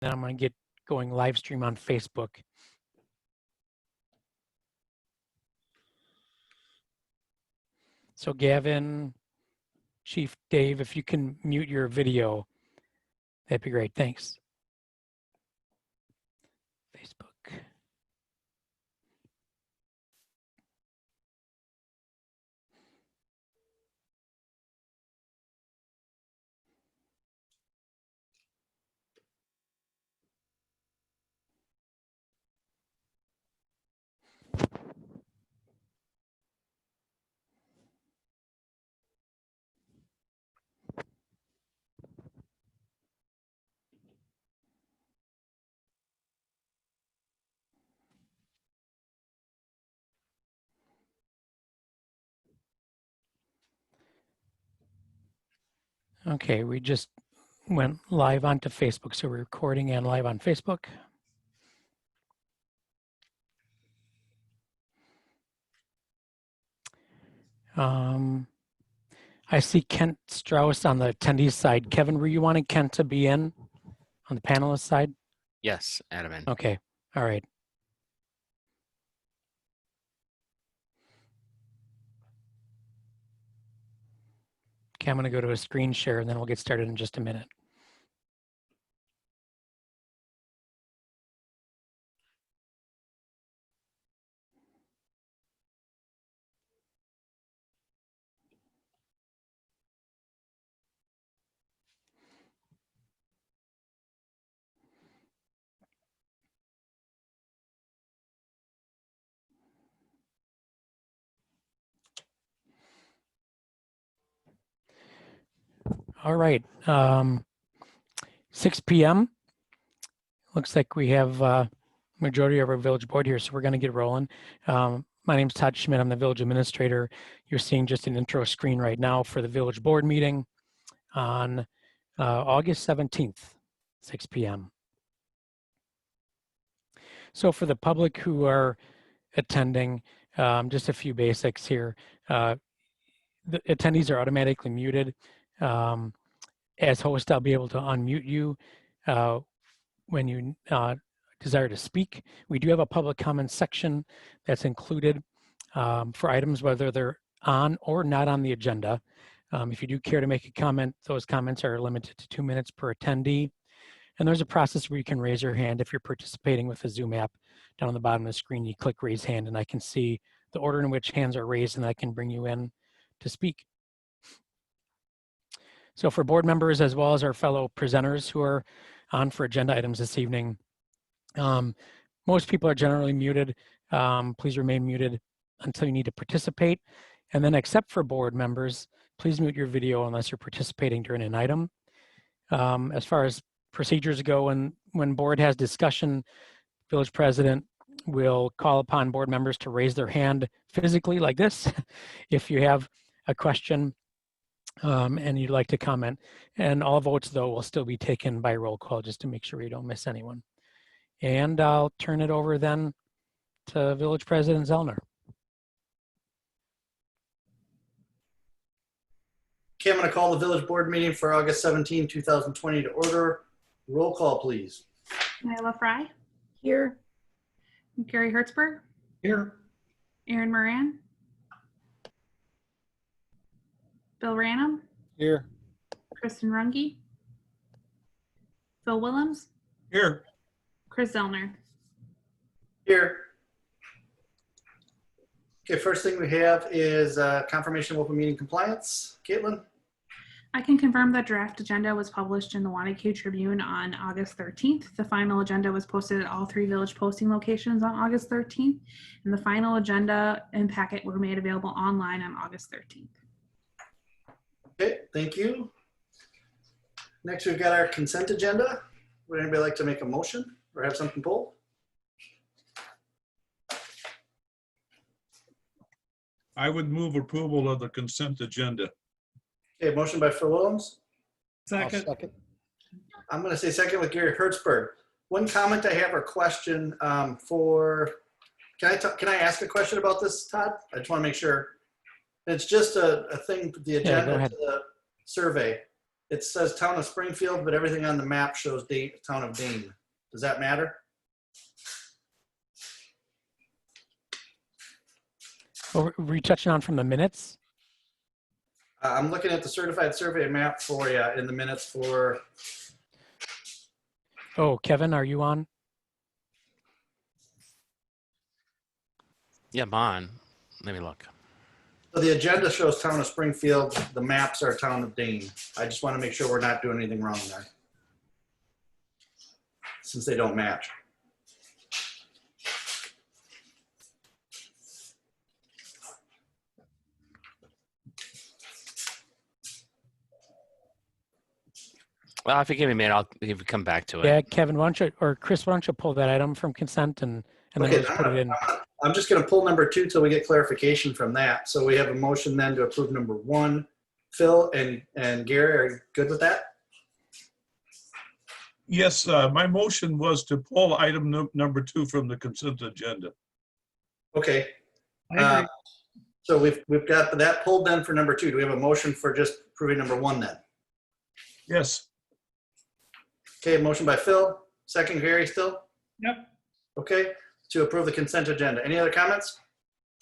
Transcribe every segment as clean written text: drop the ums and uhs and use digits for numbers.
then I'm going to get going live stream on Facebook. So Gavin, Chief Dave, if you can mute your video, that'd be great. Thanks. Facebook. Okay, we just went live onto Facebook, so we're recording and live on Facebook. I see Kent Strauss on the attendees side. Kevin, were you wanting Kent to be in on the panelist side? Yes, add him in. Okay, all right. Okay, I'm going to go to a screen share and then we'll get started in just a minute. All right, 6 p.m. Looks like we have majority of our village board here, so we're going to get rolling. My name is Todd Schmidt. I'm the village administrator. You're seeing just an intro screen right now for the village board meeting on August 17th, 6 p.m. So for the public who are attending, just a few basics here. The attendees are automatically muted. As host, I'll be able to unmute you when you desire to speak. We do have a public comment section that's included for items, whether they're on or not on the agenda. If you do care to make a comment, those comments are limited to 2 minutes per attendee. And there's a process where you can raise your hand if you're participating with a Zoom app. Down on the bottom of the screen, you click raise hand and I can see the order in which hands are raised and I can bring you in to speak. So for board members as well as our fellow presenters who are on for agenda items this evening, most people are generally muted. Please remain muted until you need to participate. And then except for board members, please mute your video unless you're participating during an item. As far as procedures go, when board has discussion, village president will call upon board members to raise their hand physically like this if you have a question and you'd like to comment. And all votes, though, will still be taken by roll call just to make sure we don't miss anyone. And I'll turn it over then to Village President Zellner. Okay, I'm going to call the village board meeting for August 17, 2020 to order. Roll call, please. Nyla Fry. Here. Gary Hertzberg. Here. Aaron Moran. Bill Ranum. Here. Kristen Runge. Phil Willems. Here. Chris Zellner. Here. Okay, first thing we have is confirmation of open meeting compliance. Caitlin? I can confirm that draft agenda was published in the Waunakee Tribune on August 13th. The final agenda was posted at all 3 village posting locations on August 13th, and the final agenda and packet were made available online on August 13th. Okay, thank you. Next, we've got our consent agenda. Would anybody like to make a motion or have something pulled? I would move approval of the consent agenda. Okay, motion by Phil Willems. Second. I'm going to say second with Gary Hertzberg. One comment I have or question for, can I ask a question about this, Todd? I just want to make sure. It's just a thing, the agenda to the survey. It says town of Springfield, but everything on the map shows town of Dane. Does that matter? Oh, were you touching on from the minutes? I'm looking at the certified survey map for you in the minutes for, Oh, Kevin, are you on? Yeah, I'm on. Let me look. so the agenda shows town of Springfield. The maps are town of Dane. I just want to make sure we're not doing anything wrong there, since they don't match. Well, if you give me a minute, I'll if we come back to it. Yeah, Kevin, why don't you, or Chris, why don't you pull that item from consent and then we'll Okay, just put it in. I'm just going to pull number 2 till we get clarification from that. So we have a motion then to approve number 1. Phil and Gary, are you good with that? Yes, my motion was to pull item number 2 from the consent agenda. Okay. I agree. So we've got that pulled then for number 2. Do we have a motion for just approving number 1 then? Yes, Okay, motion by Phil, second Gary still? Yep. Okay, to approve the consent agenda. Any other comments?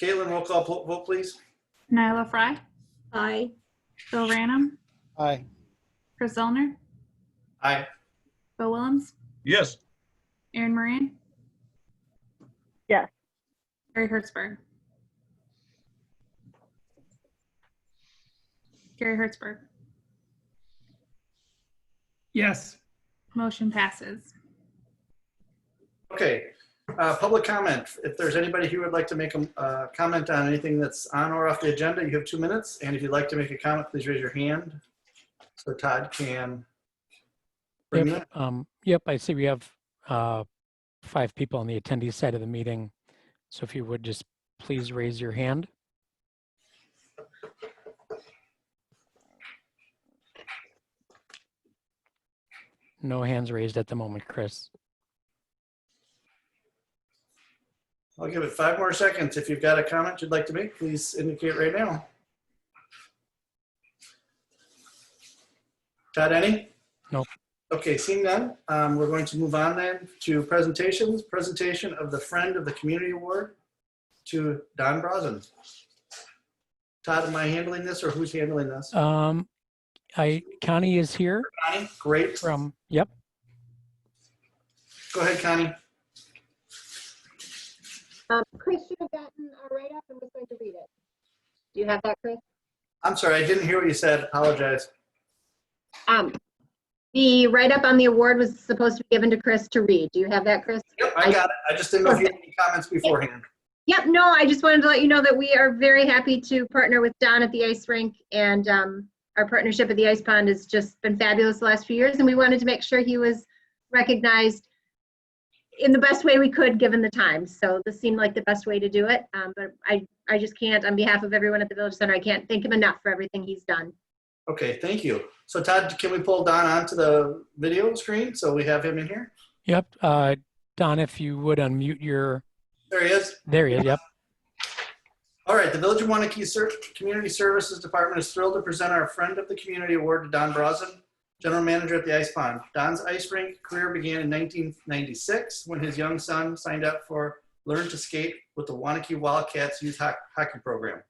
Caitlin, roll call vote, please. Nyla Fry, Aye. Bill Ranum, Aye. Chris Zellner, Aye. Bill Willems, yes, Aaron Moran, Yes. Gary Hertzberg. Gary Hertzberg. Yes. Motion passes. Okay, public comment. If there's anybody who would like to make a comment on anything that's on or off the agenda, you have 2 minutes. And if you'd like to make a comment, please raise your hand so Todd can bring that. Yep, I see we have 5 people on the attendees side of the meeting. So if you would just please raise your hand. No hands raised at the moment, Chris. I'll give it 5 more seconds. If you've got a comment you'd like to make, please indicate right now. Todd, any? Nope. Okay, seeing none, we're going to move on then to presentations. Presentation of the Friend of the Community Award to Don Brazen. Todd, am I handling this or who's handling this? Connie is here Connie, great. from, yep. Go ahead, Connie. Chris should have gotten a write-up and was going to read it. Do you have that, Chris? I'm sorry, I didn't hear what you said. Apologize. The write-up on the award was supposed to be given to Chris to read. Do you have that, Chris? Yep, I got it. I just didn't know if you had any comments beforehand. Yep, no, I just wanted to let you know that we are very happy to partner with Don at the ice rink, and our partnership at the ice pond has just been fabulous the last few years, and we wanted to make sure he was recognized in the best way we could given the time. So this seemed like the best way to do it, but I just can't, on behalf of everyone at the Village Center, I can't thank him enough for everything he's done. Okay, thank you. So Todd, can we pull Don onto the video screen so we have him in here? Yep. Don, if you would unmute your, There he is. there he is, yep. All right, the Village of Waunakee Community Services Department is thrilled to present our Friend of the Community Award to Don Brazen, General Manager at the Ice Pond. Don's ice rink career began in 1996 when his young son signed up for Learn to Skate with the Waunakee Wildcats youth hockey program.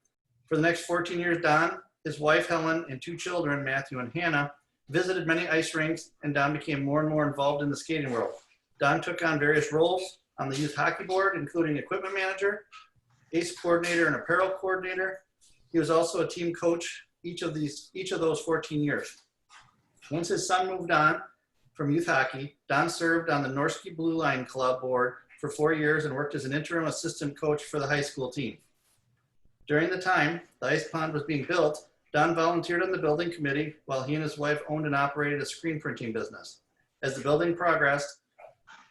For the next 14 years, Don, his wife Helen, and 2 children, Matthew and Hannah, visited many ice rinks, and Don became more and more involved in the skating world. Don took on various roles on the youth hockey board, including equipment manager, ace coordinator, and apparel coordinator. He was also a team coach each of those 14 years. Once his son moved on from youth hockey, Don served on the Norski Blue Line Club board for 4 years and worked as an interim assistant coach for the high school team. During the time the ice pond was being built, Don volunteered on the building committee while he and his wife owned and operated a screen printing business. As the building progressed,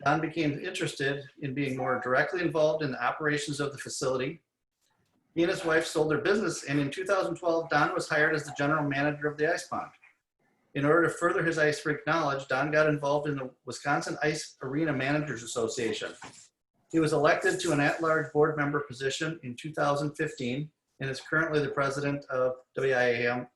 Don became interested in being more directly involved in the operations of the facility. He and his wife sold their business, and in 2012, Don was hired as the general manager of the ice pond. In order to further his ice rink knowledge, Don got involved in the Wisconsin Ice Arena Managers Association. He was elected to an at-large board member position in 2015 and is currently the president of WIAMA.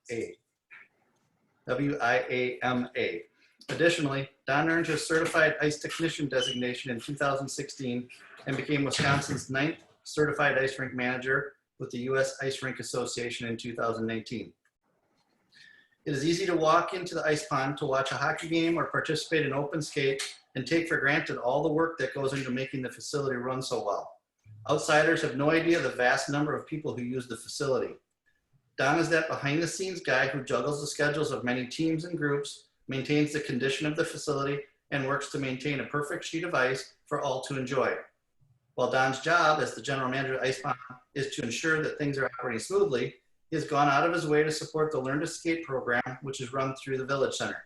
WIAMA. Additionally, Don earned his certified ice technician designation in 2016 and became Wisconsin's 9th certified ice rink manager with the U.S. Ice Rink Association in 2019. It is easy to walk into the ice pond to watch a hockey game or participate in open skate and take for granted all the work that goes into making the facility run so well. Outsiders have no idea the vast number of people who use the facility. Don is that behind the scenes guy who juggles the schedules of many teams and groups, maintains the condition of the facility, and works to maintain a perfect sheet of ice for all to enjoy. While Don's job as the general manager of Ice Pond is to ensure that things are operating smoothly, he has gone out of his way to support the Learn to Skate program, which is run through the Village Center.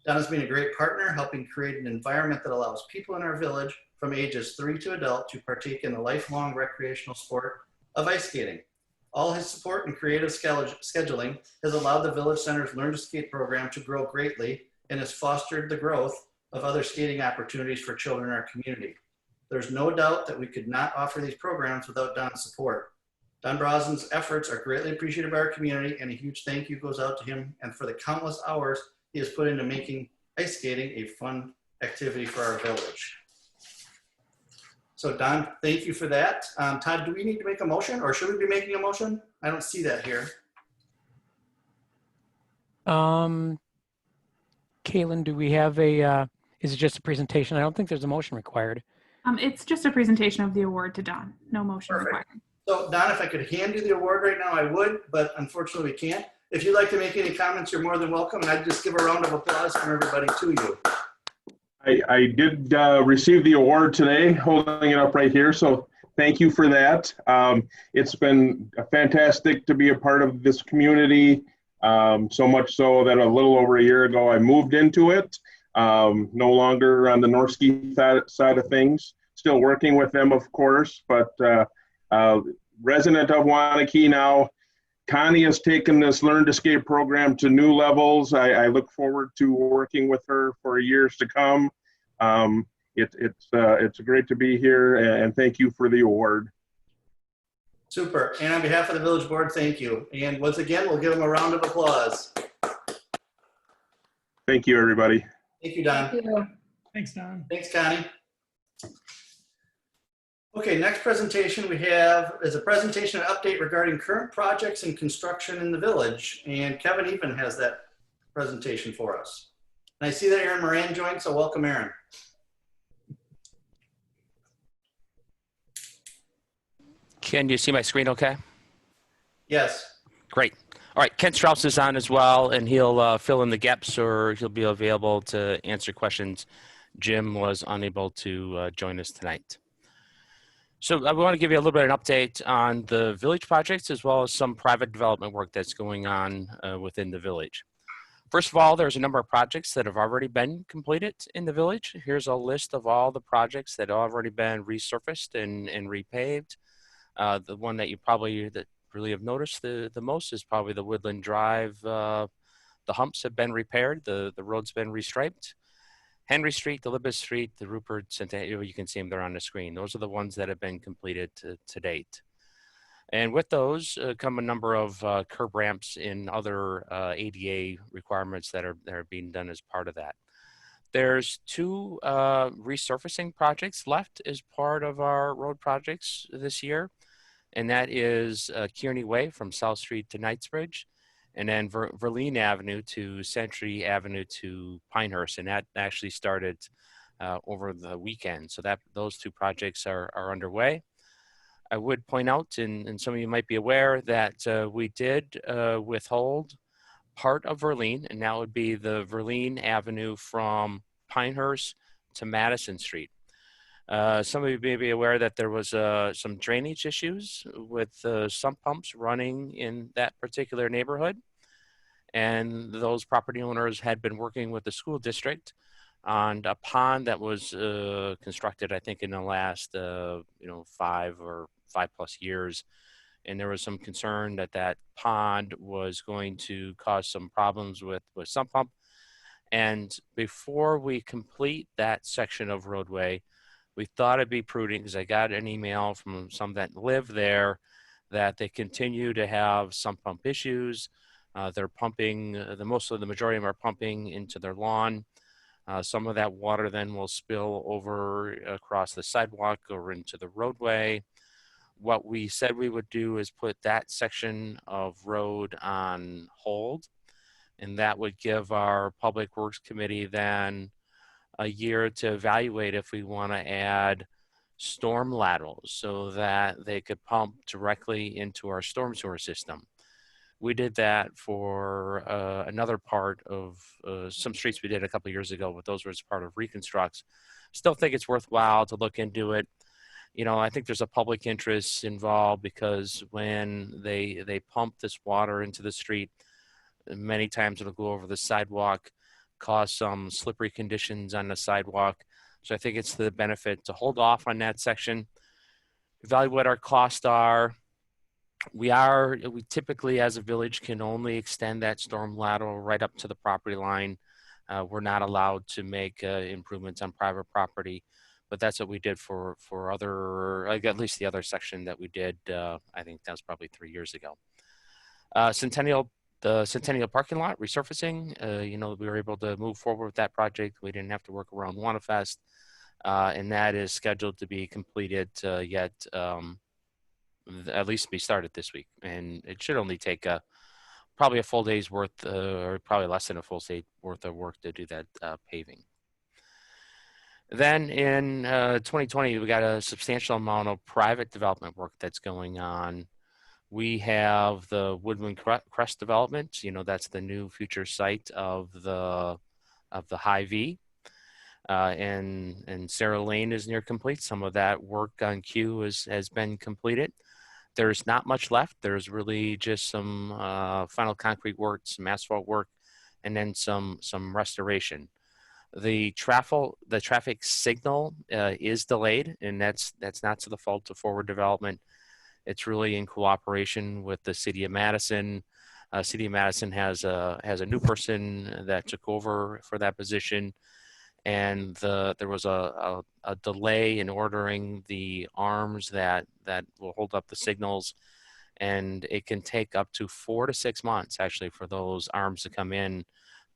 Don has been a great partner, helping create an environment that allows people in our village from ages 3 to adult to partake in the lifelong recreational sport of ice skating. All his support and creative scheduling has allowed the Village Center's Learn to Skate program to grow greatly and has fostered the growth of other skating opportunities for children in our community. There's no doubt that we could not offer these programs without Don's support. Don Brosnan's efforts are greatly appreciated by our community, and a huge thank you goes out to him and for the countless hours he has put into making ice skating a fun activity for our village. So Don, thank you for that. Todd, do we need to make a motion, or should we be making a motion? I don't see that here. Caitlin, do we have a, is it just a presentation? I don't think there's a motion required. It's just a presentation of the award to Don. No motion Perfect. required. So Don, if I could hand you the award right now, I would, but unfortunately we can't. If you'd like to make any comments, you're more than welcome, and I'd just give a round of applause from everybody to you. I did receive the award today, holding it up right here, so thank you for that. It's been fantastic to be a part of this community, so much so that a little over a year ago I moved into it, no longer on the Norski side of things, still working with them, of course, but resident of Waunakee now. Connie has taken this Learn to Skate program to new levels. I look forward to working with her for years to come. It's great to be here, and thank you for the award. Super. And on behalf of the village board, thank you. And once again, we'll give them a round of applause. Thank you, everybody. Thank you, Don. Thank you. Thanks, Don. Thanks, Connie. Okay, next presentation we have is a presentation and update regarding current projects and construction in the village. And Kevin Even has that presentation for us. And I see that Aaron Moran joined, so welcome, Aaron. Can you see my screen okay? Yes. Great. All right, Ken Strauss is on as well, and he'll fill in the gaps, or he'll be available to answer questions. Jim was unable to join us tonight. So I want to give you a little bit of an update on the village projects, as well as some private development work that's going on within the village. First of all, there's a number of projects that have already been completed in the village. Here's a list of all the projects that have already been resurfaced and repaved. The one that you probably really have noticed the most is probably the Woodland Drive. The humps have been repaired. The road's been restriped. Henry Street, the Libas Street, the Rupert Centennial, you can see them there on the screen. Those are the ones that have been completed to date. And with those come a number of curb ramps and other ADA requirements that are being done as part of that. There's 2 resurfacing projects left as part of our road projects this year. And that is Kearney Way from South Street to Knightsbridge, and then Verleen Avenue to Century Avenue to Pinehurst. And that actually started over the weekend. So those 2 projects are underway. I would point out, and some of you might be aware, that we did withhold part of Verleen, and that would be the Verleen Avenue from Pinehurst to Madison Street. Some of you may be aware that there was some drainage issues with sump pumps running in that particular neighborhood. And those property owners had been working with the school district on a pond that was constructed, I think, in the last 5 or 5+ years. And there was some concern that that pond was going to cause some problems with sump pump. And before we complete that section of roadway, we thought it'd be prudent, because I got an email from some that live there that they continue to have sump pump issues. They're pumping, the majority of them are pumping into their lawn. Some of that water then will spill over across the sidewalk or into the roadway. What we said we would do is put that section of road on hold, and that would give our Public Works Committee then a year to evaluate if we want to add storm laterals so that they could pump directly into our storm sewer system. We did that for another part of some streets we did a couple of years ago, but those were as part of reconstructs. Still think it's worthwhile to look into it. You know, I think there's a public interest involved because when they pump this water into the street, many times it'll go over the sidewalk, cause some slippery conditions on the sidewalk. So I think it's the benefit to hold off on that section, evaluate what our costs are. We typically as a village can only extend that storm lateral right up to the property line. We're not allowed to make improvements on private property, but that's what we did for other, like at least the other section that we did. I think that was probably 3 years ago. The Centennial parking lot resurfacing, you know, we were able to move forward with that project. We didn't have to work around Waunakee, and that is scheduled to be completed yet. At least be started this week, and it should only take probably a full day's worth, or probably less than a full day's worth of work to do that paving. Then in 2020, we got a substantial amount of private development work that's going on. We have the Woodland Crest development. You know, that's the new future site of the Hy-Vee. And Sarah Lane is near complete. Some of that work on Q has been completed. There's not much left. There's really just some final concrete work, some asphalt work, and then some restoration. The traffic signal is delayed, and that's not to the fault of Forward Development. It's really in cooperation with the City of Madison. City of Madison has a new person that took over for that position. And there was a delay in ordering the arms that will hold up the signals, and it can take up to 4 to 6 months actually for those arms to come in.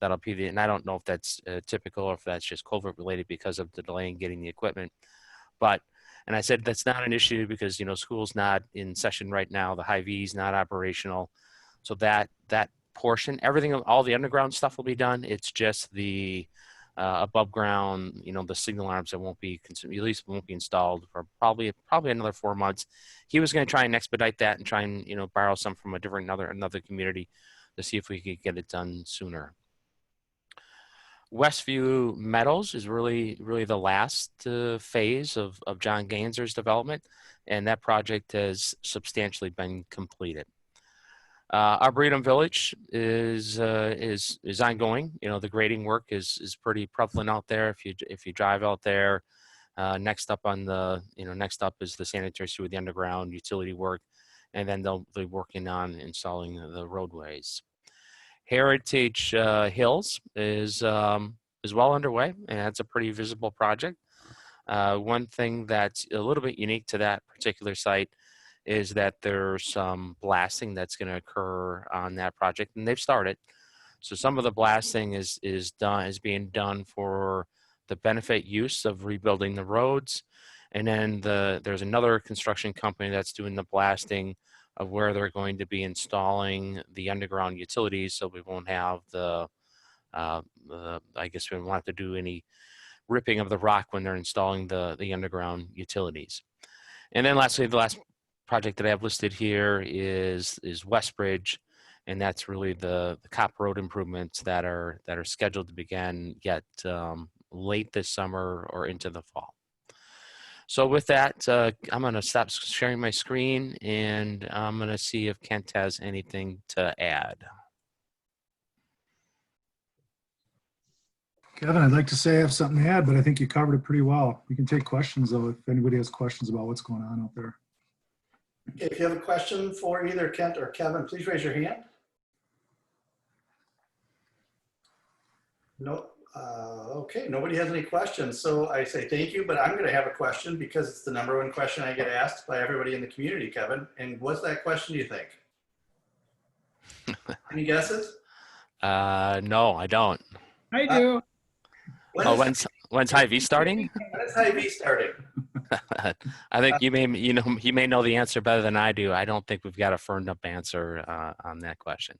That'll be and I don't know if that's typical or if that's just COVID related because of the delay in getting the equipment. And I said that's not an issue because, you know, school's not in session right now. The Hy-Vee is not operational, so that portion, everything, all the underground stuff will be done. It's just the above ground, you know, the signal arms that won't be consumed, at least won't be installed for probably another 4 months. He was going to try and expedite that and try and, you know, borrow some from another community to see if we could get it done sooner. Westview Meadows is really the last phase of John Gainzer's development, and that project has substantially been completed. Arboretum Village is ongoing. You know, the grading work is pretty prevalent out there. If you drive out there, next up is the sanitary sewer, the underground utility work, and then they'll be working on installing the roadways. Heritage Hills is well underway, and it's a pretty visible project. One thing that's a little bit unique to that particular site is that there's some blasting that's going to occur on that project, and they've started. So some of the blasting is being done for the benefit use of rebuilding the roads, and then there's another construction company that's doing the blasting of where they're going to be installing the underground utilities, so we won't have I guess we won't have to do any ripping of the rock when they're installing the underground utilities. And then lastly, the last project that I have listed here is Westbridge, and that's really the Cop Road improvements that are scheduled to begin yet late this summer or into the fall. So with that, I'm going to stop sharing my screen, and I'm going to see if Kent has anything to add. Kevin, I'd like to say I have something to add, but I think you covered it pretty well. We can take questions, though, if anybody has questions about what's going on out there. Okay, if you have a question for either Kent or Kevin, please raise your hand. No. Okay, nobody has any questions. So I say thank you, but I'm going to have a question because it's the #1 question I get asked by everybody in the community, Kevin. And what's that question, do you think? Any guesses? No, I don't. I do. When Oh, is, when's Hy-Vee starting? when is Hy-Vee starting? I think you may know the answer better than I do. I don't think we've got a firmed up answer on that question.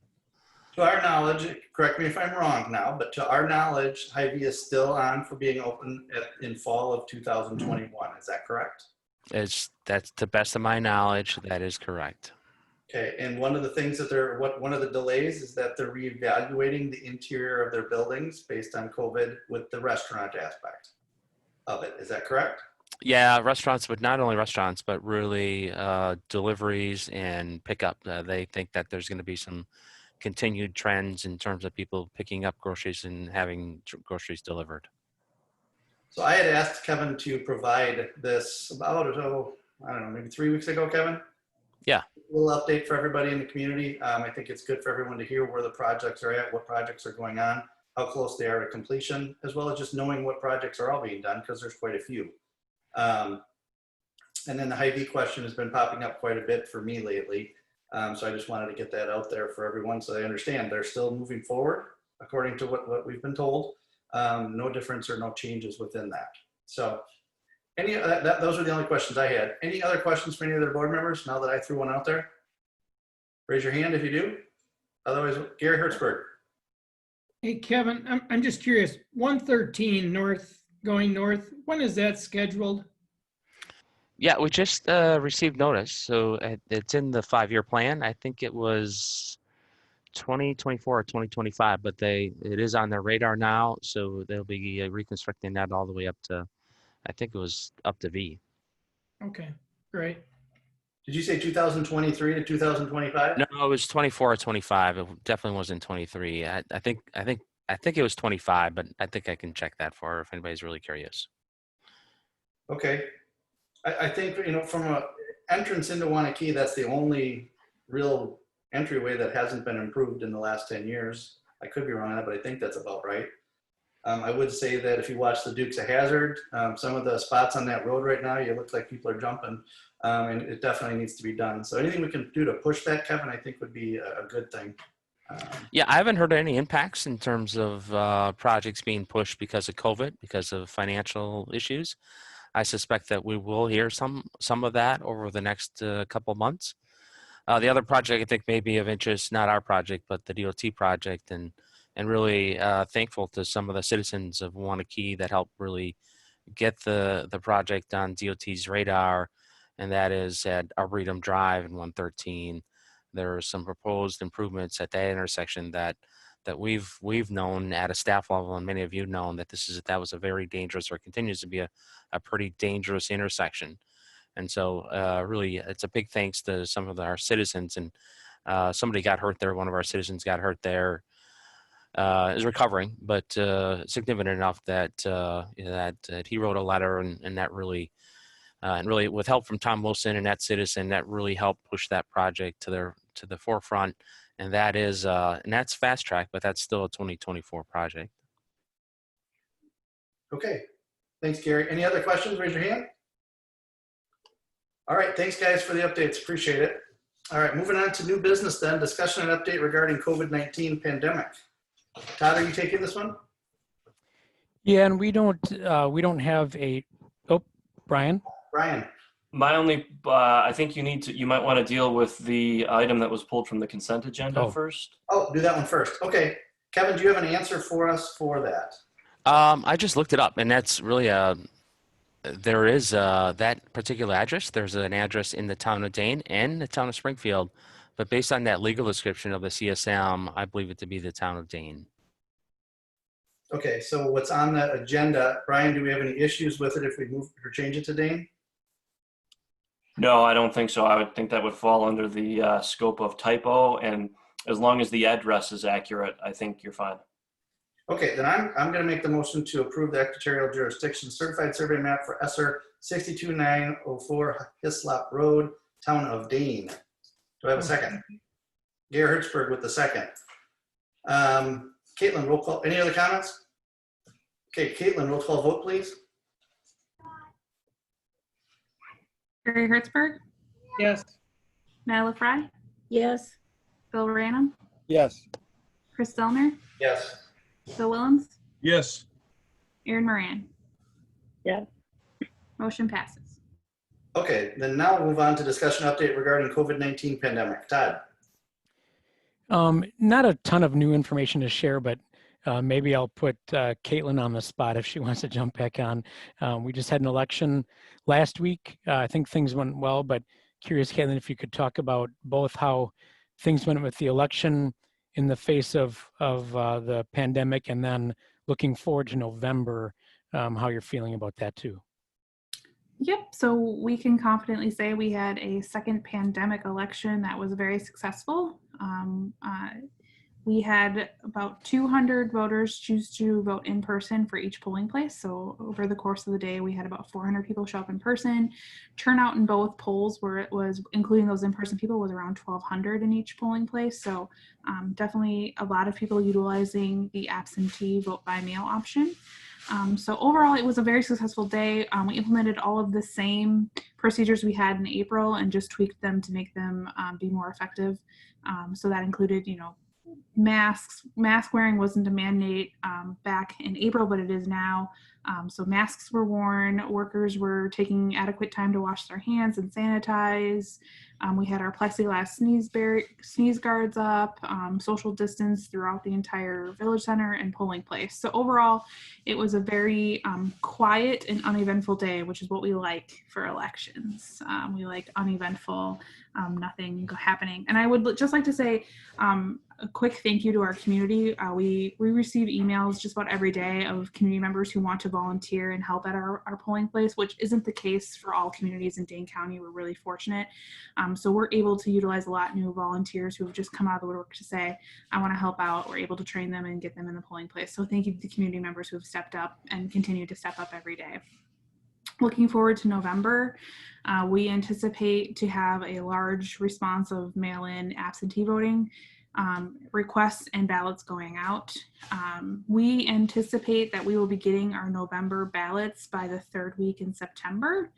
To our knowledge, correct me if I'm wrong now, but to our knowledge, Hy-Vee is still on for being open in fall of 2021. Is that correct? That's to the best of my knowledge. That is correct. Okay, and one of the things that one of the delays is that they're reevaluating the interior of their buildings based on COVID with the restaurant aspect of it. Is that correct? Yeah, restaurants, but not only restaurants, but really deliveries and pickup. They think that there's going to be some continued trends in terms of people picking up groceries and having groceries delivered. So I had asked Kevin to provide this about, I don't know, maybe 3 weeks ago, Kevin? Yeah. A little update for everybody in the community. I think it's good for everyone to hear where the projects are at, what projects are going on, how close they are to completion, as well as just knowing what projects are all being done, because there's quite a few. And then the Hy-Vee question has been popping up quite a bit for me lately. So I just wanted to get that out there for everyone so they understand they're still moving forward according to what we've been told. No difference or no changes within that. So those are the only questions I had. Any other questions for any other board members now that I threw one out there? Raise your hand if you do. Otherwise, Gary Hertzberg. Hey, Kevin, I'm just curious, 113 north, going north, when is that scheduled? Yeah, we just received notice. So it's in the 5-year plan. I think it was 2024 or 2025, but it is on their radar now. So they'll be reconstructing that all the way up to, I think it was up to V. Okay, great. Did you say 2023 to 2025? No, it was 24 or 25. It definitely wasn't 23. I think it was 25, but I think I can check that for if anybody's really curious. Okay. I think, from an entrance into Waunakee, that's the only real entryway that hasn't been improved in the last 10 years. I could be wrong on that, but I think that's about right. I would say that if you watch the Dukes of Hazzard, some of the spots on that road right now, you look like people are jumping, and it definitely needs to be done. So anything we can do to push that, Kevin, I think would be a good thing. Yeah, I haven't heard any impacts in terms of projects being pushed because of COVID, because of financial issues. I suspect that we will hear some of that over the next couple months. The other project I think may be of interest, not our project, but the DOT project, and really thankful to some of the citizens of Waunakee that helped really get the project on DOT's radar, and that is at Arboretum Drive and 113. There are some proposed improvements at that intersection that we've known at a staff level, and many of you known that that was a very dangerous, or continues to be a pretty dangerous intersection. And so really it's a big thanks to some of our citizens, and somebody got hurt there. One of our citizens got hurt there, is recovering, but significant enough that that he wrote a letter, and that really and really with help from Tom Wilson and that citizen, that really helped push that project to the forefront. And that is and that's fast track, but that's still a 2024 project. Okay. Thanks, Gary. Any other questions? Raise your hand. All right. Thanks, guys, for the updates. Appreciate it. All right. Moving on to new business then. Discussion and update regarding COVID-19 pandemic. Todd, are you taking this one? Yeah, and we don't have a, Brian? Brian. My only, I think you might want to deal with the item that was pulled from the consent agenda first. Oh, do that one first. Okay. Kevin, do you have an answer for us for that? I just looked it up, and that's really there is that particular address. There's an address in the town of Dane and the town of Springfield, but based on that legal description of the CSM, I believe it to be the town of Dane. Okay, so what's on the agenda, Brian, do we have any issues with it if we move or change it to Dane? No, I don't think so. I would think that would fall under the scope of typo, and as long as the address is accurate, I think you're fine. Okay, then I'm going to make the motion to approve the equatorial jurisdiction certified survey map for SR 62904 Hislop Road, town of Dane. Do I have a second? Gary Hertzberg with the second. Caitlin, roll call. Any other comments? Okay, Caitlin, roll call vote, please. Gary Hertzberg, Yes. Nyla Fry, Yes. Bill Ranum, Yes. Chris Zellner, Yes. Bill Willems, Yes. Aaron Moran. Yes. Motion passes. Okay, then now we'll move on to discussion update regarding COVID-19 pandemic. Todd? Not a ton of new information to share, but maybe I'll put Caitlin on the spot if she wants to jump back on. We just had an election last week. I think things went well, but curious, Caitlin, if you could talk about both how things went with the election in the face of the pandemic, and then looking forward to November, how you're feeling about that too. Yep, so we can confidently say we had a second pandemic election that was very successful. We had about 200 voters choose to vote in person for each polling place. So over the course of the day, we had about 400 people show up in person. Turnout in both polls, where it was, including those in-person people, was around 1,200 in each polling place. So definitely a lot of people utilizing the absentee vote by mail option. So overall, it was a very successful day. We implemented all of the same procedures we had in April and just tweaked them to make them be more effective. So that included, masks. Mask wearing wasn't a mandate back in April, but it is now. So masks were worn. Workers were taking adequate time to wash their hands and sanitize. We had our plexiglass sneeze guards up, social distance throughout the entire village center and polling place. So overall, it was a very quiet and uneventful day, which is what we like for elections. We like uneventful, nothing happening. And I would just like to say a quick thank you to our community. We receive emails just about every day of community members who want to volunteer and help at our polling place, which isn't the case for all communities in Dane County. We're really fortunate. So we're able to utilize a lot of new volunteers who have just come out of the woodwork to say, I want to help out. We're able to train them and get them in the polling place. So thank you to the community members who have stepped up and continue to step up every day. Looking forward to November, we anticipate to have a large response of mail-in absentee voting requests and ballots going out. We anticipate that we will be getting our November ballots by the third week in September.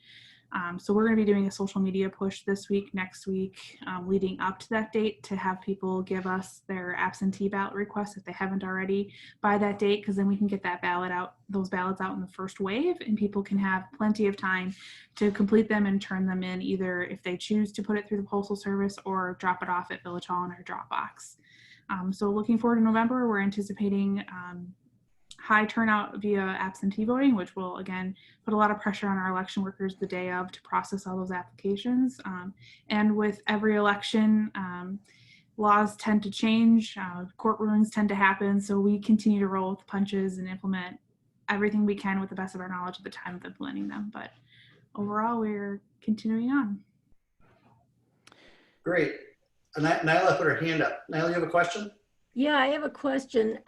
So we're going to be doing a social media push this week, next week, leading up to that date, to have people give us their absentee ballot requests if they haven't already by that date, because then we can get those ballots out in the first wave, and people can have plenty of time to complete them and turn them in, either if they choose to put it through the Postal Service or drop it off at Village Hall in our drop box. So looking forward to November, we're anticipating high turnout via absentee voting, which will again put a lot of pressure on our election workers the day of to process all those applications. And with every election, laws tend to change, court rulings tend to happen, so we continue to roll with the punches and implement everything we can with the best of our knowledge at the time of implementing them. But overall, we're continuing on. Great. Nyla put her hand up. Nyla, you have a question? Yeah, I have a question.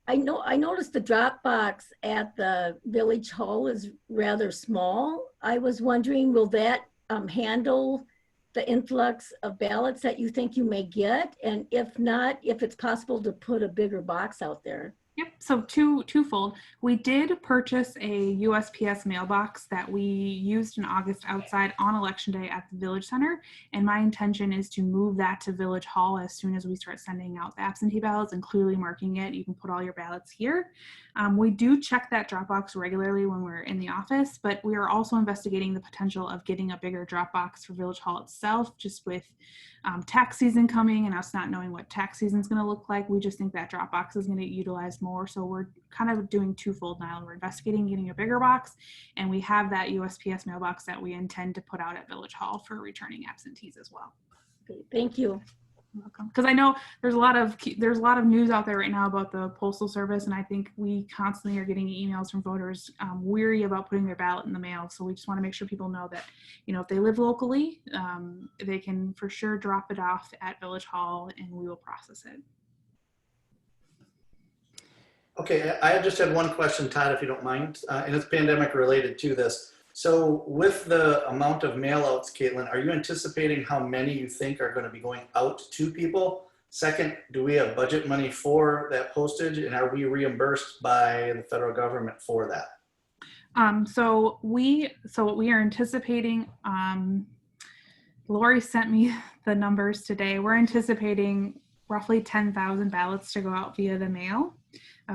I noticed the drop box at the Village Hall is rather small. I was wondering, will that handle the influx of ballots that you think you may get? And if not, if it's possible to put a bigger box out there. Yep, so twofold. We did purchase a USPS mailbox that we used in August outside on Election Day at the Village Center, and my intention is to move that to Village Hall as soon as we start sending out the absentee ballots and clearly marking it. You can put all your ballots here. We do check that drop box regularly when we're in the office, but we are also investigating the potential of getting a bigger drop box for Village Hall itself, just with tax season coming and us not knowing what tax season is going to look like. We just think that drop box is going to get utilized more. So we're kind of doing twofold now. We're investigating getting a bigger box, and we have that USPS mailbox that we intend to put out at Village Hall for returning absentees as well. Okay, thank you. You're welcome. Because I know there's a lot of news out there right now about the Postal Service, and I think we constantly are getting emails from voters weary about putting their ballot in the mail. So we just want to make sure people know that, if they live locally, they can for sure drop it off at Village Hall, and we will process it. Okay, I just had one question, Todd, if you don't mind, and it's pandemic related to this. So with the amount of mail outs, Caitlin, are you anticipating how many you think are going to be going out to people? Second, do we have budget money for that postage, and are we reimbursed by the federal government for that? So we are anticipating Lori sent me the numbers today. We're anticipating roughly 10,000 ballots to go out via the mail.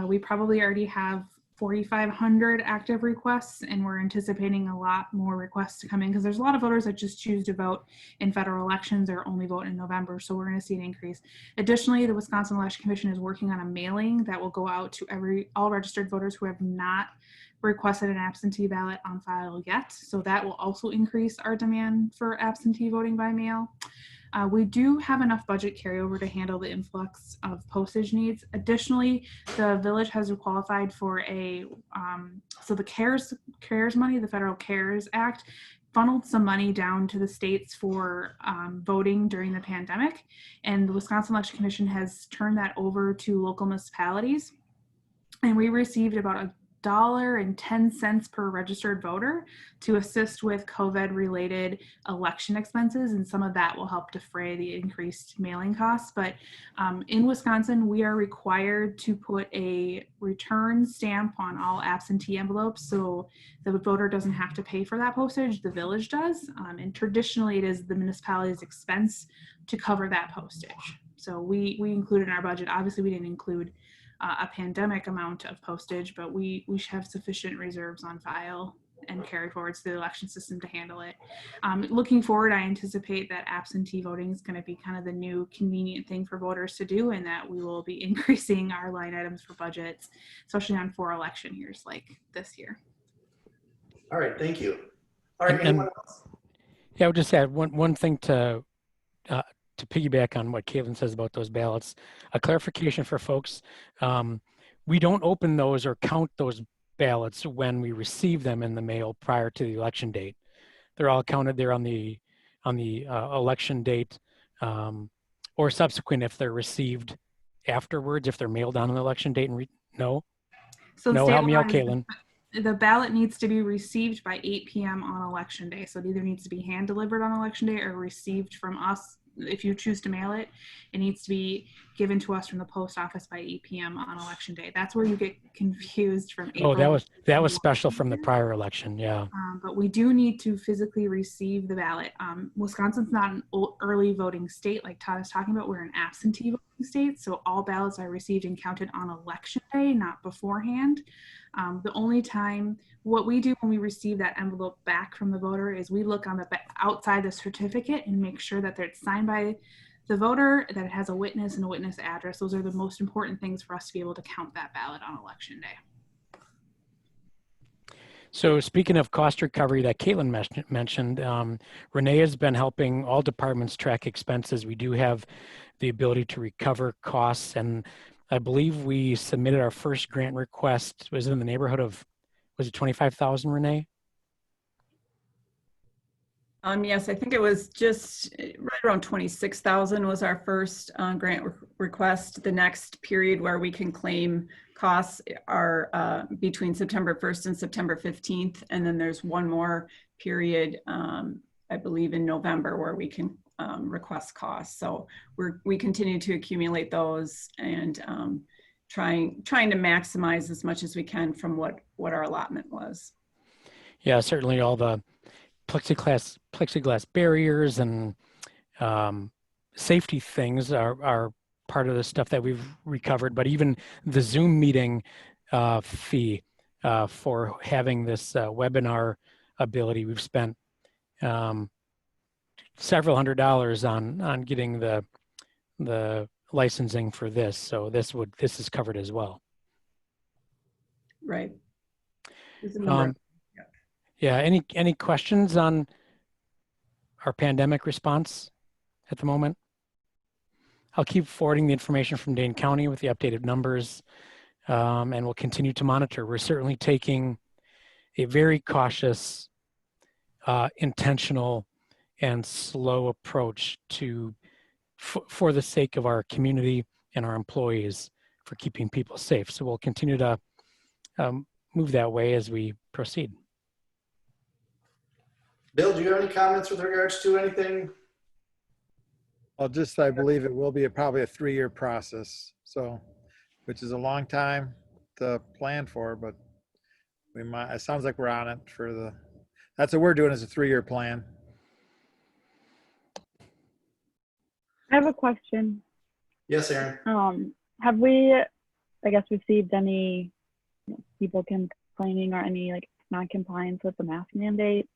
We probably already have 4,500 active requests, and we're anticipating a lot more requests to come in because there's a lot of voters that just choose to vote in federal elections or only vote in November. So we're going to see an increase. Additionally, the Wisconsin Election Commission is working on a mailing that will go out to all registered voters who have not requested an absentee ballot on file yet. So that will also increase our demand for absentee voting by mail. We do have enough budget carryover to handle the influx of postage needs. Additionally, the village has qualified for so the CARES money, the Federal CARES Act, funneled some money down to the states for voting during the pandemic. And the Wisconsin Election Commission has turned that over to local municipalities. And we received about $1.10 per registered voter to assist with COVID-related election expenses, and some of that will help defray the increased mailing costs. But in Wisconsin, we are required to put a return stamp on all absentee envelopes, so the voter doesn't have to pay for that postage, the village does. And traditionally, it is the municipality's expense to cover that postage. So we included in our budget. Obviously, we didn't include a pandemic amount of postage, but we should have sufficient reserves on file and carry forwards to the election system to handle it. Looking forward, I anticipate that absentee voting is going to be kind of the new convenient thing for voters to do, and that we will be increasing our line items for budgets, especially on 4 election years like this year. All right, thank you. All right, anyone else? Yeah, I would just add one thing to piggyback on what Caitlin says about those ballots. A clarification for folks: we don't open those or count those ballots when we receive them in the mail prior to the election date. They're all counted there on the election date, or subsequent if they're received afterwards, if they're mailed on the election date. And no, help me out, Caitlin. The ballot needs to be received by 8 p.m. on election day. So it either needs to be hand delivered on election day or received from us. If you choose to mail it, it needs to be given to us from the post office by 8 p.m. on election day. That's where you get confused from April. Oh, that was special from the prior election, yeah. But we do need to physically receive the ballot. Wisconsin's not an early voting state like Todd is talking about. We're an absentee voting state, so all ballots are received and counted on election day, not beforehand. The only time, what we do when we receive that envelope back from the voter is we look on the outside the certificate and make sure that it's signed by the voter, that it has a witness and a witness address. Those are the most important things for us to be able to count that ballot on election day. So speaking of cost recovery that Caitlin mentioned, Renee has been helping all departments track expenses. We do have the ability to recover costs, and I believe we submitted our first grant request. Was it in the neighborhood of, was it 25,000, Renee? Yes, I think it was just right around 26,000 was our first grant request. The next period where we can claim costs are between September 1st and September 15th. And then there's one more period, I believe in November, where we can request costs. So we continue to accumulate those and trying to maximize as much as we can from what our allotment was. Yeah, certainly all the plexiglass barriers and safety things are part of the stuff that we've recovered, but even the Zoom meeting fee for having this webinar ability, we've spent several $100s on getting the licensing for this. So this is covered as well. Right. Yeah, any questions on our pandemic response at the moment? I'll keep forwarding the information from Dane County with the updated numbers, and we'll continue to monitor. We're certainly taking a very cautious, intentional, and slow approach for the sake of our community and our employees, for keeping people safe. So we'll continue to move that way as we proceed. Bill, do you have any comments with regards to anything? Well, I believe it will be probably a 3-year process, so, which is a long time to plan for, but it sounds like we're on it that's what we're doing, is a 3-year plan. I have a question. Yes, Aaron. Have we, I guess, received any people complaining or any like non-compliance with the mask mandate?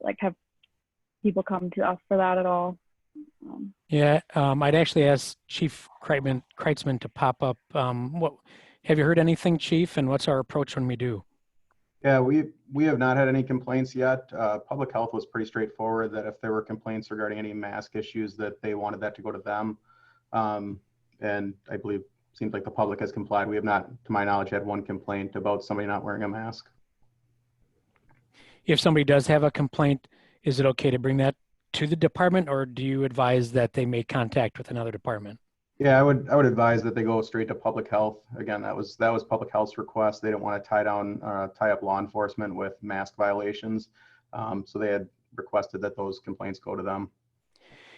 Like, have people come to us for that at all? Yeah, I'd actually ask Chief Kreitzman to pop up. What have you heard anything, Chief? And what's our approach when we do? Yeah, we have not had any complaints yet. Public health was pretty straightforward that if there were complaints regarding any mask issues, that they wanted that to go to them. And I believe seems like the public has complied. We have not, to my knowledge, had one complaint about somebody not wearing a mask. If somebody does have a complaint, is it okay to bring that to the department, or do you advise that they make contact with another department? Yeah, I would advise that they go straight to public health. Again, that was public health's request. They didn't want to tie up law enforcement with mask violations, so they had requested that those complaints go to them.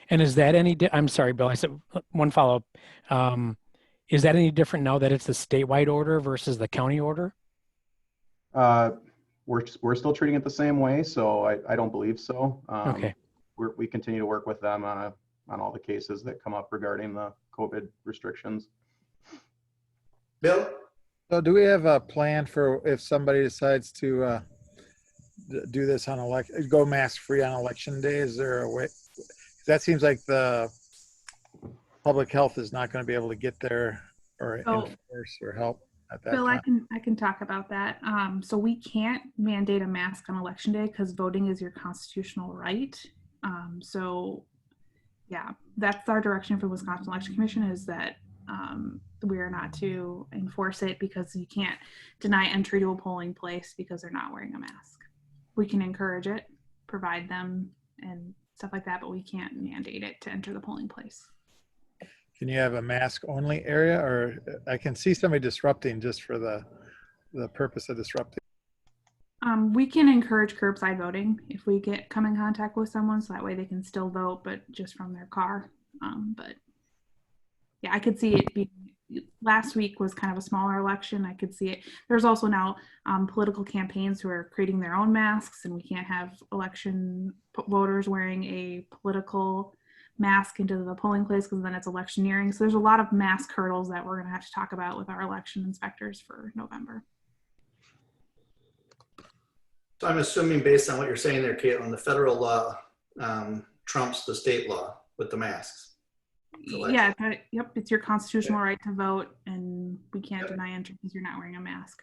And is that any? I'm sorry, Bill. I said one follow up. Is that any different now that it's a statewide order versus the county order? We're still treating it the same way, so I don't believe so. Okay. We continue to work with them on all the cases that come up regarding the COVID restrictions. Bill? So do we have a plan for if somebody decides to do this on go mask free on election day? Is there a way? That seems like the public health is not going to be able to get there or enforce or help at that Bill, time. I can talk about that. So we can't mandate a mask on election day because voting is your constitutional right. So yeah, that's our direction for Wisconsin Election Commission, is that we are not to enforce it because you can't deny entry to a polling place because they're not wearing a mask. We can encourage it, provide them and stuff like that, but we can't mandate it to enter the polling place. Can you have a mask only area, or I can see somebody disrupting just for the purpose of disrupting? We can encourage curbside voting if we come in contact with someone, so that way they can still vote, but just from their car. But yeah, I could see it be. Last week was kind of a smaller election. I could see it. There's also now political campaigns who are creating their own masks, and we can't have election voters wearing a political mask into the polling place because then it's electioneering. So there's a lot of mask hurdles that we're going to have to talk about with our election inspectors for November. So I'm assuming, based on what you're saying there, Caitlin, the federal law trumps the state law with the masks. Yeah, yep, it's your constitutional right to vote, and we can't deny entry because you're not wearing a mask.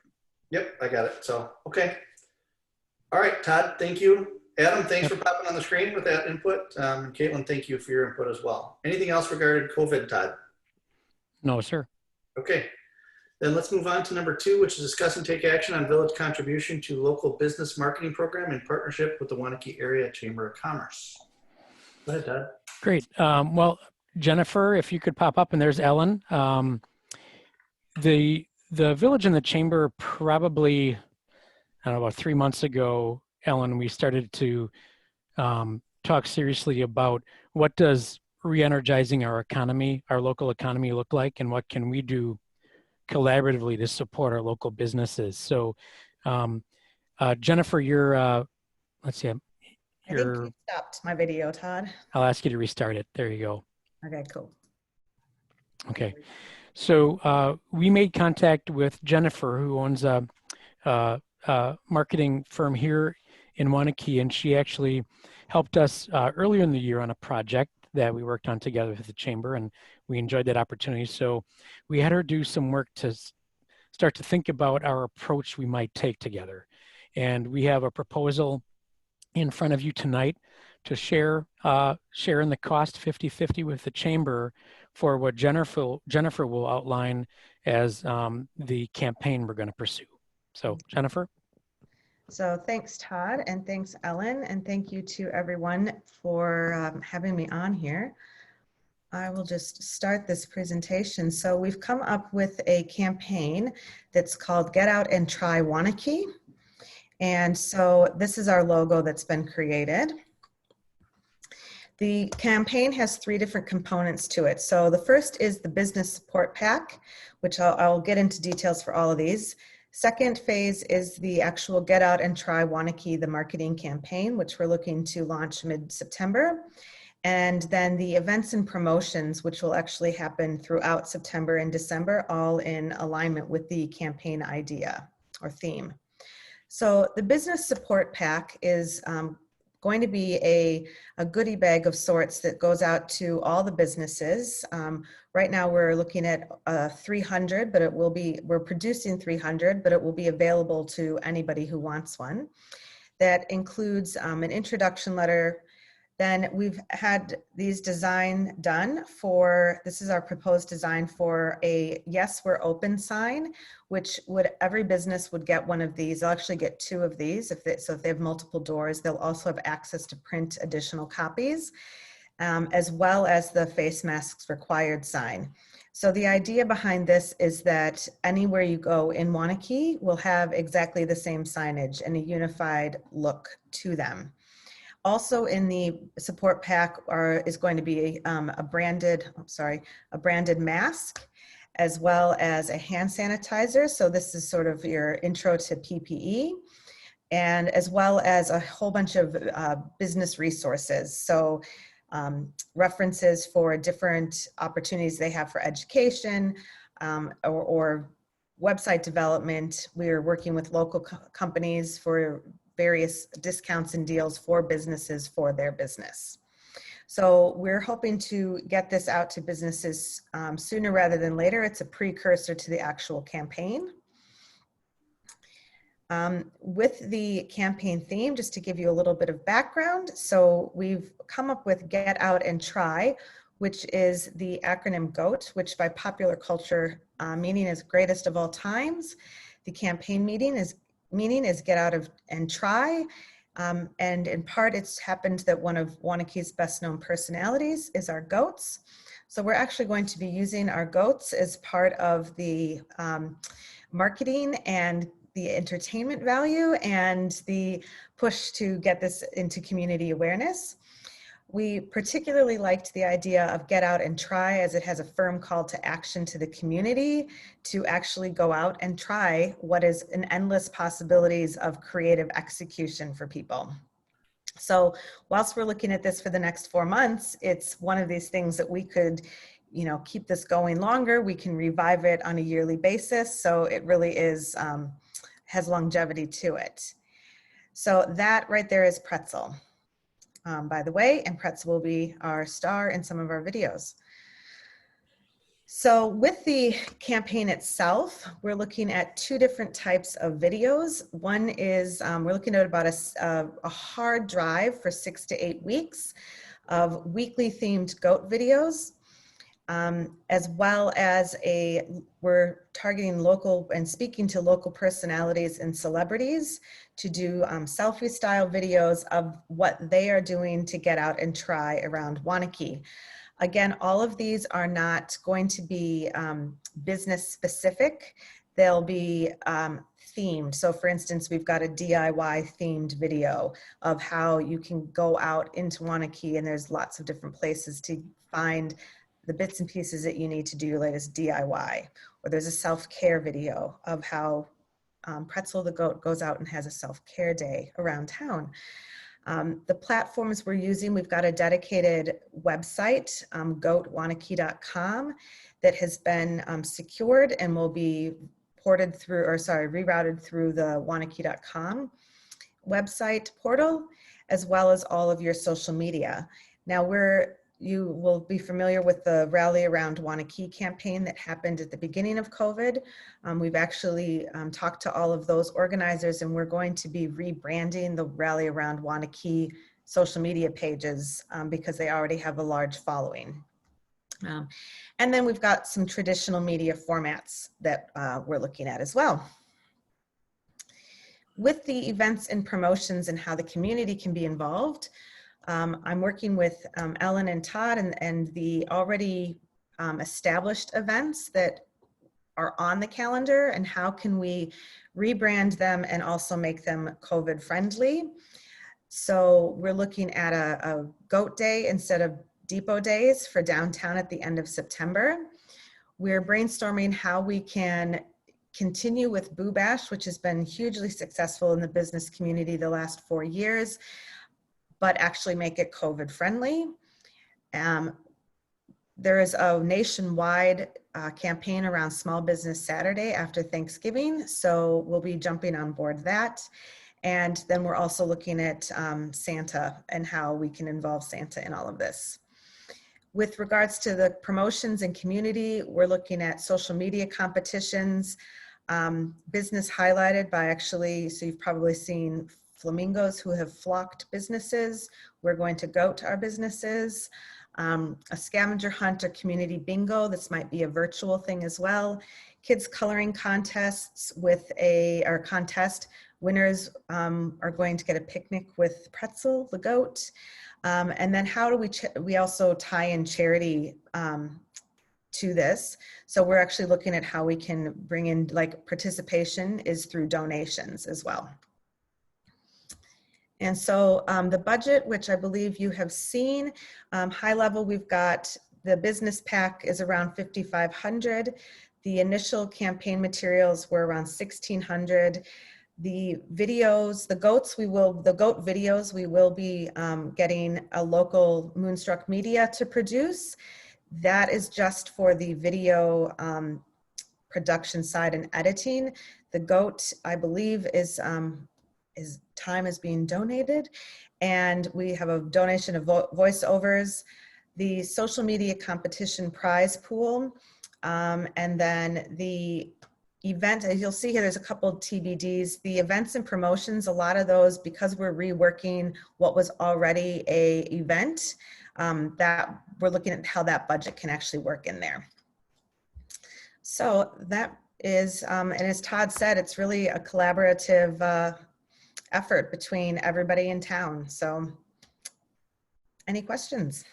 Yep, I got it. So, okay. All right, Todd, thank you. Adam, thanks for popping on the screen with that input. Caitlin, thank you for your input as well. Anything else regarding COVID, Todd? No, sir. Okay. Then let's move on to number 2, which is discuss and take action on village contribution to local business marketing program in partnership with the Waunakee Area Chamber of Commerce. Go ahead, Todd. Great. Well, Jennifer, if you could pop up, and there's Ellen. The village and the chamber probably, I don't know, about 3 months ago, Ellen, we started to talk seriously about what does re-energizing our economy, our local economy look like, and what can we do collaboratively to support our local businesses. So Jennifer, let's see, I think you stopped my video, Todd. I'll ask you to restart it. There you go. Okay, cool. Okay, so we made contact with Jennifer, who owns a marketing firm here in Waunakee, and she actually helped us earlier in the year on a project that we worked on together with the chamber, and we enjoyed that opportunity. So we had her do some work to start to think about our approach we might take together. And we have a proposal in front of you tonight to share in the cost 50-50 with the chamber for what Jennifer will outline as the campaign we're going to pursue. So Jennifer. So thanks, Todd, and thanks, Ellen, and thank you to everyone for having me on here. I will just start this presentation. So we've come up with a campaign that's called Get Out and Try Waunakee. And so this is our logo that's been created. The campaign has 3 different components to it. So the first is the business support pack, which I'll get into details for all of these. Second phase is the actual Get Out and Try Waunakee, the marketing campaign, which we're looking to launch mid-September. And then the events and promotions, which will actually happen throughout September and December, all in alignment with the campaign idea or theme. So the business support pack is going to be a goodie bag of sorts that goes out to all the businesses. Right now we're looking at 300, but we're producing 300, but it will be available to anybody who wants one. That includes an introduction letter. Then we've had these design done for, this is our proposed design for a Yes, We're Open sign, which every business would get one of these. They'll actually get 2 of these. So if they have multiple doors, they'll also have access to print additional copies, as well as the face masks required sign. So the idea behind this is that anywhere you go in Waunakee will have exactly the same signage and a unified look to them. Also in the support pack is going to be a branded mask, as well as a hand sanitizer. So this is sort of your intro to PPE, and as well as a whole bunch of business resources. So references for different opportunities they have for education or website development. We're working with local companies for various discounts and deals for businesses for their business. So we're hoping to get this out to businesses sooner rather than later. It's a precursor to the actual campaign. With the campaign theme, just to give you a little bit of background, so we've come up with Get Out and Try, which is the acronym GOAT, which by popular culture meaning is greatest of all times. The campaign meaning is Get Out and Try. And in part, it's happened that one of Waunakee's best known personalities is our goats. So we're actually going to be using our goats as part of the marketing and the entertainment value and the push to get this into community awareness. We particularly liked the idea of Get Out and Try, as it has a firm call to action to the community to actually go out and try what is an endless possibilities of creative execution for people. So whilst we're looking at this for the next 4 months, it's one of these things that we could, keep this going longer. We can revive it on a yearly basis. So it really is, has longevity to it. So that right there is Pretzel. By the way, and Pretzel will be our star in some of our videos. So with the campaign itself, we're looking at 2 different types of videos. One is, we're looking at about a hard drive for 6 to 8 weeks of weekly themed goat videos, as well as we're targeting local and speaking to local personalities and celebrities to do selfie style videos of what they are doing to get out and try around Waunakee. Again, all of these are not going to be business specific. They'll be themed. So for instance, we've got a DIY themed video of how you can go out into Waunakee, and there's lots of different places to find the bits and pieces that you need to do your latest DIY. Or there's a self-care video of how Pretzel the goat goes out and has a self-care day around town. The platforms we're using, we've got a dedicated website, goatwaunakee.com, that has been secured and will be rerouted through the waunakee.com website portal, as well as all of your social media. Now you will be familiar with the Rally Around Waunakee campaign that happened at the beginning of COVID. We've actually talked to all of those organizers, and we're going to be rebranding the Rally Around Waunakee social media pages because they already have a large following. And then we've got some traditional media formats that we're looking at as well. With the events and promotions and how the community can be involved, I'm working with Ellen and Todd and the already established events that are on the calendar, and how can we rebrand them and also make them COVID friendly. So we're looking at a goat day instead of depot days for downtown at the end of September. We're brainstorming how we can continue with Boo Bash, which has been hugely successful in the business community the last 4 years, but actually make it COVID friendly. There is a nationwide campaign around Small Business Saturday after Thanksgiving, so we'll be jumping on board that. And then we're also looking at Santa and how we can involve Santa in all of this. With regards to the promotions and community, we're looking at social media competitions, business highlighted by actually, so you've probably seen flamingos who have flocked businesses. We're going to go to our businesses. A scavenger hunt or community bingo. This might be a virtual thing as well. Kids coloring contests with our contest. Winners are going to get a picnic with Pretzel, the goat. And then how do we also tie in charity to this. So we're actually looking at how we can bring in, like, participation is through donations as well. And so the budget, which I believe you have seen, high level, we've got the business pack is around 5,500. The initial campaign materials were around 1,600. The videos, the goat videos, we will be getting a local Moonstruck Media to produce. That is just for the video production side and editing. The goat, I believe, is time is being donated, and we have a donation of voiceovers, the social media competition prize pool, and then the event, as you'll see here, there's a couple of TBDs. The events and promotions, a lot of those, because we're reworking what was already a event, that we're looking at how that budget can actually work in there. So that is, and as Todd said, it's really a collaborative effort between everybody in town. So any questions?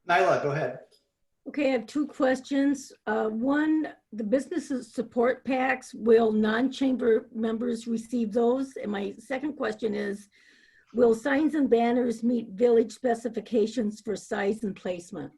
Nyla, go ahead. Okay, I have two questions. One, the business support packs, will non-chamber members receive those? And my second question is, will signs and banners meet village specifications for size and placement?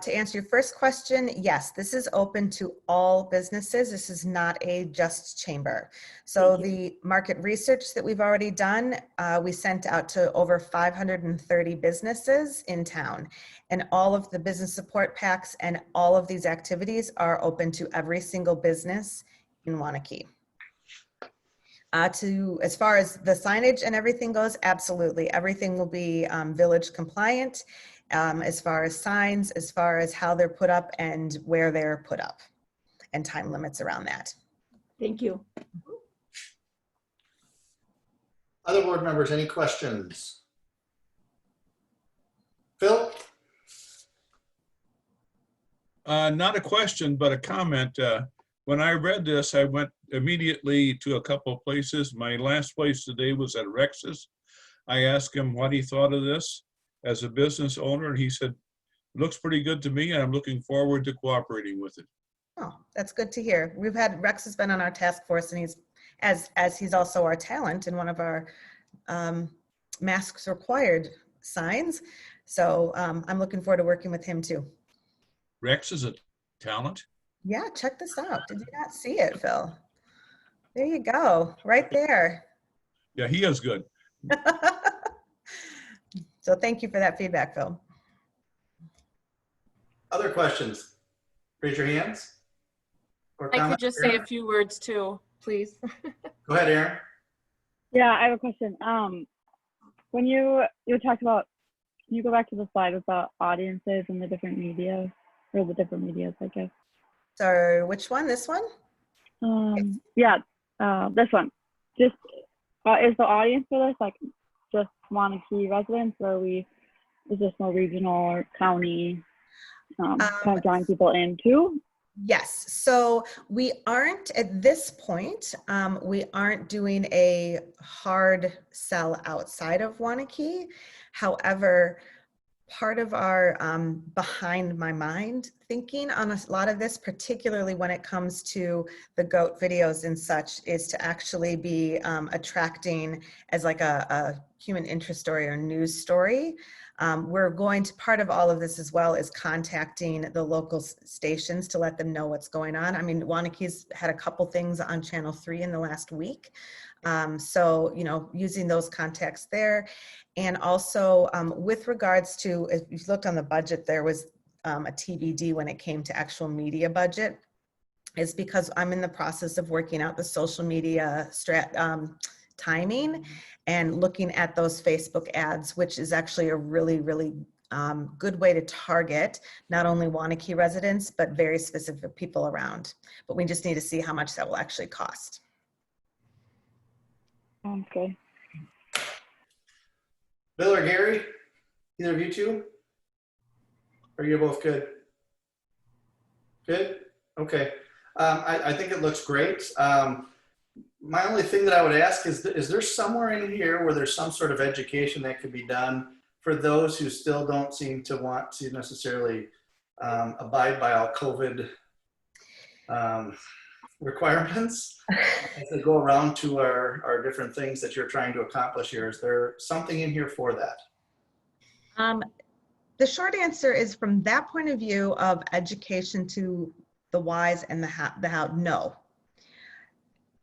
To answer your first question, yes, this is open to all businesses. This is not a just chamber. So the market research that we've already done, we sent out to over 530 businesses in town. And all of the business support packs and all of these activities are open to every single business in Waunakee. As far as the signage and everything goes, absolutely. Everything will be village compliant. As far as signs, as far as how they're put up and where they're put up, and time limits around that. Thank you. Other board members, any questions? Phil? Not a question, but a comment. When I read this, I went immediately to a couple of places. My last place today was at Rex's. I asked him what he thought of this as a business owner, and he said, looks pretty good to me, and I'm looking forward to cooperating with it. Oh, that's good to hear. Rex has been on our task force, and he's, as he's also our talent and one of our masks required signs. So I'm looking forward to working with him too. Rex is a talent? Yeah, check this out. Did you not see it, Phil? There you go, right there. Yeah, he is good. So thank you for that feedback, Phil. Other questions? Raise your hands. Or I could comments. just say a few words too, please. Go ahead, Aaron. Yeah, I have a question. When you talked about, can you go back to the slide with the audiences and the different media, or the different medias, I guess? So which one? This one? Yeah, this one. Just is the audience for this like just Waunakee residents, or is this more regional or county, kind of drawing people in too? Yes. So we aren't at this point, we aren't doing a hard sell outside of Waunakee. However, part of our behind my mind thinking on a lot of this, particularly when it comes to the goat videos and such, is to actually be attracting as like a human interest story or news story. We're going to, part of all of this as well is contacting the local stations to let them know what's going on. I mean, Waunakee's had a couple things on Channel 3 in the last week. So, you know, using those contacts there. And also with regards to, if you looked on the budget, there was a TBD when it came to actual media budget, is because I'm in the process of working out the social media timing and looking at those Facebook ads, which is actually a really, really good way to target not only Waunakee residents, but very specific people around. But we just need to see how much that will actually cost. Sounds good. Bill or Gary, either of you two? Or you're both good? Good? Okay. I think it looks great. My only thing that I would ask is there somewhere in here where there's some sort of education that could be done for those who still don't seem to want to necessarily abide by all COVID requirements as they go around to our different things that you're trying to accomplish here? Is there something in here for that? The short answer is, from that point of view of education to the whys and the how, no.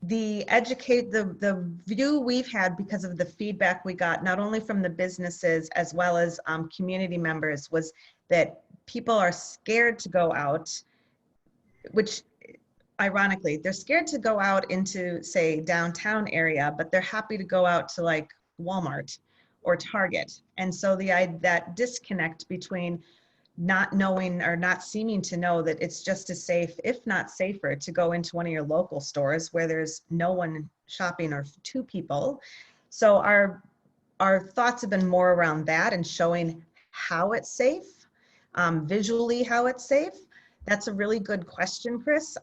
The view we've had because of the feedback we got, not only from the businesses as well as community members, was that people are scared to go out, which ironically, they're scared to go out into, say, downtown area, but they're happy to go out to like Walmart or Target. And so that disconnect between not knowing or not seeming to know that it's just as safe, if not safer, to go into one of your local stores where there's no one shopping or two people. So our thoughts have been more around that and showing how it's safe, visually how it's safe. That's a really good question, Chris.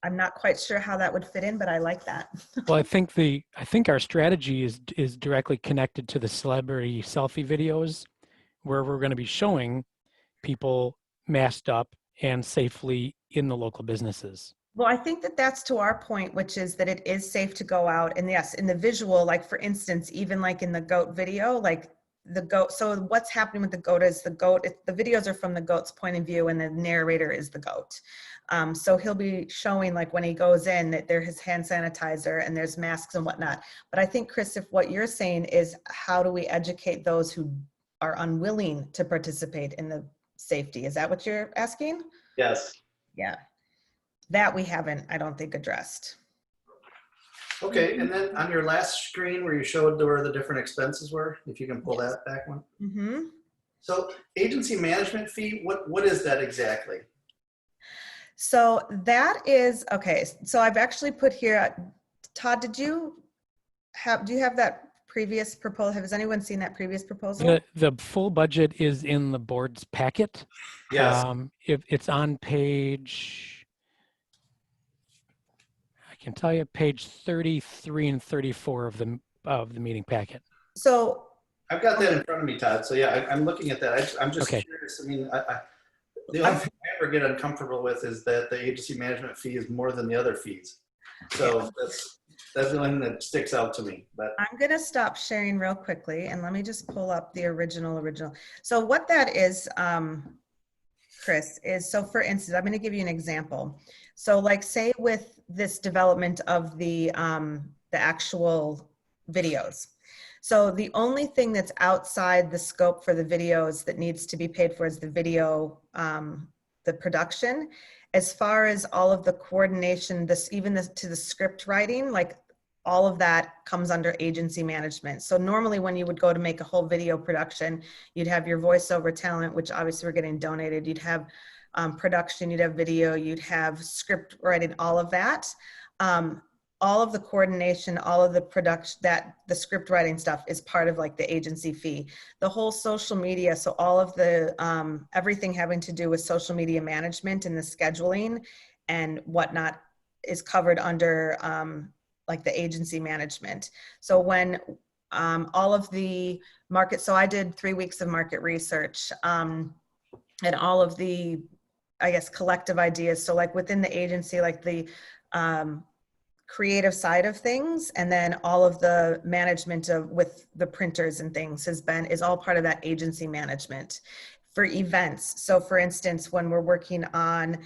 I'm not quite sure how that would fit in, but I like that. Well, I think our strategy is directly connected to the celebrity selfie videos, where we're going to be showing people masked up and safely in the local businesses. Well, I think that's to our point, which is that it is safe to go out. And yes, in the visual, like for instance, even like in the goat video, like the goat. So what's happening with the goat is the videos are from the goat's point of view and the narrator is the goat. So he'll be showing, like when he goes in, that there is hand sanitizer and there's masks and whatnot. But I think, Chris, if what you're saying is how do we educate those who are unwilling to participate in the safety? Is that what you're asking? Yes. Yeah. That we haven't, I don't think, addressed. Okay, and then on your last screen where you showed where the different expenses were, if you can pull that back one. Mm-hmm. So agency management fee, what is that exactly? So that is, okay, so I've actually put here, Todd, do you have that previous proposal? Has anyone seen that previous proposal? The full budget is in the board's packet. Yes. It's on page, I can tell you, page 33 and 34 of the meeting packet. So I've got that in front of me, Todd. So yeah, I'm looking at that. I'm just curious. I mean, the only thing I ever get uncomfortable with is that the agency management fee is more than the other fees. So that's the one that sticks out to me. But I'm going to stop sharing real quickly and let me just pull up the original. So what that is, Chris, is, so for instance, I'm going to give you an example. So like say with this development of the actual videos. So the only thing that's outside the scope for the videos that needs to be paid for is the video, the production. As far as all of the coordination, to the script writing, like all of that comes under agency management. So normally when you would go to make a whole video production, you'd have your voiceover talent, which obviously we're getting donated. You'd have production, you'd have video, you'd have script writing, all of that. All of the coordination, all of the production, the script writing stuff is part of like the agency fee. The whole social media, so all of the, everything having to do with social media management and the scheduling and whatnot is covered under like the agency management. So when all of the market, so I did 3 weeks of market research and all of the, I guess, collective ideas. So like within the agency, like the creative side of things, and then all of the management of with the printers and things is all part of that agency management for events. So for instance, when we're working on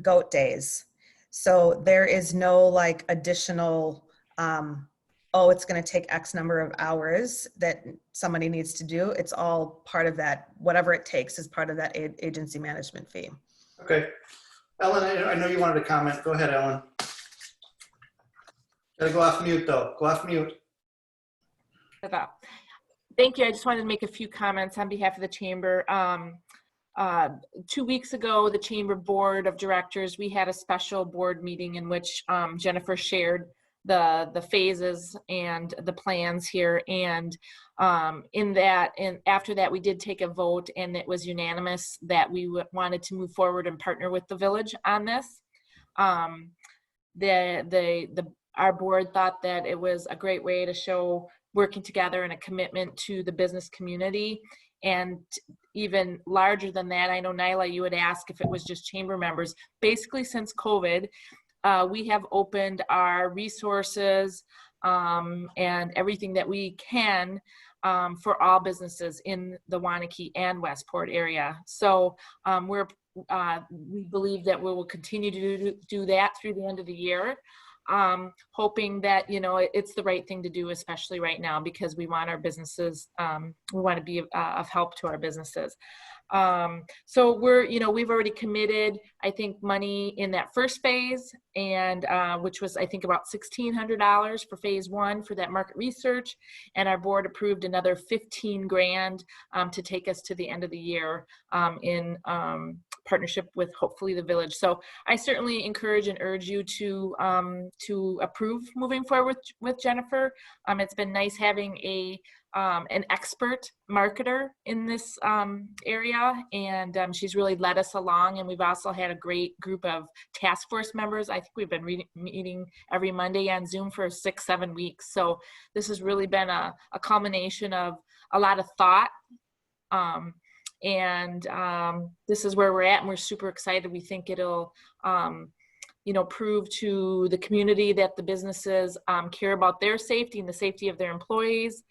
goat days, so there is no like additional, oh, it's going to take X number of hours that somebody needs to do. It's all part of that, whatever it takes is part of that agency management fee. Okay. Ellen, I know you wanted to comment. Go ahead, Ellen. Gotta go off mute though. Go off mute. Thank you. I just wanted to make a few comments on behalf of the chamber. 2 weeks ago, the chamber board of directors, we had a special board meeting in which Jennifer shared the phases and the plans here. And after that, we did take a vote, and it was unanimous that we wanted to move forward and partner with the village on this. Our board thought that it was a great way to show working together and a commitment to the business community. And even larger than that, I know, Nyla, you would ask if it was just chamber members. Basically, since COVID, we have opened our resources and everything that we can for all businesses in the Waunakee and Westport area. So we believe that we will continue to do that through the end of the year, hoping that, you know, it's the right thing to do, especially right now, because we want our businesses, we want to be of help to our businesses. So we've already committed, I think, money in that first phase, and which was, I think, about $1,600 for phase one for that market research. And our board approved another $15,000 to take us to the end of the year in partnership with hopefully the village. So I certainly encourage and urge you to approve moving forward with Jennifer. It's been nice having an expert marketer in this area, and she's really led us along. And we've also had a great group of task force members. I think we've been meeting every Monday on Zoom for 6-7 weeks. So this has really been a culmination of a lot of thought. This is where we're at, and we're super excited. We think it'll prove to the community that the businesses care about their safety and the safety of their employees,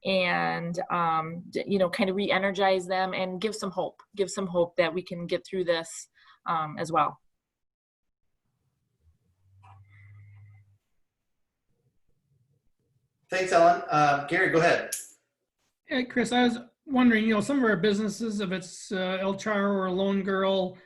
and kind of re-energize them and give some hope that we can get through this as well. Thanks, Ellen. Gary, go ahead. Hey, Chris, I was wondering, some of our businesses, if it's El Charo or Lone Girl,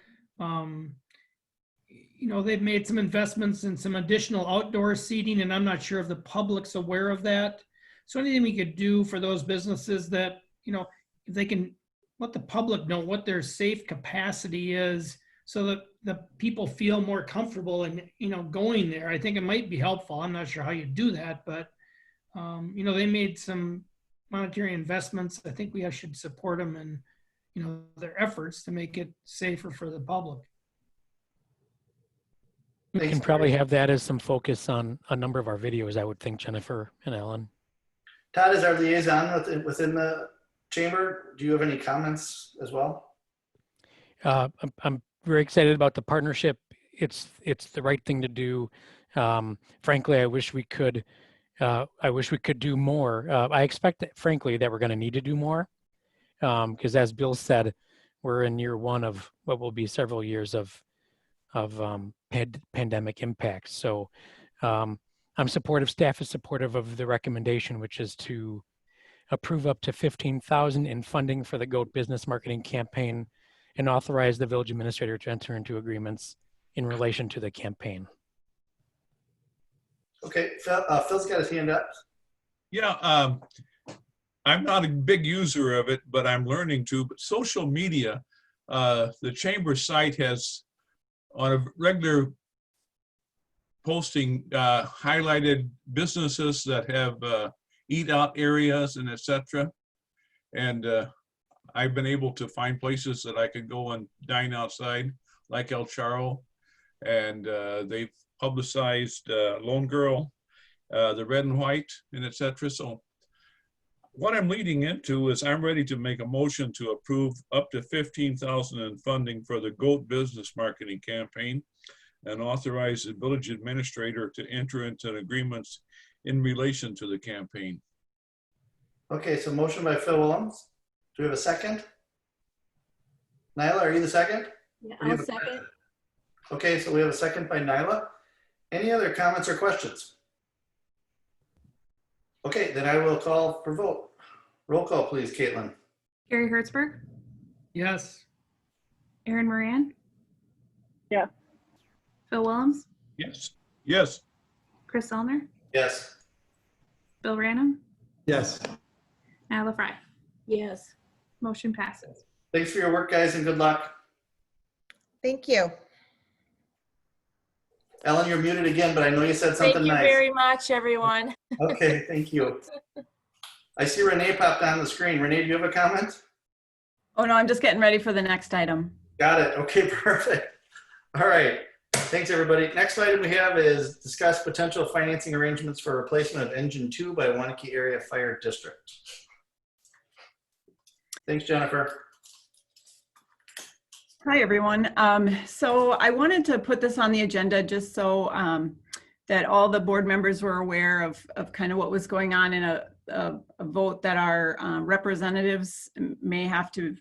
they've made some investments in some additional outdoor seating, and I'm not sure if the public's aware of that. So anything we could do for those businesses that, if they can let the public know what their safe capacity is, so that the people feel more comfortable in, going there. I think it might be helpful. I'm not sure how you do that, but, they made some monetary investments. I think we should support them and, their efforts to make it safer for the public. We can probably have that as some focus on a number of our videos, I would think, Jennifer and Ellen. Todd, is our liaison within the chamber. Do you have any comments as well? I'm very excited about the partnership. It's the right thing to do. Frankly, I wish we could do more. I expect that, frankly, that we're going to need to do more, because as Bill said, we're in year one of what will be several years of pandemic impacts. So I'm supportive, staff is supportive of the recommendation, which is to approve up to $15,000 in funding for the GOAT business marketing campaign and authorize the village administrator to enter into agreements in relation to the campaign. Okay, Phil's got his hand up. Yeah, I'm not a big user of it, but I'm learning to. But social media, the chamber site has, on a regular posting, highlighted businesses that have eat out areas and etc. And I've been able to find places that I could go and dine outside, like El Charo, and they've publicized Lone Girl, the Red and White, and etc. So what I'm leading into is I'm ready to make a motion to approve up to $15,000 in funding for the GOAT business marketing campaign and authorize the village administrator to enter into agreements in relation to the campaign. Okay, so motion by Phil Willems. Do we have a second? Nyla, are you the second? Yeah, Or do you I'll have a- second. Okay, so we have a second by Nyla. Any other comments or questions? Okay, then I will call for vote. Roll call, please, Caitlin. Gary Hertzberg, Yes. Aaron Moran, Yeah. Phil Willems, Yes. Yes. Chris Elner, Yes. Bill Ranum, Yes. Nyla Fry. Yes. Motion passes. Thanks for your work, guys, and good luck. Thank you. Ellen, you're muted again, but I know you said Thank something you nice. very much, everyone. Okay, thank you. I see Renee popped on the screen. Renee, do you have a comment? Oh, no, I'm just getting ready for the next item. Got it. Okay, perfect. All right. Thanks, everybody. Next item we have is discuss potential financing arrangements for replacement of engine 2 by Waunakee Area Fire District. Thanks, Jennifer. Hi, everyone. So I wanted to put this on the agenda just so that all the board members were aware of kind of what was going on in a vote that our representatives may have to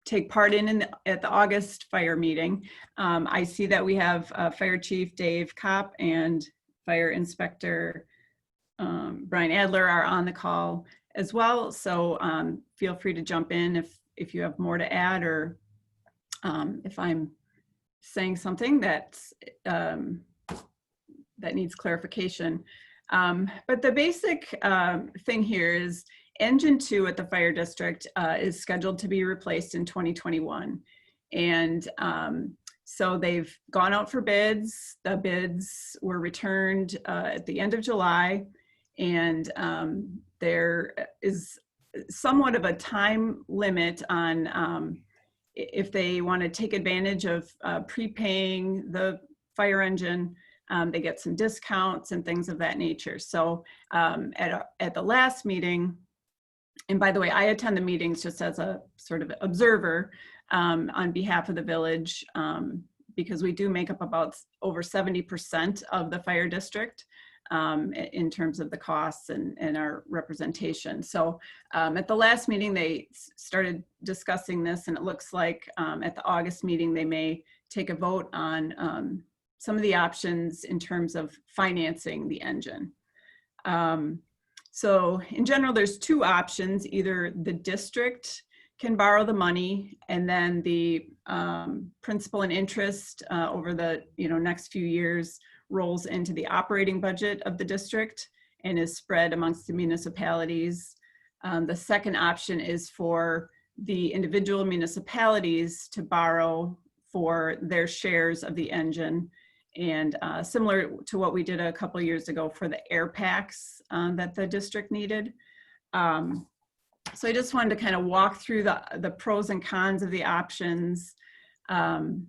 take part at the August fire meeting. I see that we have Fire Chief Dave Kopp and Fire Inspector Brian Adler are on the call as well. So feel free to jump in if you have more to add, or if I'm saying something that's that needs clarification. But the basic thing here is engine 2 at the fire district is scheduled to be replaced in 2021. And so they've gone out for bids. The bids were returned at the end of July. And there is somewhat of a time limit on if they want to take advantage of prepaying the fire engine. They get some discounts and things of that nature. So at the last meeting, and by the way, I attend the meetings just as a sort of observer on behalf of the village, because we do make up about over 70% of the fire district in terms of the costs and our representation. So at the last meeting, they started discussing this, and it looks like at the August meeting, they may take a vote on some of the options in terms of financing the engine. So in general, there's two options. Either the district can borrow the money, and then the principal and interest over the next few years rolls into the operating budget of the district and is spread amongst the municipalities. The second option is for the individual municipalities to borrow for their shares of the engine, and similar to what we did a couple of years ago for the air packs that the district needed. So I just wanted to kind of walk through the pros and cons of the options, and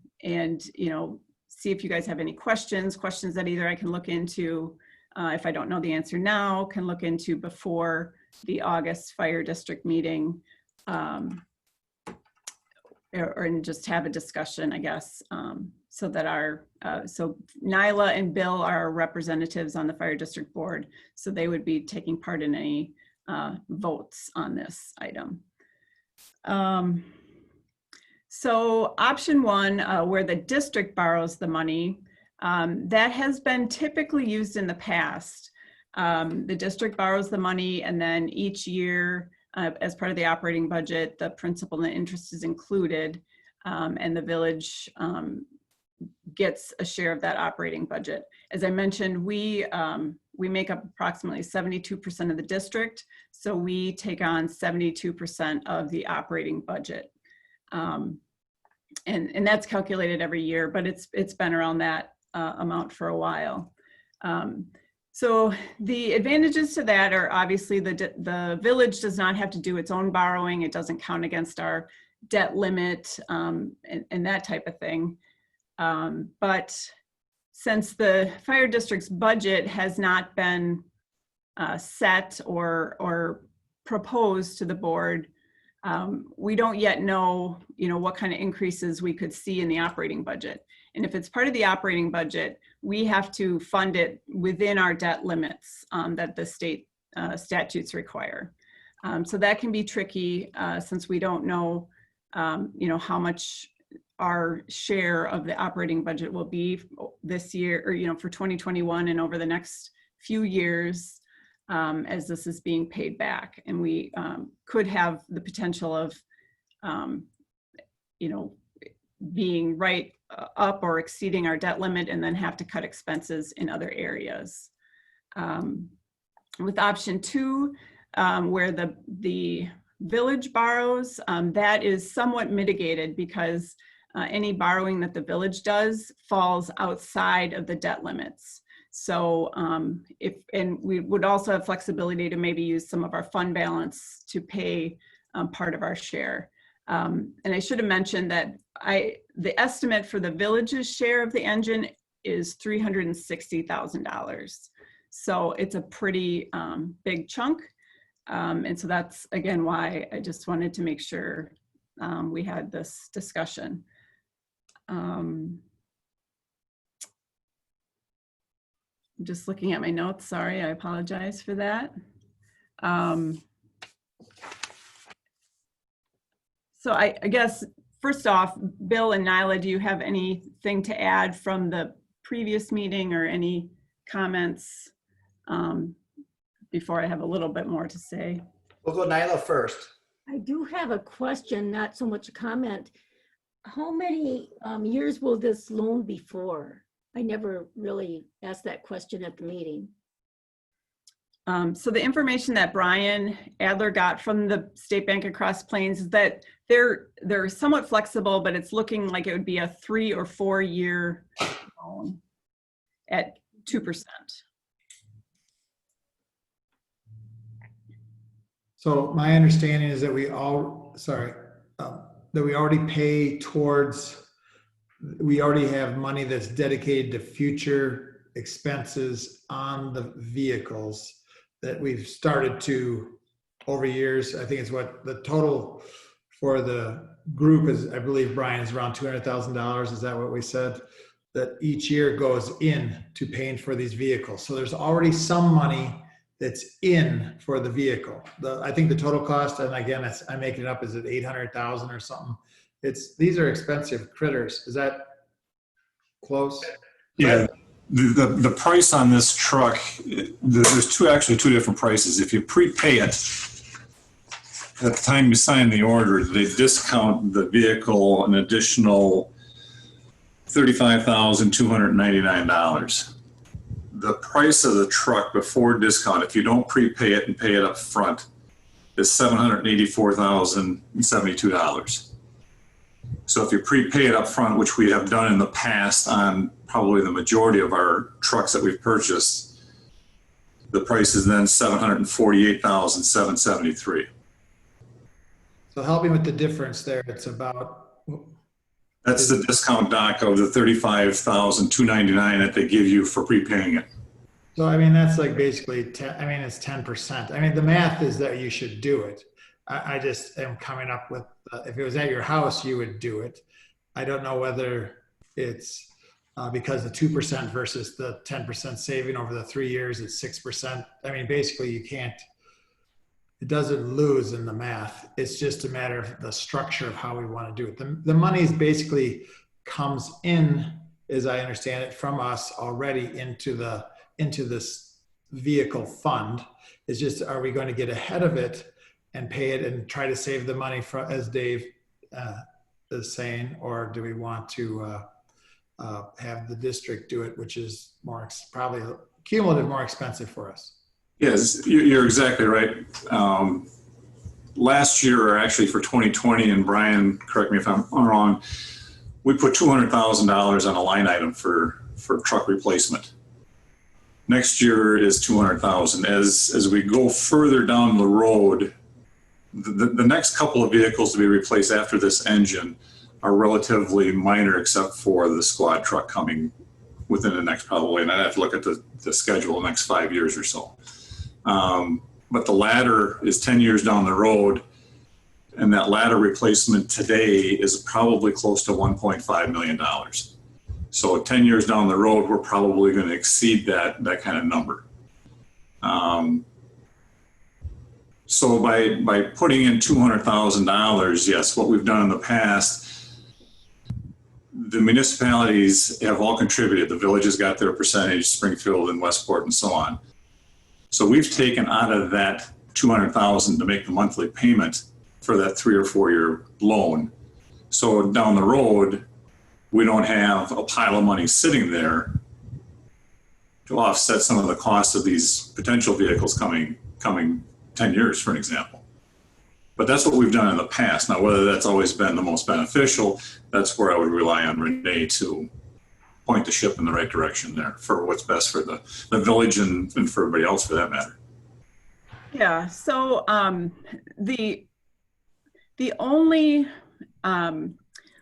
see if you guys have any questions that either I can look into if I don't know the answer now, can look into before the August fire district meeting, or just have a discussion, I guess, so that so Nyla and Bill are representatives on the fire district board, so they would be taking part in any votes on this item. So option one, where the district borrows the money, that has been typically used in the past. The district borrows the money, and then each year, as part of the operating budget, the principal and interest is included, and the village gets a share of that operating budget. As I mentioned, we make up approximately 72% of the district, so we take on 72% of the operating budget. And that's calculated every year, but it's been around that amount for a while. So the advantages to that are obviously the village does not have to do its own borrowing. It doesn't count against our debt limit and that type of thing. But since the fire district's budget has not been set or proposed to the board, we don't yet know, what kind of increases we could see in the operating budget. And if it's part of the operating budget, we have to fund it within our debt limits that the state statutes require. So that can be tricky since we don't know, how much our share of the operating budget will be this year, or, for 2021 and over the next few years as this is being paid back. And we could have the potential of, being right up or exceeding our debt limit and then have to cut expenses in other areas. With option 2, where the village borrows, that is somewhat mitigated because any borrowing that the village does falls outside of the debt limits. So and we would also have flexibility to maybe use some of our fund balance to pay part of our share. And I should have mentioned that the estimate for the village's share of the engine is $360,000. So it's a pretty big chunk. And so that's, again, why I just wanted to make sure we had this discussion. I'm just looking at my notes. Sorry, I apologize for that. So I guess, first off, Bill and Nyla, do you have anything to add from the previous meeting or any comments before I have a little bit more to say? We'll go Nyla first. I do have a question, not so much a comment. How many years will this loan be for? I never really asked that question at the meeting. So the information that Brian Adler got from the State Bank of Cross Plains is that they're somewhat flexible, but it's looking like it would be a 3 or 4 year loan at 2%. So my understanding is that we already pay towards, we already have money that's dedicated to future expenses on the vehicles that we've started to over years. I think it's what the total for the group is, I believe, Brian, is around $200,000. Is that what we said? That each year goes in to paying for these vehicles. So there's already some money that's in for the vehicle. I think the total cost, and again, I'm making it up, is it 800,000 or something? These are expensive critters. Is that close? Yeah, the price on this truck, there's actually two different prices. If you prepay it, at the time you sign the order, they discount the vehicle an additional $35,299. The price of the truck before discount, if you don't prepay it and pay it up front, is $784,072. So if you prepay it up front, which we have done in the past on probably the majority of our trucks that we've purchased, the price is then $748,773. So help me with the difference there. It's about. That's the discount doc of the $35,299 that they give you for prepaying it. So, I mean, that's like basically, it's 10%. I mean, the math is that you should do it. I just am coming up with, if it was at your house, you would do it. I don't know whether it's because the 2% versus the 10% saving over the 3 years is 6%. I mean, basically you can't, it doesn't lose in the math. It's just a matter of the structure of how we want to do it. The money is basically comes in, as I understand it, from us already into this vehicle fund. It's just, are we going to get ahead of it and pay it and try to save the money for, as Dave is saying, or do we want to have the district do it, which is probably cumulative, more expensive for us? Yes, you're exactly right. Last year, or actually for 2020, and Brian, correct me if I'm wrong, we put $200,000 on a line item for truck replacement. Next year is $200,000. As we go further down the road, the next couple of vehicles to be replaced after this engine are relatively minor, except for the squad truck coming within the next, probably, and I'd have to look at the schedule the next 5 years or so. But but the ladder is 10 years down the road. And that ladder replacement today is probably close to $1.5 million. So 10 years down the road, we're probably going to exceed that kind of number. So by putting in $200,000, yes, what we've done in the past, the municipalities have all contributed. The villages got their percentage, Springfield and Westport and so on. So we've taken out of that $200,000 to make the monthly payment for that 3 or 4 year loan. So down the road, we don't have a pile of money sitting there to offset some of the costs of these potential vehicles coming 10 years, for an example. But that's what we've done in the past. Now, whether that's always been the most beneficial, that's where I would rely on Renee to point the ship in the right direction there for what's best for the village and for everybody else for that matter. Yeah, so the only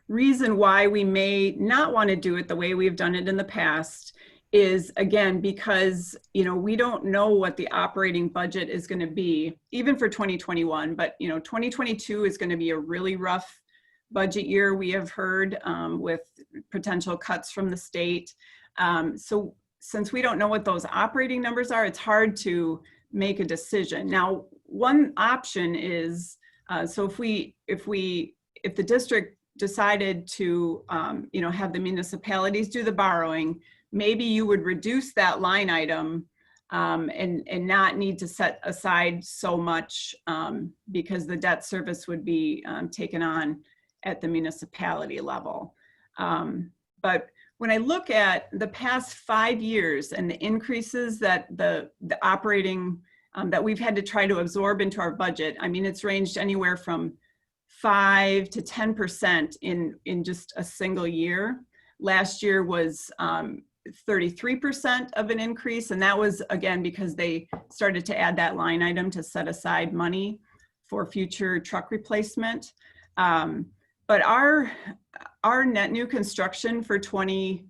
reason why we may not want to do it the way we've done it in the past is, again, because, you know, we don't know what the operating budget is going to be, even for 2021, but, you know, 2022 is going to be a really rough budget year, we have heard, with potential cuts from the state. So since we don't know what those operating numbers are, it's hard to make a decision. Now, one option is, so if the district decided to, you know, have the municipalities do the borrowing, maybe you would reduce that line item and not need to set aside so much because the debt service would be taken on at the municipality level. But when I look at the past 5 years and the increases that the operating that we've had to try to absorb into our budget, I mean, it's ranged anywhere from 5 to 10% in just a single year. Last year was 33% of an increase, and that was, again, because they started to add that line item to set aside money for future truck replacement. But our net new construction for 20,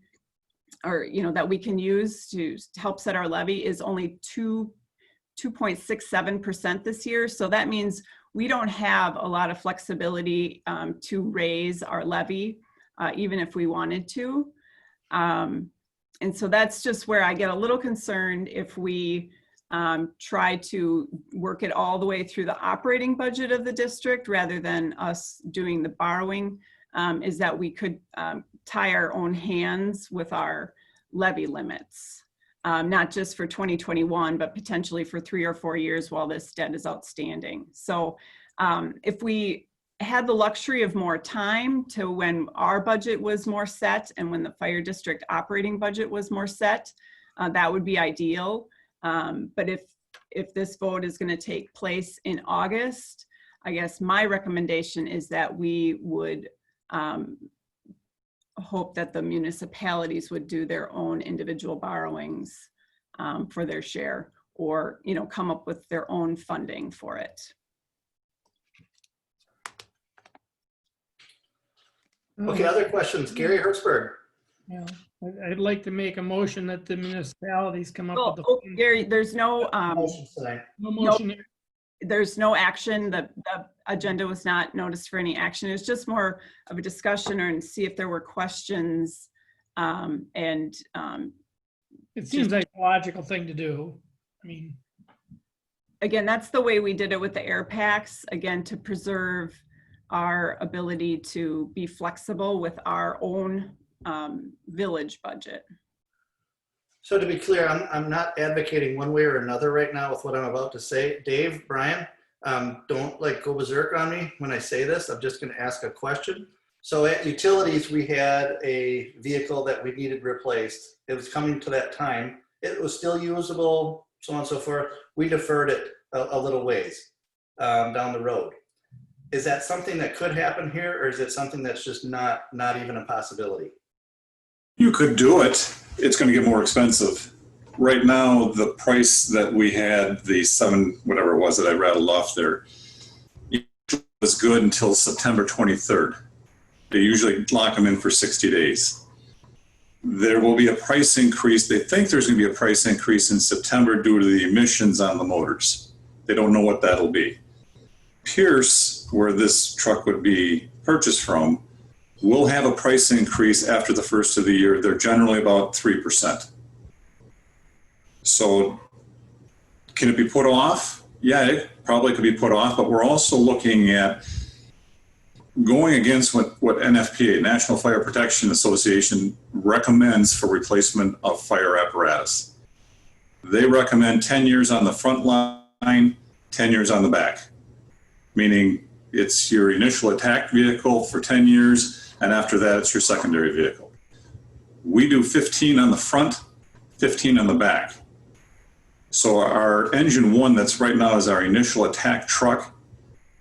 or, you know, that we can use to help set our levy is only 2.67% this year. So that means we don't have a lot of flexibility to raise our levy, even if we wanted to. And so that's just where I get a little concerned if we try to work it all the way through the operating budget of the district rather than us doing the borrowing, is that we could tie our own hands with our levy limits, not just for 2021, but potentially for 3 or 4 years while this debt is outstanding. So if we had the luxury of more time to when our budget was more set and when the fire district operating budget was more set, that would be ideal. But if this vote is going to take place in August, I guess my recommendation is that we would hope that the municipalities would do their own individual borrowings for their share, or, you know, come up with their own funding for it. Okay, other questions? Gary Hertzberg. Yeah, I'd like to make a motion that the municipalities come up with the. Oh, Gary, there's no motion here. There's no action. The agenda was not noticed for any action. It was just more of a discussion and see if there were questions. It seems like a logical thing to do. I mean, again, that's the way we did it with the air packs. Again, to preserve our ability to be flexible with our own village budget. So to be clear, I'm not advocating one way or another right now with what I'm about to say. Dave, Brian, don't like go berserk on me when I say this. I'm just going to ask a question. So at utilities, we had a vehicle that we needed replaced. It was coming to that time. It was still usable, so on and so forth. We deferred it a little ways down the road. Is that something that could happen here, or is it something that's just not even a possibility? You could do it. It's going to get more expensive. Right now, the price that we had, the 7, whatever it was that I rattled off there, was good until September 23rd. They usually lock them in for 60 days. There will be a price increase. They think there's going to be a price increase in September due to the emissions on the motors. They don't know what that'll be. Pierce, where this truck would be purchased from, will have a price increase after the first of the year. They're generally about 3%. So can it be put off? Yeah, it probably could be put off, but we're also looking at going against what NFPA, National Fire Protection Association, recommends for replacement of fire apparatus. They recommend 10 years on the front line, 10 years on the back, meaning it's your initial attack vehicle for 10 years, and after that, it's your secondary vehicle. We do 15 on the front, 15 on the back. So our engine one that's right now is our initial attack truck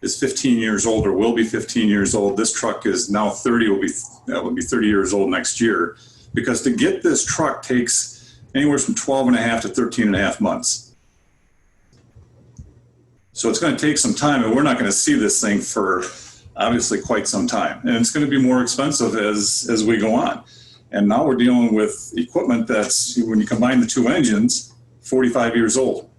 is 15 years old, or will be 15 years old. This truck is now 30, will be 30 years old next year, because to get this truck takes anywhere from 12 and a half to 13 and a half months. So it's going to take some time, and we're not going to see this thing for obviously quite some time. And it's going to be more expensive as we go on. And now we're dealing with equipment that's, when you combine the two engines, 45 years old.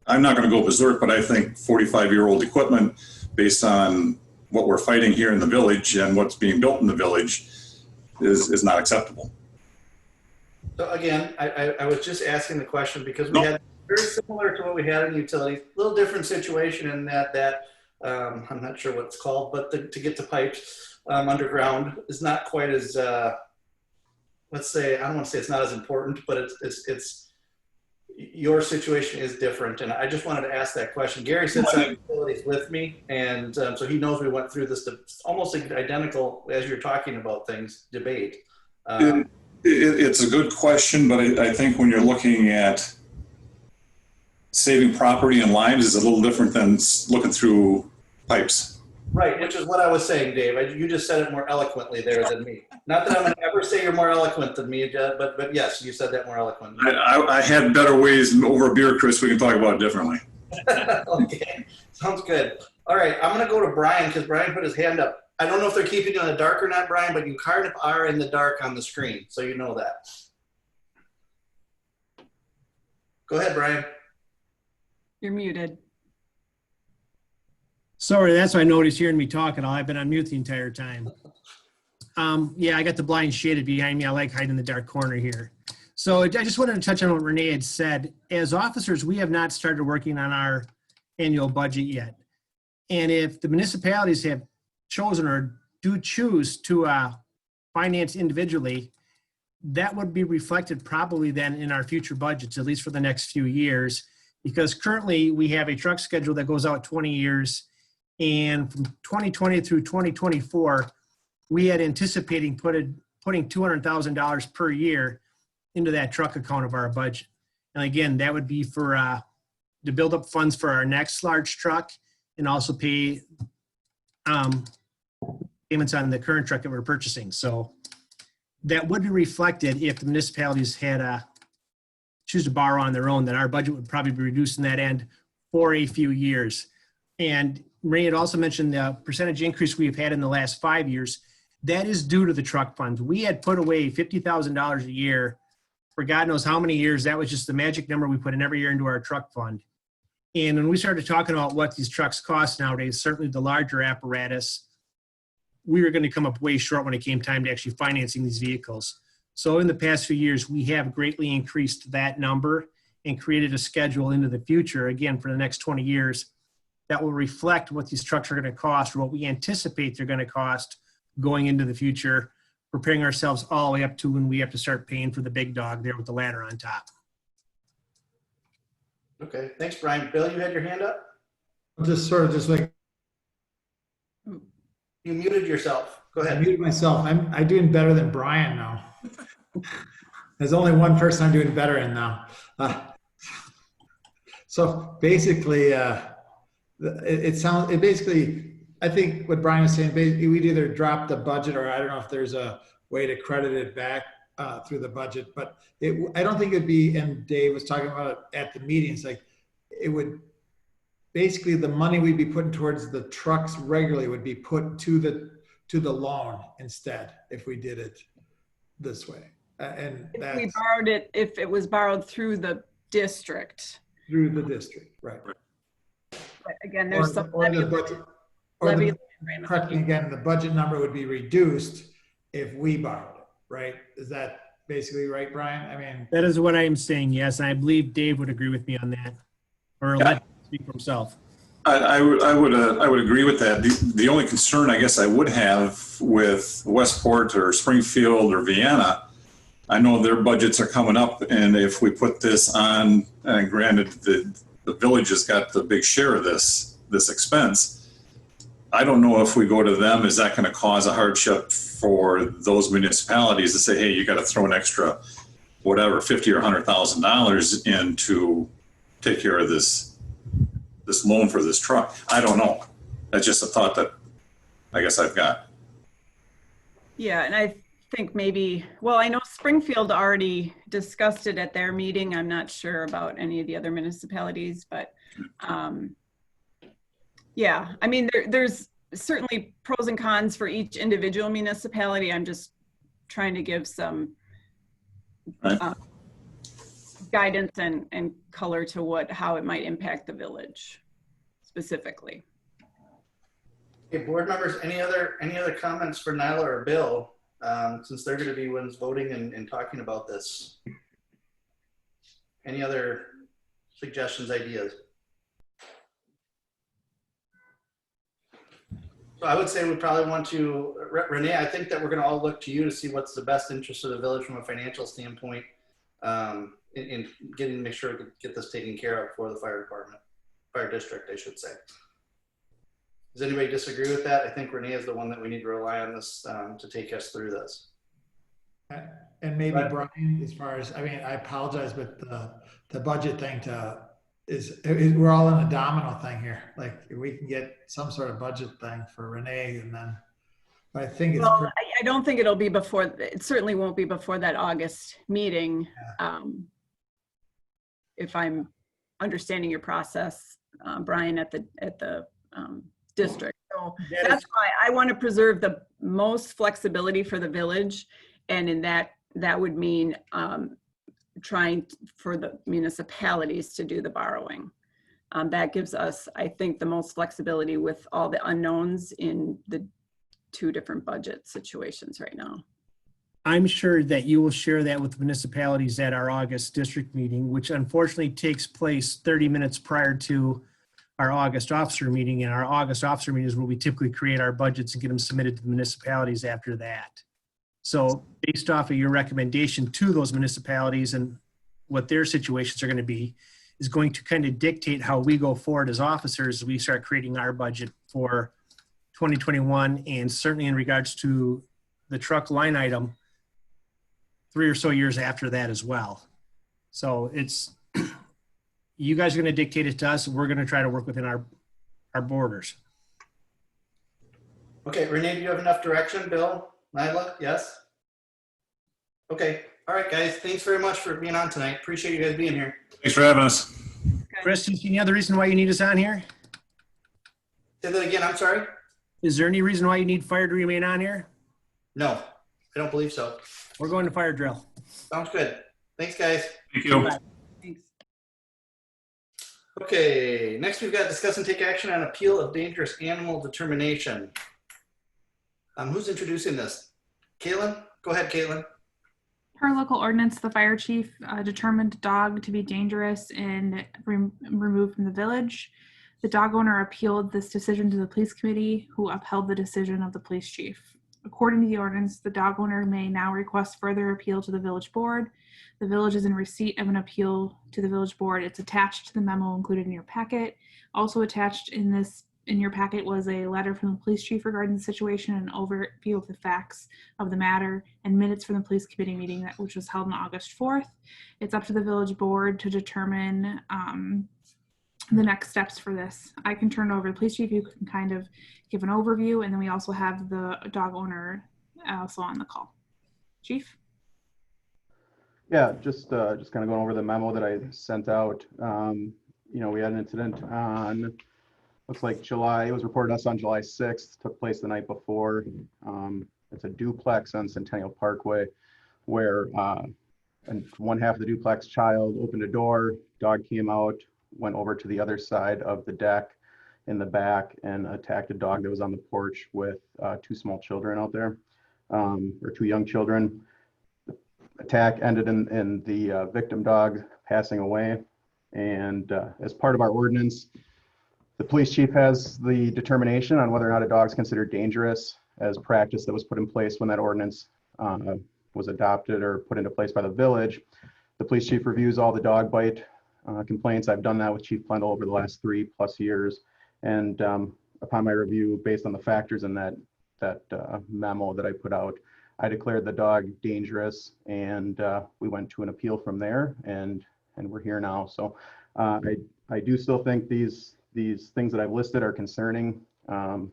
I'm not going to go berserk, but I think 45-year-old equipment, based on what we're fighting here in the village and what's being built in the village, is not acceptable. So again, I was just asking the question because we had very similar to what we had in utilities, a little different situation in that I'm not sure what it's called, but to get to pipes underground is not quite as, let's say, I don't want to say it's not as important, but it's your situation is different. And I just wanted to ask that question. Gary sits on utilities with me, and so he knows we went through this almost identical, as you're talking about things, debate. It's a good question, but I think when you're looking at saving property and lives is a little different than looking through pipes. Right, which is what I was saying, Dave. You just said it more eloquently there than me. Not that I'm going to ever say you're more eloquent than me, but yes, you said that more eloquently. I had better ways over a beer, Chris. We can talk about it differently. Okay, sounds good. All right, I'm going to go to Brian because Brian put his hand up. I don't know if they're keeping you in the dark or not, Brian, but you kind of are in the dark on the screen, so you know that. Go ahead, Brian. You're muted. Sorry, that's what I noticed hearing me talking. I've been on mute the entire time. Yeah, I got the blind shaded behind me. I like hiding in the dark corner here. So I just wanted to touch on what Renee had said. As officers, we have not started working on our annual budget yet. And if the municipalities have chosen or do choose to finance individually, that would be reflected probably then in our future budgets, at least for the next few years, because currently we have a truck schedule that goes out 20 years. And from 2020 through 2024, we had anticipating putting $200,000 per year into that truck account of our budget. And again, that would be for to build up funds for our next large truck and also pay payments on the current truck that we're purchasing. So that would be reflected if the municipalities had choose to borrow on their own, then our budget would probably be reduced in that end for a few years. And Ray had also mentioned the percentage increase we've had in the last 5 years. That is due to the truck funds. We had put away $50,000 a year for God knows how many years. That was just the magic number we put in every year into our truck fund. And when we started talking about what these trucks cost nowadays, certainly the larger apparatus, we were going to come up way short when it came time to actually financing these vehicles. So in the past few years, we have greatly increased that number and created a schedule into the future, again, for the next 20 years, that will reflect what these trucks are going to cost or what we anticipate they're going to cost going into the future, preparing ourselves all the way up to when we have to start paying for the big dog there with the ladder on top. Okay, thanks, Brian. Bill, you had your hand up? Just like. You muted yourself. Go ahead. I muted myself. I'm doing better than Brian now. There's only one person I'm doing better in now. So basically, I think what Brian was saying, basically we'd either drop the budget or I don't know if there's a way to credit it back through the budget, but I don't think it'd be, and Dave was talking about it at the meetings, like it would, basically the money we'd be putting towards the trucks regularly would be put to the loan instead if we did it this way. And if we borrowed it, if it was borrowed through the district, through the district, right? But again, there's some Or the budget, or levy the, correct me again, the budget number would be reduced if we borrowed it, right? Is that basically right, Brian? I mean, That is what I am saying, yes. And I believe Dave would agree with me on that, or let him speak for himself. I would agree with that. The only concern I guess I would have with Westport or Springfield or Vienna, I know their budgets are coming up, and if we put this on, and granted the village has got the big share of this expense, I don't know if we go to them, is that going to cause a hardship for those municipalities to say, hey, you got to throw an extra, whatever, $50,000 or $100,000 in to take care of this loan for this truck? I don't know. That's just a thought that I guess I've got. Yeah, and I think maybe, well, I know Springfield already discussed it at their meeting. I'm not sure about any of the other municipalities, but yeah, I mean, there's certainly pros and cons for each individual municipality. I'm just trying to give some guidance and color to how it might impact the village specifically. Okay, board members, any other comments for Nyla or Bill, since they're going to be ones voting and talking about this? Any other suggestions, ideas? So I would say we probably want to, Renee, I think that we're going to all look to you to see what's the best interest of the village from a financial standpoint, in getting, make sure we can get this taken care of for the fire district, I should say. Does anybody disagree with that? I think Renee is the one that we need to rely on this to take us through this. and maybe Brian, as far as, I mean, I apologize, but the budget thing we're all in a domino thing here. Like, if we can get some sort of budget thing for Renee, and then, but I think it's. Well, I don't think it'll be before. It certainly won't be before that August meeting. Yeah. If I'm understanding your process, Brian, at the district. So that's why I want to preserve the most flexibility for the village, and in that would mean trying for the municipalities to do the borrowing. That gives us, I think, the most flexibility with all the unknowns in the two different budget situations right now. I'm sure that you will share that with municipalities at our August district meeting, which unfortunately takes place 30 minutes prior to our August officer meeting. And our August officer meeting is where we typically create our budgets and get them submitted to the municipalities after that. So based off of your recommendation to those municipalities and what their situations are going to be, is going to kind of dictate how we go forward as officers as we start creating our budget for 2021, and certainly in regards to the truck line item 3 or so years after that as well. So it's, you guys are going to dictate it to us, and we're going to try to work within our borders. Okay, Renee, do you have enough direction? Bill, Nyla, yes? Okay, all right, guys. Thanks very much for being on tonight. Appreciate you guys being here. Thanks for having us. Chris, any other reason why you need us on here? Say that again, I'm sorry? Is there any reason why you need fire to remain on here? No, I don't believe so. We're going to fire drill. Sounds good. Thanks, guys. Thank you. Bye. Thanks. Okay, next we've got discuss and take action on appeal of dangerous animal determination. Who's introducing this? Caitlin? Go ahead, Caitlin. Per local ordinance, the fire chief determined a dog to be dangerous and removed from the village. The dog owner appealed this decision to the police committee, who upheld the decision of the police chief. According to the ordinance, the dog owner may now request further appeal to the village board. The village is in receipt of an appeal to the village board. It's attached to the memo included in your packet. Also attached in your packet was a letter from the police chief regarding the situation, an overview of the facts of the matter, and minutes from the police committee meeting which was held on August 4th. It's up to the village board to determine the next steps for this. I can turn it over to the police chief. You can kind of give an overview, and then we also have the dog owner also on the call. Chief? Yeah, just kind of going over the memo that I sent out. We had an incident on, looks like it was reported to us on July 6th, took place the night before. It's a duplex on Centennial Parkway where and one half of the duplex child opened a door, dog came out, went over to the other side of the deck in the back and attacked a dog that was on the porch with 2 small children out there, or 2 young children. The attack ended in the victim dog passing away. And as part of our ordinance, the police chief has the determination on whether or not a dog is considered dangerous as practice that was put in place when that ordinance was adopted or put into place by the village. The police chief reviews all the dog bite complaints. I've done that with Chief Plendel over the last 3+ years. And upon my review, based on the factors in that memo that I put out, I declared the dog dangerous, and we went to an appeal from there, and we're here now. So I do still think these things that I've listed are concerning, and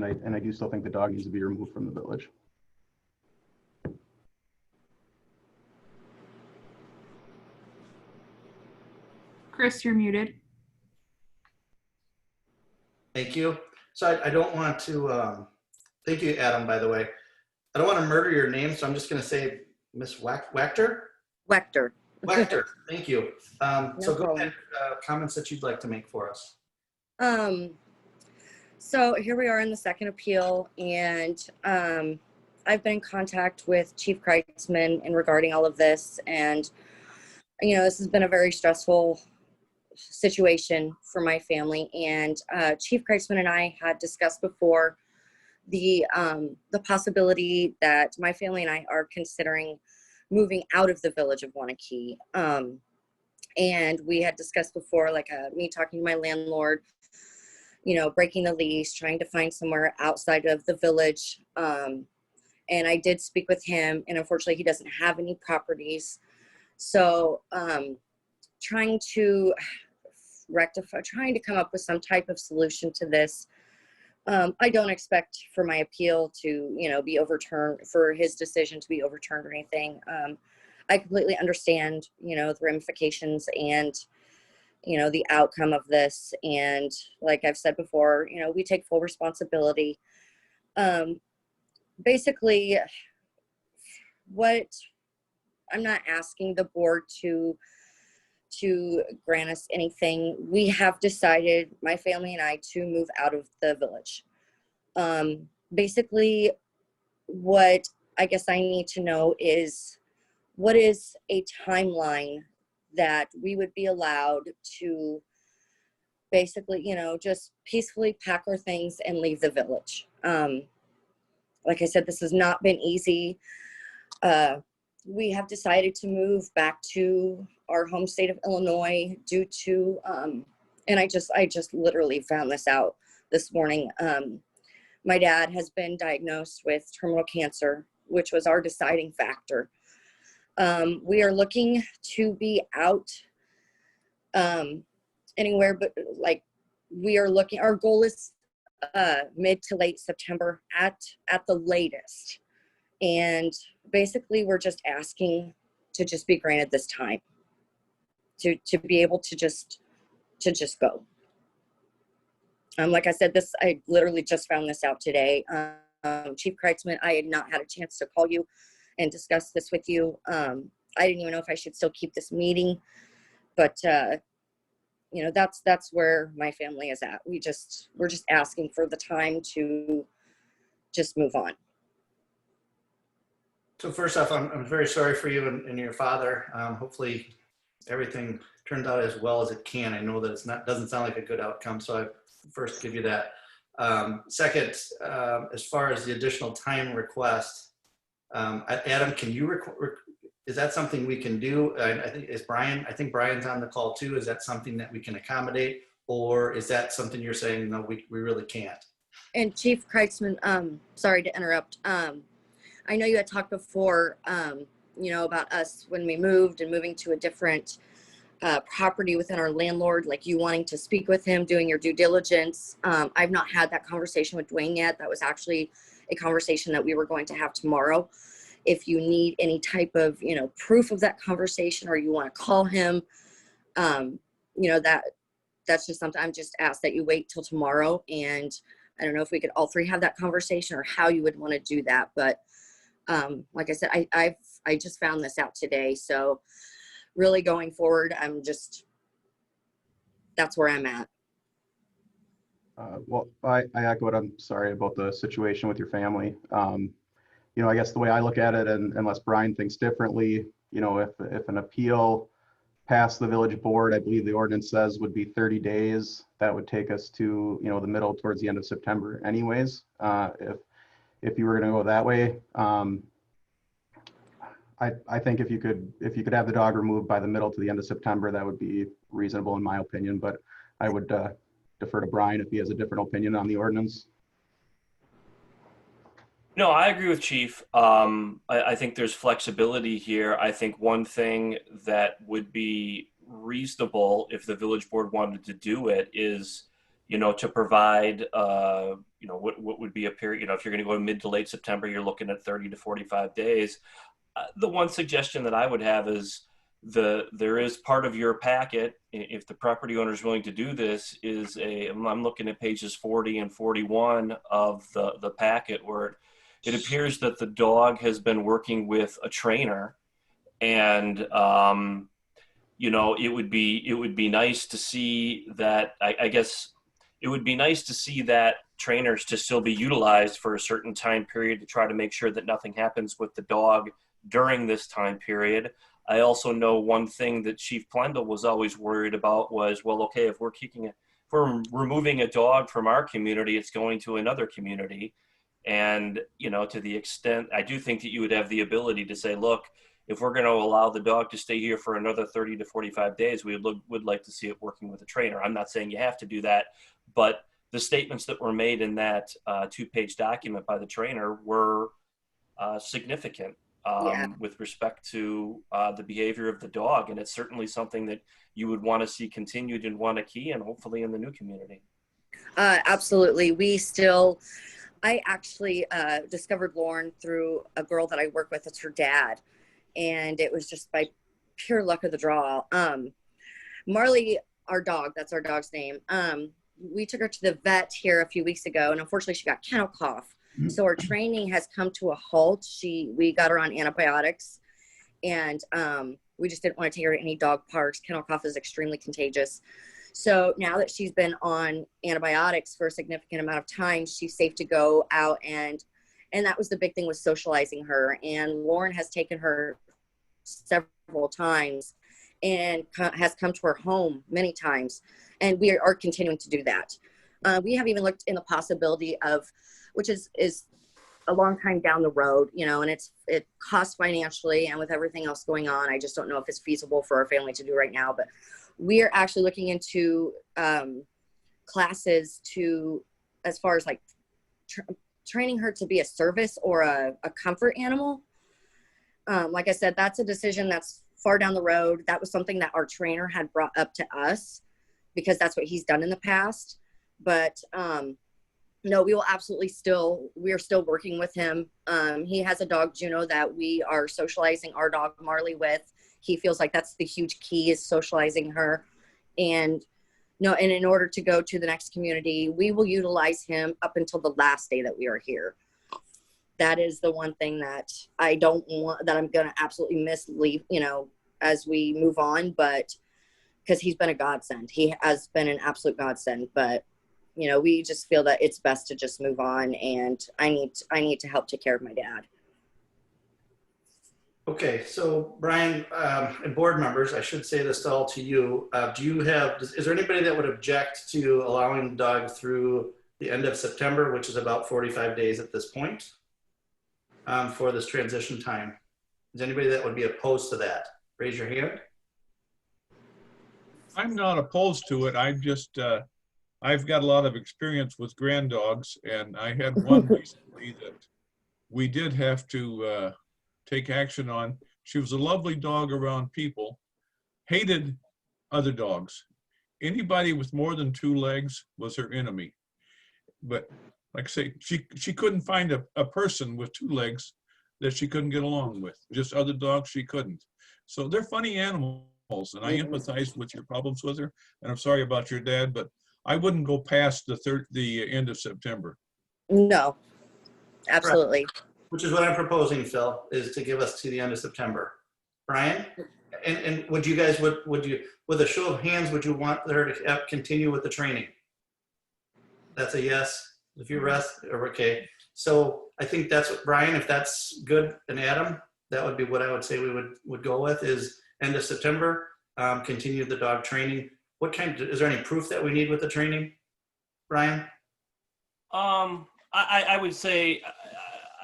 I do still think the dog needs to be removed from the village. Chris, you're muted. Thank you. So I don't want to, thank you, Adam, by the way. I don't want to murder your name, so I'm just going to say Miss Wachter? Wachter. Wachter, thank you. No So go problem. ahead, comments that you'd like to make for us. So here we are in the second appeal, and I've been in contact with Chief Kreitzman in regarding all of this, and this has been a very stressful situation for my family. And Chief Kreitzman and I had discussed before the possibility that my family and I are considering moving out of the village of Waunakee. And we had discussed before, like me talking to my landlord, breaking the lease, trying to find somewhere outside of the village. And I did speak with him, and unfortunately he doesn't have any properties. So trying to come up with some type of solution to this. I don't expect for my appeal to, be overturned, for his decision to be overturned or anything. I completely understand, the ramifications and, the outcome of this. And like I've said before, we take full responsibility. Basically, I'm not asking the board to grant us anything. We have decided, my family and I, to move out of the village. Basically, what I guess I need to know is, what is a timeline that we would be allowed to basically, just peacefully pack our things and leave the village? Like I said, this has not been easy. We have decided to move back to our home state of Illinois due to, and I just literally found this out this morning. My dad has been diagnosed with terminal cancer, which was our deciding factor. We are looking to be out anywhere, but our goal is mid to late September at the latest. And basically we're just asking to just be granted this time to be able to just go. Like I said, I literally just found this out today. Chief Kreitzman, I had not had a chance to call you and discuss this with you. I didn't even know if I should still keep this meeting, but that's where my family is at. We're just asking for the time to just move on. So first off, I'm very sorry for you and your father. Hopefully everything turns out as well as it can. I know that doesn't sound like a good outcome, so I first give you that. Second, as far as the additional time request, Adam, can you is that something we can do? I think Brian's on the call too. Is that something that we can accommodate, or is that something you're saying, no, we really can't? And Chief Kreitzman, sorry to interrupt. I know you had talked before, about us when we moved and moving to a different property within our landlord, like you wanting to speak with him, doing your due diligence. I've not had that conversation with Dwayne yet. That was actually a conversation that we were going to have tomorrow. If you need any type of, proof of that conversation, or you want to call him, that's just something. I'm just asked that you wait till tomorrow. And I don't know if we could all three have that conversation or how you would want to do that. But like I said, I just found this out today. So really going forward, I'm just that's where I'm at. Well, I echo it. I'm sorry about the situation with your family. You know, I guess the way I look at it, and unless Brian thinks differently, you know, if an appeal passed the village board, I believe the ordinance says would be 30 days. That would take us to, you know, the middle towards the end of September anyways. If you were going to go that way, I think if you could have the dog removed by the middle to the end of September, that would be reasonable in my opinion, but I would defer to Brian if he has a different opinion on the ordinance. No, I agree with Chief. I think there's flexibility here. I think one thing that would be reasonable if the village board wanted to do it is, you know, to provide, you know, what would be a period, you know, if you're going to go mid to late September, you're looking at 30 to 45 days. The one suggestion that I would have is there is part of your packet, if the property owner is willing to do this, is I'm looking at pages 40 and 41 of the packet where it appears that the dog has been working with a trainer, and you know, it would be nice to see that. I guess it would be nice to see that trainers to still be utilized for a certain time period to try to make sure that nothing happens with the dog during this time period. I also know one thing that Chief Plendel was always worried about was, well, okay, if we're removing a dog from our community, it's going to another community. And, you know, to the extent, I do think that you would have the ability to say, look, if we're going to allow the dog to stay here for another 30 to 45 days, we would like to see it working with a trainer. I'm not saying you have to do that, but the statements that were made in that 2-page document by the trainer were significant with respect to the behavior of the dog. And it's certainly something that you would want to see continued in Waunakee and hopefully in the new community. Absolutely. I actually discovered Lauren through a girl that I work with. It's her dad. And it was just by pure luck of the draw. Marley, our dog, that's our dog's name. We took her to the vet here a few weeks ago, and unfortunately she got kennel cough. So our training has come to a halt. We got her on antibiotics, and we just didn't want to take her to any dog parks. Kennel cough is extremely contagious. So now that she's been on antibiotics for a significant amount of time, she's safe to go out, and that was the big thing, was socializing her. And Lauren has taken her several times and has come to her home many times, and we are continuing to do that. We have even looked in the possibility of, which is a long time down the road, you know, and it costs financially, and with everything else going on, I just don't know if it's feasible for our family to do right now. But we are actually looking into classes to, as far as like training her to be a service or a comfort animal. Like I said, that's a decision that's far down the road. That was something that our trainer had brought up to us because that's what he's done in the past. But no, we will absolutely we are still working with him. He has a dog, Juno, that we are socializing our dog Marley with. He feels like that's the huge key, is socializing her. And in order to go to the next community, we will utilize him up until the last day that we are here. That is the one thing that I don't want, that I'm going to absolutely leave, you know, as we move on, but because he's been a godsend. He has been an absolute godsend, but you know, we just feel that it's best to just move on, and I need to help take care of my dad. Okay, so Brian, and board members, I should say this all to you. Is there anybody that would object to allowing the dog through the end of September, which is about 45 days at this point, for this transition time? Is anybody that would be opposed to that? Raise your hand. I'm not opposed to it. I've got a lot of experience with grand dogs, and I had one recently that we did have to take action on. She was a lovely dog around people, hated other dogs. Anybody with more than 2 legs was her enemy. But like I say, she couldn't find a person with 2 legs that she couldn't get along with. Just other dogs she couldn't. So they're funny animals, and I empathize with your problems with her. And I'm sorry about your dad, but I wouldn't go past the end of September. No, absolutely. Which is what I'm proposing, Phil, is to give us to the end of September. Brian? And would you guys, would you, with a show of hands, would you want her to continue with the training? That's a yes. If you rest, or okay. So I think that's what, Brian, if that's good, and Adam, that would be what I would say we would go with, is end of September, continue the dog training. What kind, is there any proof that we need with the training, Brian? I would say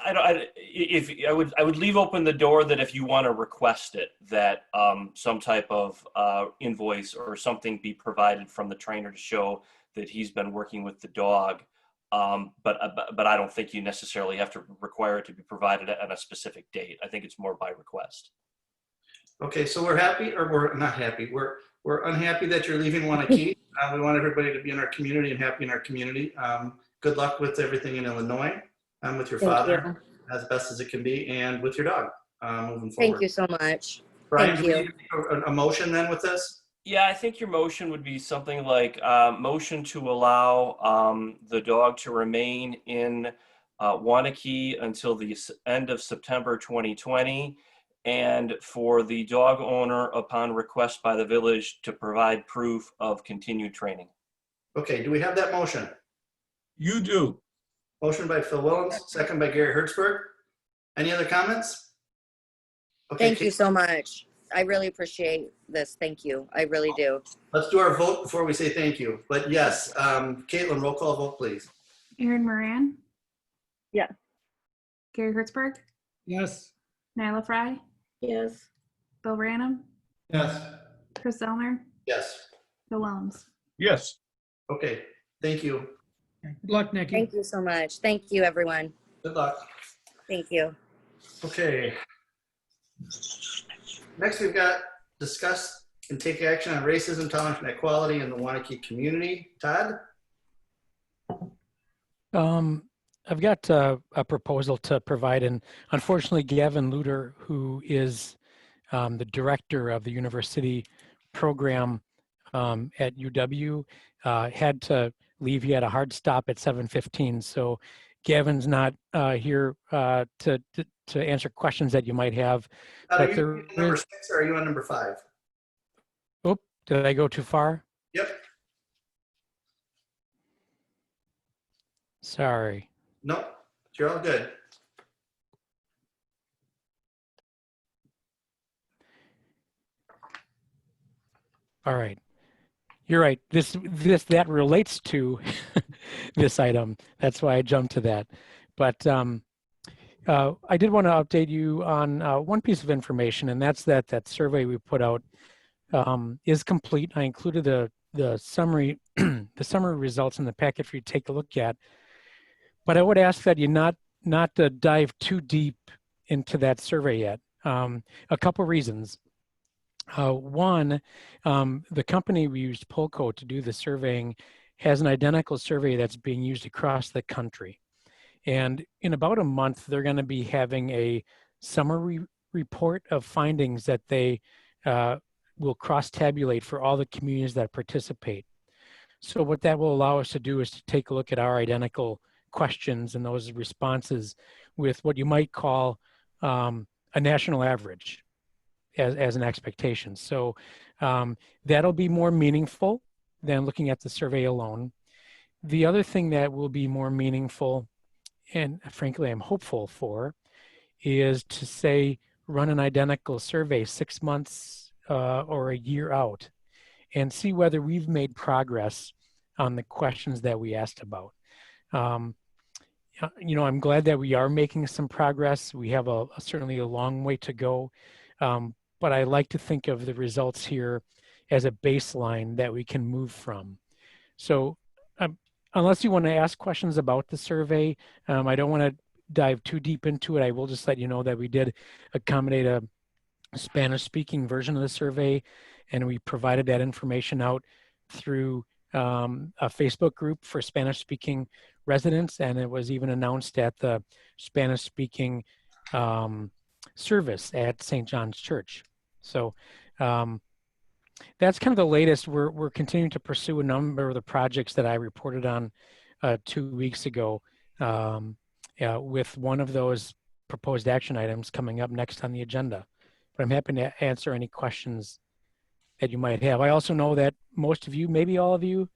I would leave open the door that if you want to request it, that some type of invoice or something be provided from the trainer to show that he's been working with the dog. But I don't think you necessarily have to require it to be provided at a specific date. I think it's more by request. Okay, so we're happy, or we're not happy. We're unhappy that you're leaving Waunakee. We want everybody to be in our community and happy in our community. Good luck with everything in Illinois, with your father, as best as it can be, and with your dog moving forward. Thank you so much. Brian, Thank do you. we need a motion then with this? Yeah, I think your motion would be something like motion to allow the dog to remain in Waunakee until the end of September 2020, and for the dog owner, upon request by the village, to provide proof of continued training. Okay, do we have that motion? You do. Motion by Phil Willems, second by Gary Hertzberg. Any other comments? Okay, Thank you so much. I really appreciate this. Thank you. I really do. Let's do our vote before we say thank you. But yes, Caitlin, roll call vote, please. Erin Moran, Yes. Gary Hertzberg, Yes. Nyla Fry, Yes. Bill Branham, Yes. Chris Zellner, Yes. Phil Willems. Yes. Okay, thank you. Good luck, Nikki. Thank you so much. Thank you, everyone. Good luck. Thank you. Okay. Next, we've got discuss and take action on racism, tolerance, and equality in the Waunakee community. Todd? I've got a proposal to provide, and unfortunately, Gavin Luter, who is the director of the university program at UW, had to leave. He had a hard stop at 7:15, so Gavin's not here to answer questions that you might have. Are But you there on number is, 6 or are you on number 5? oh, did I go too far? Yep. Sorry. Nope. You're all good. All right. You're right. That relates to this item. That's why I jumped to that. But I did want to update you on one piece of information, and that's that survey we put out is complete. I included the summary the summary results in the packet for you to take a look at. But I would ask that you not to dive too deep into that survey yet. A couple reasons. One, the company we used, Polco, to do the surveying has an identical survey that's being used across the country. And in about a month, they're going to be having a summary report of findings that they will cross-tabulate for all the communities that participate. So what that will allow us to do is to take a look at our identical questions and those responses with what you might call a national average as an expectation. So that'll be more meaningful than looking at the survey alone. The other thing that will be more meaningful, and frankly I'm hopeful for, is to say run an identical survey 6 months or a year out and see whether we've made progress on the questions that we asked about. You know, I'm glad that we are making some progress. We have certainly a long way to go, but I like to think of the results here as a baseline that we can move from. So unless you want to ask questions about the survey, I don't want to dive too deep into it. I will just let you know that we did accommodate a Spanish-speaking version of the survey, and we provided that information out through a Facebook group for Spanish-speaking residents, and it was even announced at the Spanish-speaking service at St. John's Church. So that's kind of the latest. We're continuing to pursue a number of the projects that I reported on 2 weeks ago, with one of those proposed action items coming up next on the agenda. but I'm happy to answer any questions that you might have. I also know that most of you, maybe all of you,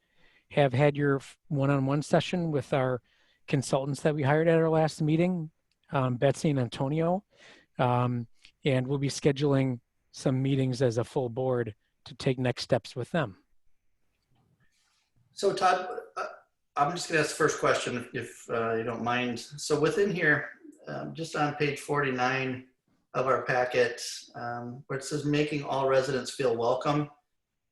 have had your one-on-one session with our consultants that we hired at our last meeting, Betsy and Antonio, and we'll be scheduling some meetings as a full board to take next steps with them. So Todd, I'm just gonna ask the first question if you don't mind. So within here, just on page 49 of our packet, where it says making all residents feel welcome,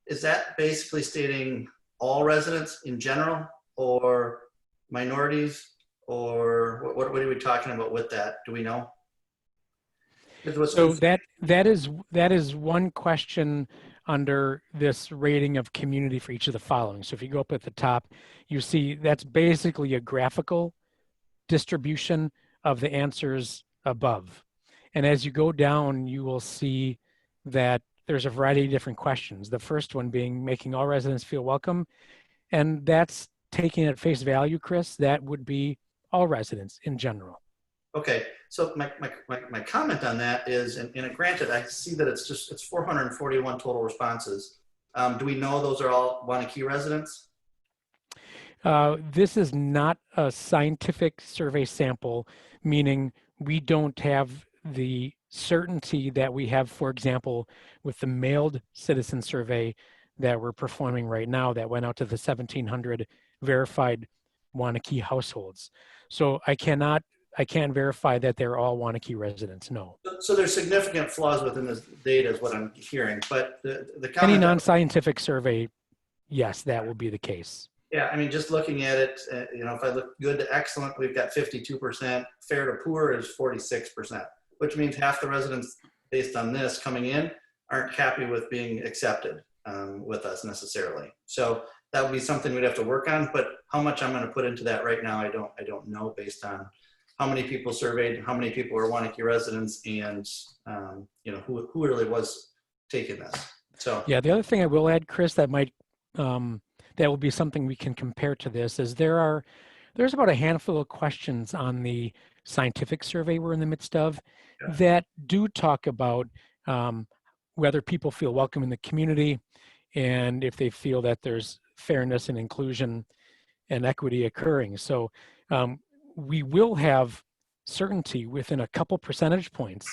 is that basically stating all residents in general or minorities, or what are we talking about with that? Do we know? So that is one question under this rating of community for each of the following. So if you go up at the top, you see that's basically a graphical distribution of the answers above. And as you go down, you will see that there's a variety of different questions. The first one being making all residents feel welcome. And that's taking at face value, Chris, that would be all residents in general. Okay, so my comment on that is, and granted, I see that it's 441 total responses. Do we know those are all Waunakee residents? This is not a scientific survey sample, meaning we don't have the certainty that we have, for example, with the mailed citizen survey that we're performing right now that went out to the 1,700 verified Waunakee households. So I can't verify that they're all Waunakee residents, no. So there's significant flaws within this data is what I'm hearing, but the comment— Any non-scientific survey, yes, that will be the case. Yeah, I mean, just looking at it, you know, if I look good to excellent, we've got 52%, fair to poor is 46%, which means half the residents based on this coming in aren't happy with being accepted with us necessarily. So that would be something we'd have to work on, but how much I'm going to put into that right now, I don't know based on how many people surveyed, how many people are Waunakee residents, and you know, who really was taking this. So yeah, the other thing I will add, Chris, that might that will be something we can compare to this is there's about a handful of questions on the scientific survey we're in the midst of that do talk about whether people feel welcome in the community and if they feel that there's fairness and inclusion and equity occurring. So we will have certainty within a couple percentage points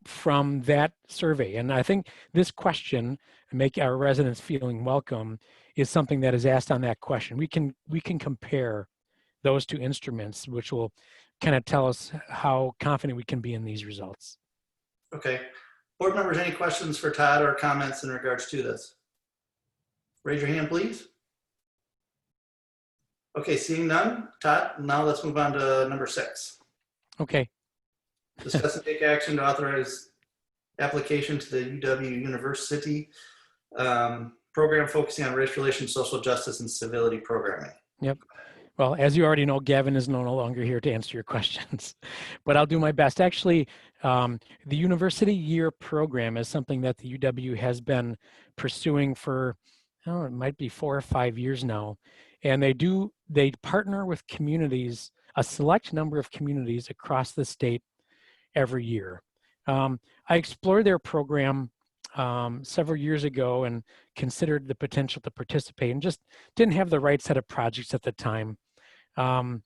from that survey. And I think this question, make our residents feeling welcome, is something that is asked on that question. We can compare those two instruments, which will kind of tell us how confident we can be in these results. Okay. Board members, any questions for Todd or comments in regards to this? Raise your hand, please. Okay, seeing none. Todd, now let's move on to number 6. Okay. Discuss and take action to authorize application to the UW University program focusing on race relations, social justice, and civility programming. Yep. Well, as you already know, Gavin is no longer here to answer your questions, but I'll do my best. Actually, the University Year program is something that the UW has been pursuing for, I don't know, it might be 4 or 5 years now. And they partner with communities, a select number of communities across the state every year. I explored their program several years ago and considered the potential to participate and just didn't have the right set of projects at the time. And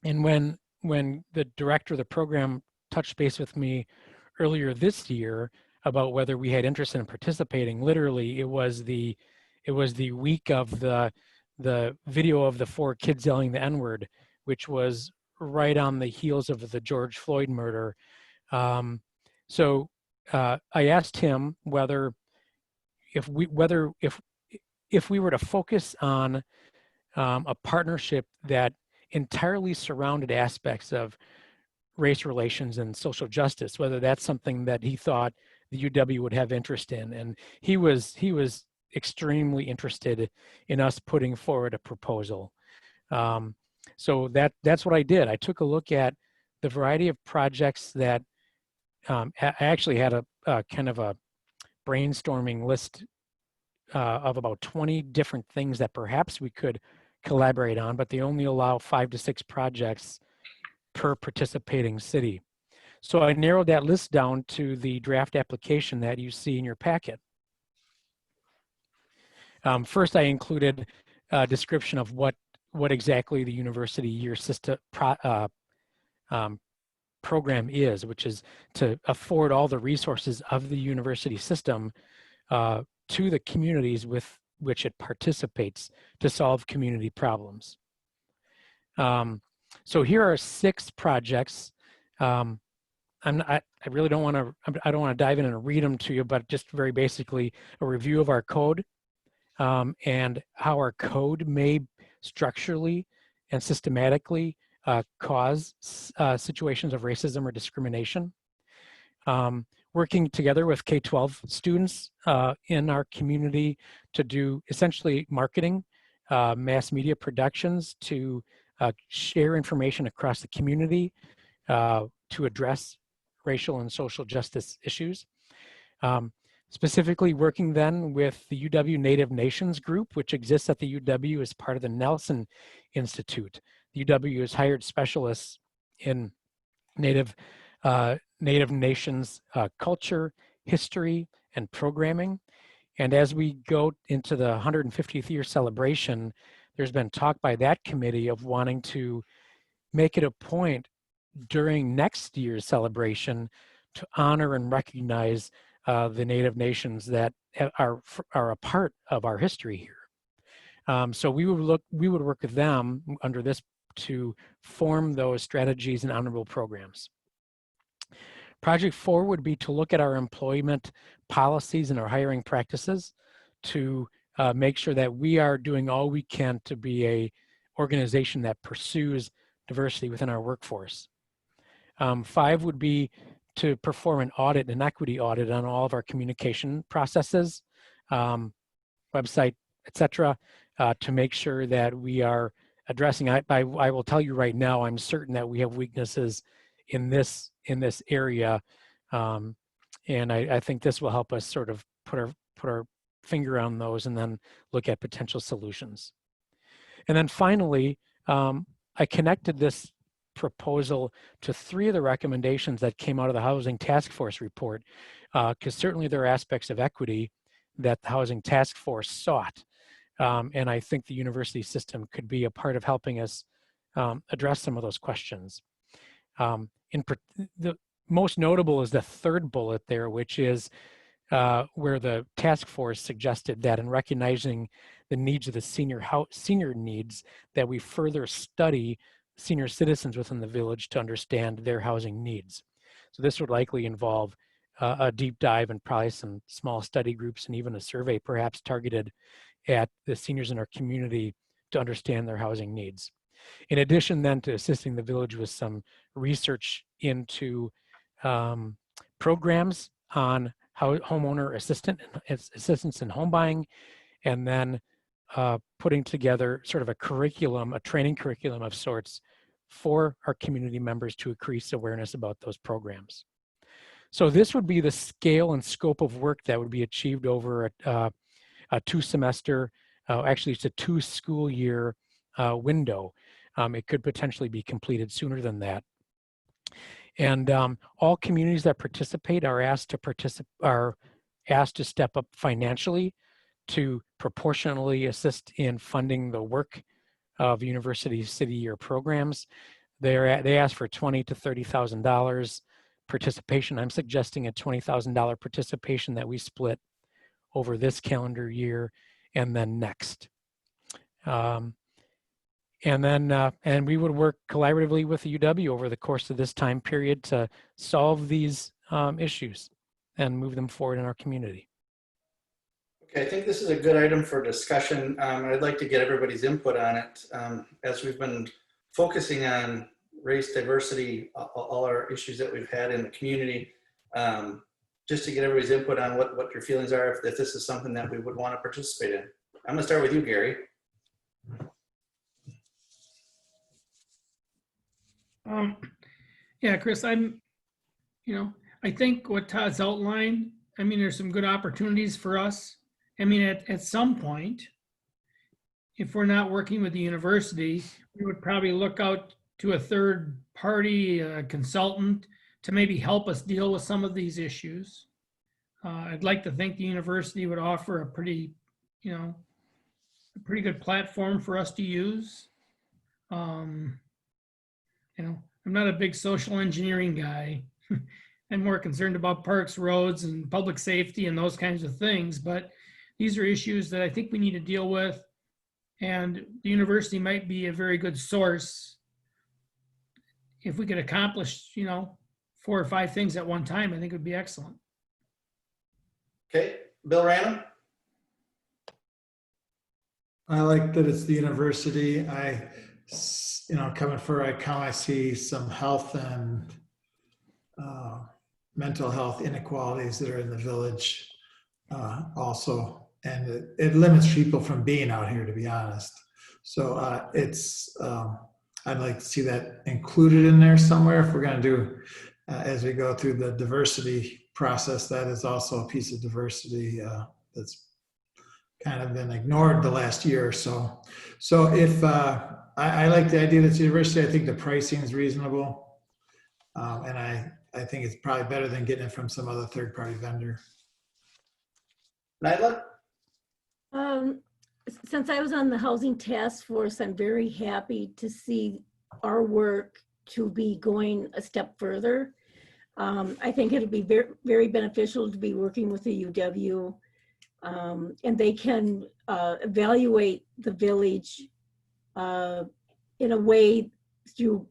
when the director of the program touched base with me earlier this year about whether we had interest in participating, literally it was the week of the video of the 4 kids yelling the N-word, which was right on the heels of the George Floyd murder. So I asked him whether if we were to focus on a partnership that entirely surrounded aspects of race relations and social justice, whether that's something that he thought the UW would have interest in. And he was extremely interested in us putting forward a proposal. So that's what I did. I took a look at the variety of projects that I actually had a kind of a brainstorming list of about 20 different things that perhaps we could collaborate on, but they only allow 5 to 6 projects per participating city. So I narrowed that list down to the draft application that you see in your packet. First, I included a description of what exactly the university year system program is, which is to afford all the resources of the university system to the communities with which it participates to solve community problems. So here are 6 projects. I really don't want to dive in and read them to you, but just very basically a review of our code and how our code may structurally and systematically cause situations of racism or discrimination. Working together with K-12 students in our community to do essentially marketing, mass media productions to share information across the community to address racial and social justice issues. Specifically working then with the UW Native Nations group, which exists at the UW as part of the Nelson Institute. The UW has hired specialists in Native Nations culture, history, and programming. And as we go into the 150th year celebration, there's been talk by that committee of wanting to make it a point during next year's celebration to honor and recognize the Native nations that are a part of our history here. So we would work with them under this to form those strategies and honorable programs. Project 4 would be to look at our employment policies and our hiring practices to make sure that we are doing all we can to be a organization that pursues diversity within our workforce. 5 would be to perform an audit, an equity audit on all of our communication processes, website, etc., to make sure that we are addressing. I will tell you right now, I'm certain that we have weaknesses in this area, and I think this will help us sort of put our finger on those and then look at potential solutions. And then finally, I connected this proposal to 3 of the recommendations that came out of the Housing Task Force report, because certainly there are aspects of equity that the Housing Task Force sought. And I think the university system could be a part of helping us address some of those questions. The most notable is the 3rd bullet there, which is where the task force suggested that in recognizing the needs of the senior needs, that we further study senior citizens within the village to understand their housing needs. So this would likely involve a deep dive and probably some small study groups and even a survey perhaps targeted at the seniors in our community to understand their housing needs. In addition then to assisting the village with some research into programs on homeowner assistance in home buying, and then putting together sort of a curriculum, a training curriculum of sorts for our community members to increase awareness about those programs. So this would be the scale and scope of work that would be achieved over a 2-semester, actually it's a 2-school year window. It could potentially be completed sooner than that. And all communities that participate are asked to step up financially to proportionally assist in funding the work of university city year programs. They ask for $20,000 to $30,000 participation. I'm suggesting a $20,000 participation that we split over this calendar year and then next. And we would work collaboratively with the UW over the course of this time period to solve these issues and move them forward in our community. Okay, I think this is a good item for discussion. I'd like to get everybody's input on it. As we've been focusing on race, diversity, all our issues that we've had in the community, just to get everybody's input on what your feelings are, if this is something that we would want to participate in. I'm gonna start with you, Gary. Yeah, Chris, I think what Todd's outlined, there's some good opportunities for us. At some point, if we're not working with the university, we would probably look out to a third party consultant to maybe help us deal with some of these issues. I'd like to think the university would offer a pretty good platform for us to use. I'm not a big social engineering guy. I'm more concerned about parks, roads, and public safety and those kinds of things. But these are issues that I think we need to deal with. And the university might be a very good source if we could accomplish, 4 or 5 things at one time. I think it would be excellent. Okay, Bill Random. I like that it's the university. Coming for ICOM, I see some health and mental health inequalities that are in the village also. And it limits people from being out here, to be honest. So I'd like to see that included in there somewhere. If we're going to do, as we go through the diversity process, that is also a piece of diversity that's kind of been ignored the last year or so. So if I like the idea that it's university, I think the pricing is reasonable. And I think it's probably better than getting it from some other third-party vendor. Nyla? Since I was on the housing task force, I'm very happy to see our work to be going a step further. I think it'll be very, very beneficial to be working with the UW, and they can evaluate the village in a way through,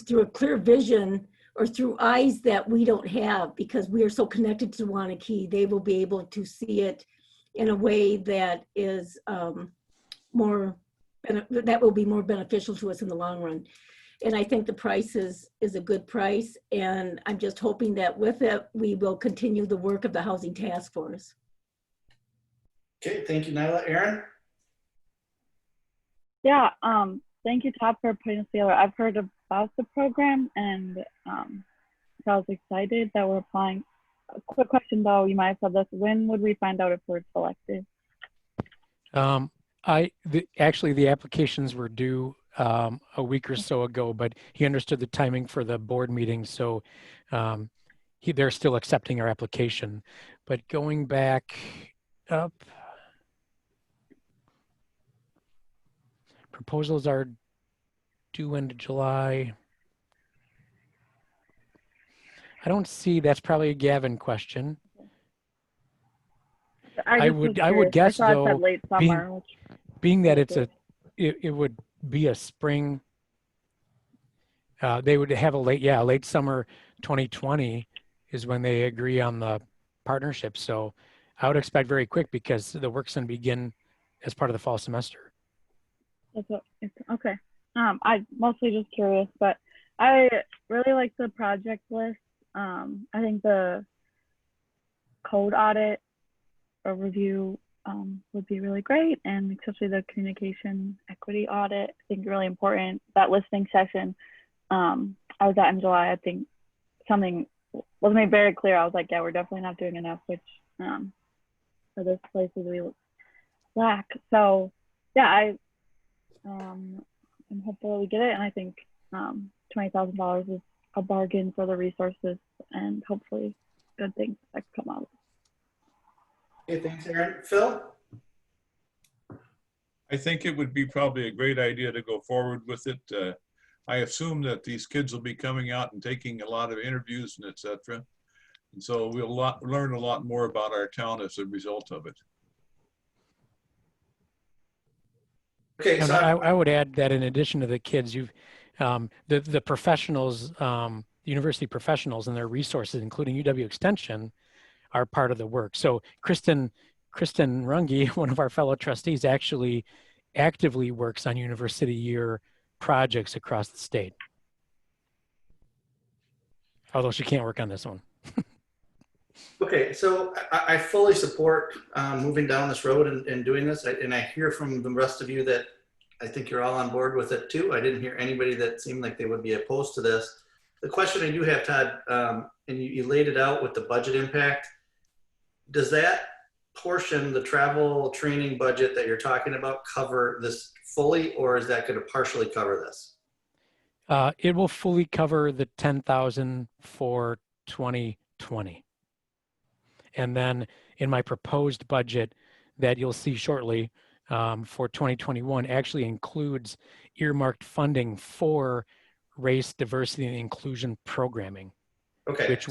through a clear vision or through eyes that we don't have, because we are so connected to Waunakee. They will be able to see it in a way that is that will be more beneficial to us in the long run. And I think the price is a good price. And I'm just hoping that with it, we will continue the work of the housing task force. Okay, thank you, Nyla. Aaron? Yeah, thank you, Todd, for putting this together. I've heard about the program, and so I was excited that we're applying. A quick question, though, you might have said this. When would we find out if we're selected? Actually, the applications were due a week or so ago, but he understood the timing for the board meeting, so they're still accepting our application. But going back up, proposals are due into July. I don't see, that's probably a Gavin question. I would guess, though, late summer, being that it would be a spring, they would have late summer 2020 is when they agree on the partnership. So I would expect very quick, because the work's going to begin as part of the fall semester. Okay. I'm mostly just curious, but I really like the project list. I think the code audit or review would be really great, and especially the communication equity audit, I think really important. That listening session I was at in July, I think something was made very clear. I was like, yeah, we're definitely not doing enough, which for those places we lack. So yeah, I'm hopeful we get it, and I think $20,000 is a bargain for the resources, and hopefully good things that come out. Okay, thanks, Aaron. Phil? I think it would be probably a great idea to go forward with it. I assume that these kids will be coming out and taking a lot of interviews and et cetera. And so we'll learn a lot more about our town as a result of it. Okay, and I would add that in addition to the kids, you've the professionals, university professionals and their resources, including UW Extension, are part of the work. So Kristen Runge, one of our fellow trustees, actually actively works on university year projects across the state. Although she can't work on this one. Okay, so I fully support moving down this road and doing this. And I hear from the rest of you that I think you're all on board with it too. I didn't hear anybody that seemed like they would be opposed to this. The question I do have, Todd, and you laid it out with the budget impact. Does that portion, the travel training budget that you're talking about, cover this fully, or is that going to partially cover this? It will fully cover the 10,000 for 2020. And then in my proposed budget that you'll see shortly for 2021 actually includes earmarked funding for race, diversity, and inclusion programming. Okay. Which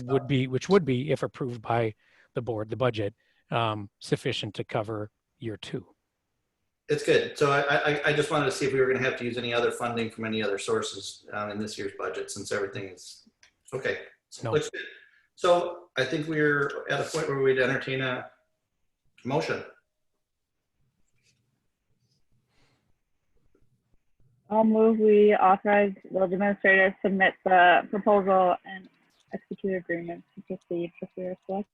would be, if approved by the board, the budget, sufficient to cover year 2. It's good. So I just wanted to see if we were going to have to use any other funding from any other sources in this year's budget, since everything is okay. No. Looks good. So I think we're at a point where we'd entertain a motion. I'll move we authorize village administrator to submit the proposal and execute agreements to proceed for Sierra Select.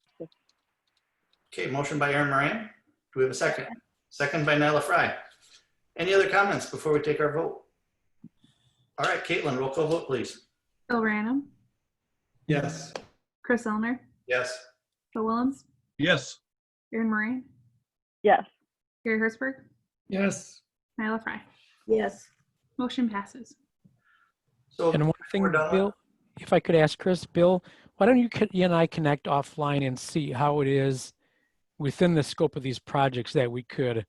Okay, motion by Aaron Moran. Do we have a second? Second by Nyla Fry. Any other comments before we take our vote? All right, Caitlin, roll call vote, please. Bill Branham, Yes. Chris Elner, Yes. Bill Willems, Yes. Aaron Moran, Yes. Gary Hertzberg, Yes. Nyla Fry. Yes. Motion passes. So And one thing, we're done. Bill, if I could ask Chris, Bill, why don't you and I connect offline and see how it is within the scope of these projects that we could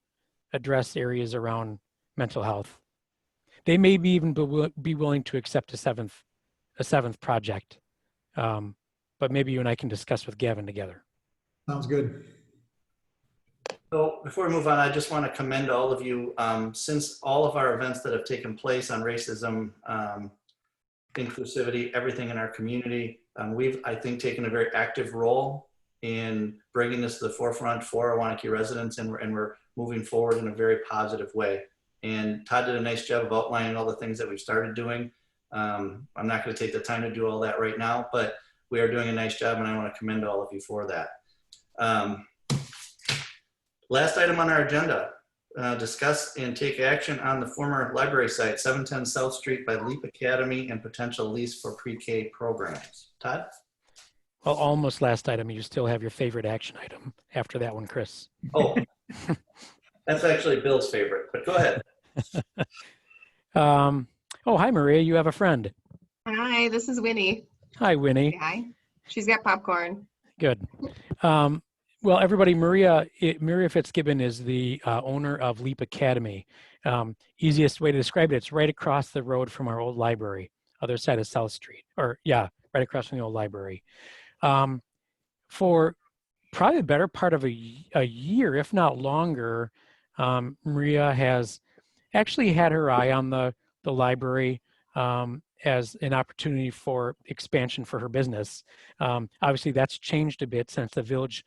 address areas around mental health. They may be even be willing to accept a seventh project, but maybe you and I can discuss with Gavin together. Sounds good. So before we move on, I just want to commend all of you. Since all of our events that have taken place on racism, inclusivity, everything in our community, we've, I think, taken a very active role in bringing this to the forefront for our Waunakee residents, and we're moving forward in a very positive way. And Todd did a nice job of outlining all the things that we've started doing. I'm not going to take the time to do all that right now, but we are doing a nice job, and I want to commend all of you for that. Last item on our agenda, discuss and take action on the former library site, 710 South Street by Leap Academy, and potential lease for pre-K programs. Todd? Well, almost last item. You still have your favorite action item after that one, Chris. Oh, that's actually Bill's favorite, but go ahead. Oh, hi, Maria. You have a friend. Hi, this is Winnie. Hi, Winnie. Hi. She's got popcorn. Good. Well, everybody, Maria Fitzgibbon is the owner of Leap Academy. Easiest way to describe it, it's right across the road from our old library, other side of South Street, or yeah, right across from the old library. For probably the better part of a year, if not longer, Maria has actually had her eye on the library as an opportunity for expansion for her business. Obviously, that's changed a bit since the village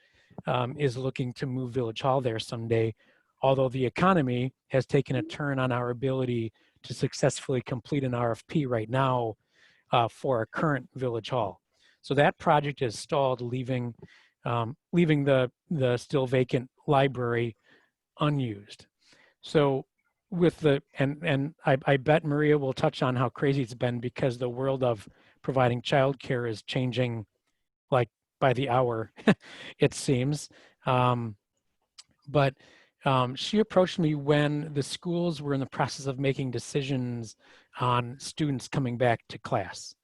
is looking to move Village Hall there someday, although the economy has taken a turn on our ability to successfully complete an RFP right now for our current Village Hall. So that project is stalled, leaving the still vacant library unused. So with the, and I bet Maria will touch on how crazy it's been, because the world of providing childcare is changing like by the hour, it seems. But she approached me when the schools were in the process of making decisions on students coming back to class.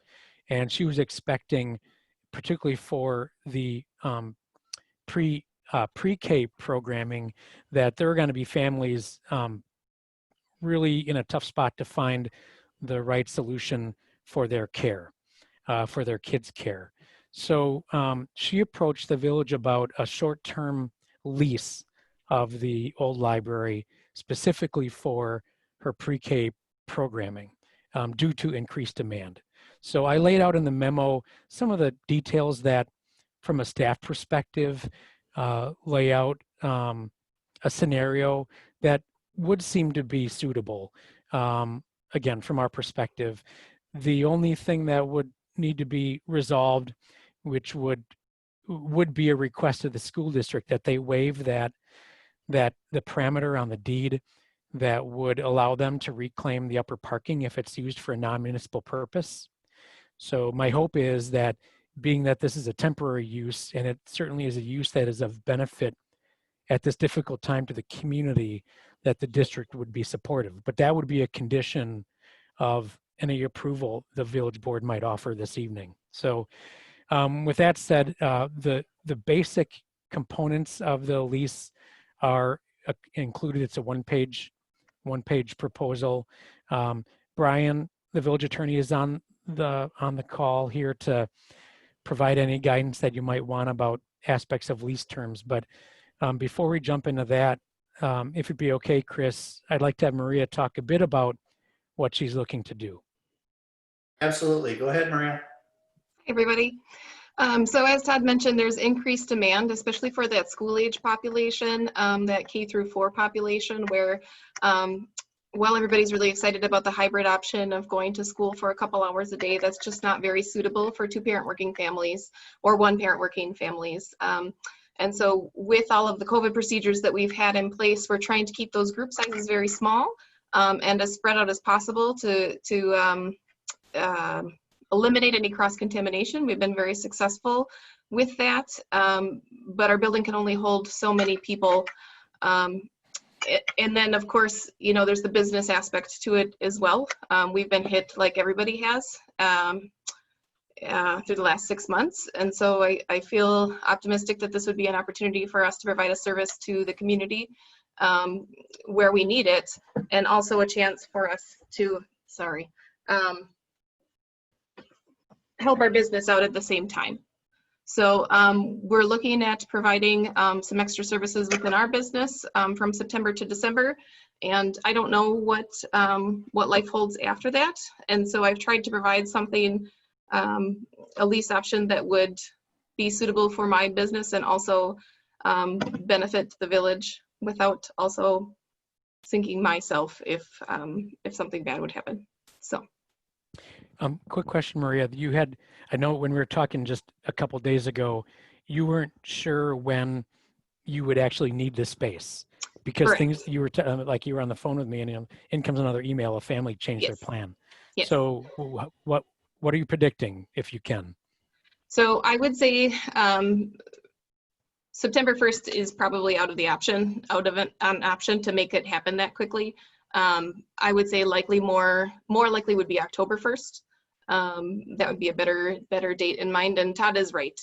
And she was expecting, particularly for the pre-K programming, that there are going to be families really in a tough spot to find the right solution for their care, for their kids' care. So she approached the village about a short-term lease of the old library specifically for her pre-K programming due to increased demand. So I laid out in the memo some of the details that, from a staff perspective, lay out a scenario that would seem to be suitable. Again, from our perspective, the only thing that would need to be resolved, which would be a request of the school district that they waive that the parameter on the deed that would allow them to reclaim the upper parking if it's used for a non-municipal purpose. So my hope is that, being that this is a temporary use, and it certainly is a use that is of benefit at this difficult time to the community, that the district would be supportive. But that would be a condition of any approval the village board might offer this evening. So with that said, the basic components of the lease are included. It's a one-page proposal. Brian, the village attorney, is on the call here to provide any guidance that you might want about aspects of lease terms. But before we jump into that, if it'd be okay, Chris, I'd like to have Maria talk a bit about what she's looking to do. Absolutely. Go ahead, Maria. Hey, everybody. So as Todd mentioned, there's increased demand, especially for that school age population, that K through 4 population, where while everybody's really excited about the hybrid option of going to school for a couple hours a day, that's just not very suitable for 2-parent working families or 1-parent working families. And so with all of the COVID procedures that we've had in place, we're trying to keep those group sizes very small and as spread out as possible to eliminate any cross-contamination. We've been very successful with that, but our building can only hold so many people. And then, of course, you know, there's the business aspect to it as well. We've been hit like everybody has through the last 6 months. And so I feel optimistic that this would be an opportunity for us to provide a service to the community where we need it, and also a chance for us to, help our business out at the same time. So we're looking at providing some extra services within our business from September to December. And I don't know what life holds after that. And so I've tried to provide something, a lease option that would be suitable for my business and also benefit the village without also sinking myself if something bad would happen. So. Quick question, Maria. I know when we were talking just a couple days ago, you weren't sure when you would actually need the space because Correct. things you were like you were on the phone with me, and in comes another email. A family changed their plan. Yes. So what are you predicting, if you can? So I would say September 1st is probably out of an option to make it happen that quickly. I would say likely more likely would be October 1st. That would be a better date in mind. And Todd is right.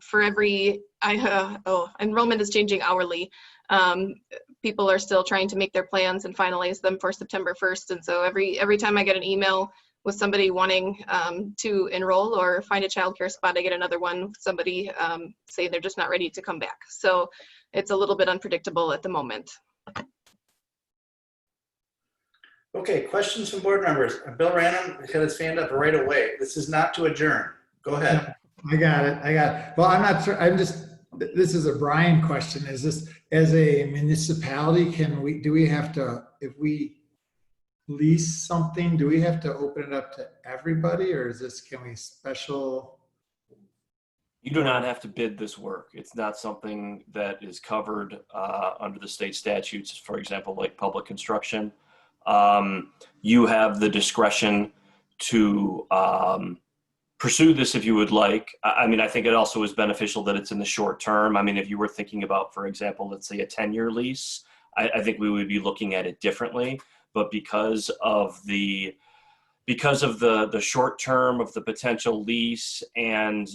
For every enrollment is changing hourly. People are still trying to make their plans and finalize them for September 1st. And so every time I get an email with somebody wanting to enroll or find a childcare spot, I get another one with somebody saying they're just not ready to come back. So it's a little bit unpredictable at the moment. Okay, questions from board members. Bill Random had his hand up right away. This is not to adjourn. Go ahead. I got it. Well, I'm not sure. This is a Brian question. Is this, as a municipality, do we have to, if we lease something, do we have to open it up to everybody, or can we special? You do not have to bid this work. It's not something that is covered under the state statutes, for example, like public construction. You have the discretion to pursue this if you would like. I mean, I think it also is beneficial that it's in the short term. I mean, if you were thinking about, for example, let's say a 10-year lease, I think we would be looking at it differently. But because of the short term of the potential lease and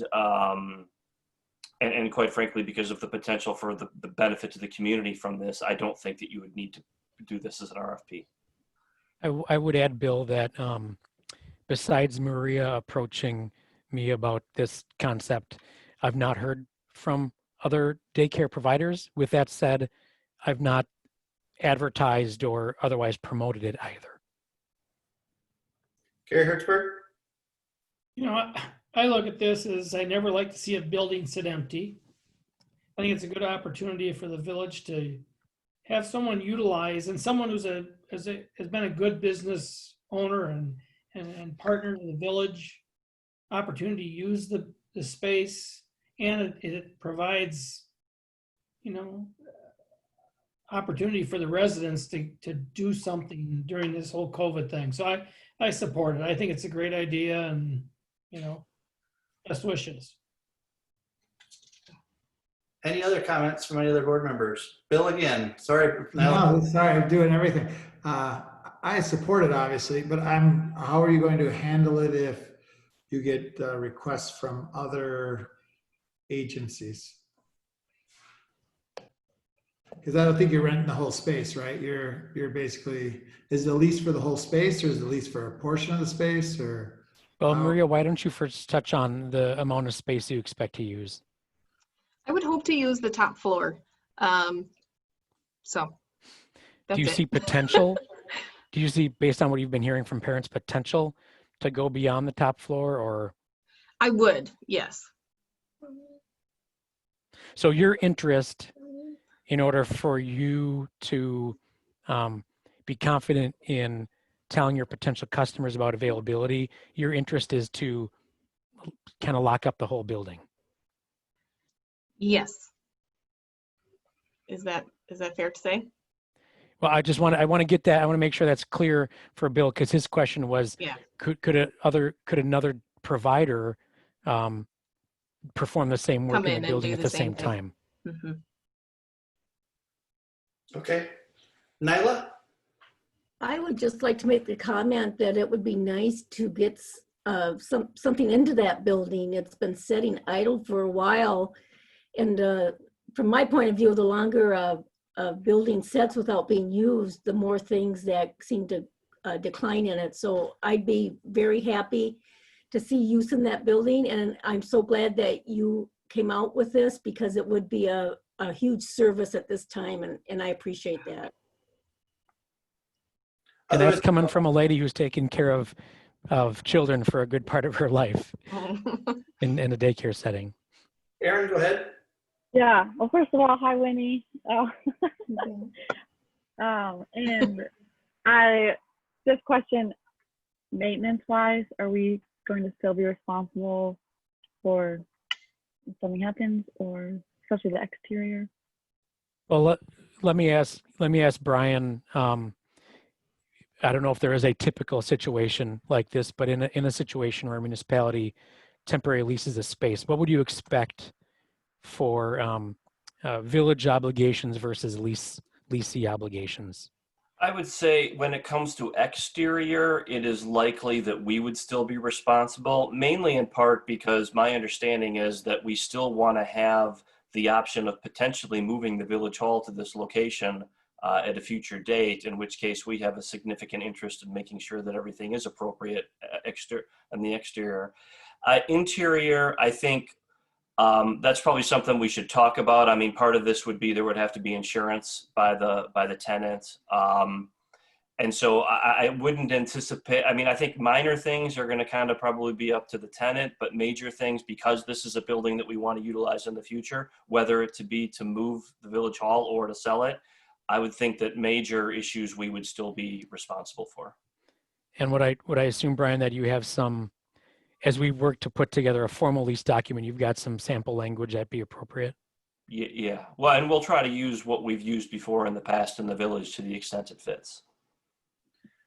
quite frankly, because of the potential for the benefit to the community from this, I don't think that you would need to do this as an RFP. I would add, Bill, that besides Maria approaching me about this concept, I've not heard from other daycare providers. With that said, I've not advertised or otherwise promoted it either. Gary Hertzberg? You know, I look at this as I never like to see a building sit empty. I think it's a good opportunity for the village to have someone utilize, and someone who's has been a good business owner and partner to the village, opportunity to use the space, and it provides, you know, opportunity for the residents to do something during this whole COVID thing. So I support it. I think it's a great idea, and, you know, best wishes. Any other comments from any other board members? Bill again, sorry. No, sorry, I'm doing everything. I support it obviously, but how are you going to handle it if you get requests from other agencies? Because I don't think you're renting the whole space, right? You're basically, is it a lease for the whole space or is it a lease for a portion of the space or? Well, Maria, why don't you first touch on the amount of space you expect to use? I would hope to use the top floor. So that's Do you it. see potential? Do you see, based on what you've been hearing from parents, potential to go beyond the top floor or? I would, yes. So your interest, in order for you to be confident in telling your potential customers about availability, your interest is to kind of lock up the whole building. Yes. Is that fair to say? Well, I want to get that. I want to make sure that's clear for Bill, because his question was, yeah, could another provider perform the same work come in in the and building do at the the same same thing. time? Mm-hmm. Okay. Nyla? I would just like to make the comment that it would be nice to get something into that building. It's been sitting idle for a while. And from my point of view, the longer a building sits without being used, the more things that seem to decline in it. So I'd be very happy to see use in that building. And I'm so glad that you came out with this because it would be a huge service at this time. And I appreciate that. And that's coming from a lady who's taken care of children for a good part of her life in a daycare setting. Aaron, go ahead. Yeah. Well, first of all, hi, Winnie. And this question, maintenance-wise, are we going to still be responsible for if something happens, or especially the exterior? Well, let me ask Brian. I don't know if there is a typical situation like this, but in a situation where a municipality temporarily leases a space, what would you expect for village obligations versus leasee obligations? I would say when it comes to exterior, it is likely that we would still be responsible, mainly in part because my understanding is that we still want to have the option of potentially moving the village hall to this location at a future date, in which case we have a significant interest in making sure that everything is appropriate on the exterior. Interior, I think that's probably something we should talk about. I mean, part of this would be there would have to be insurance by the tenant. And so I wouldn't anticipate, I mean, I think minor things are going to kind of probably be up to the tenant, but major things, because this is a building that we want to utilize in the future, whether it to be to move the village hall or to sell it, I would think that major issues we would still be responsible for. And would I assume, Brian, that you have some, as we work to put together a formal lease document, you've got some sample language that'd be appropriate? Yeah. Well, and we'll try to use what we've used before in the past in the village to the extent it fits.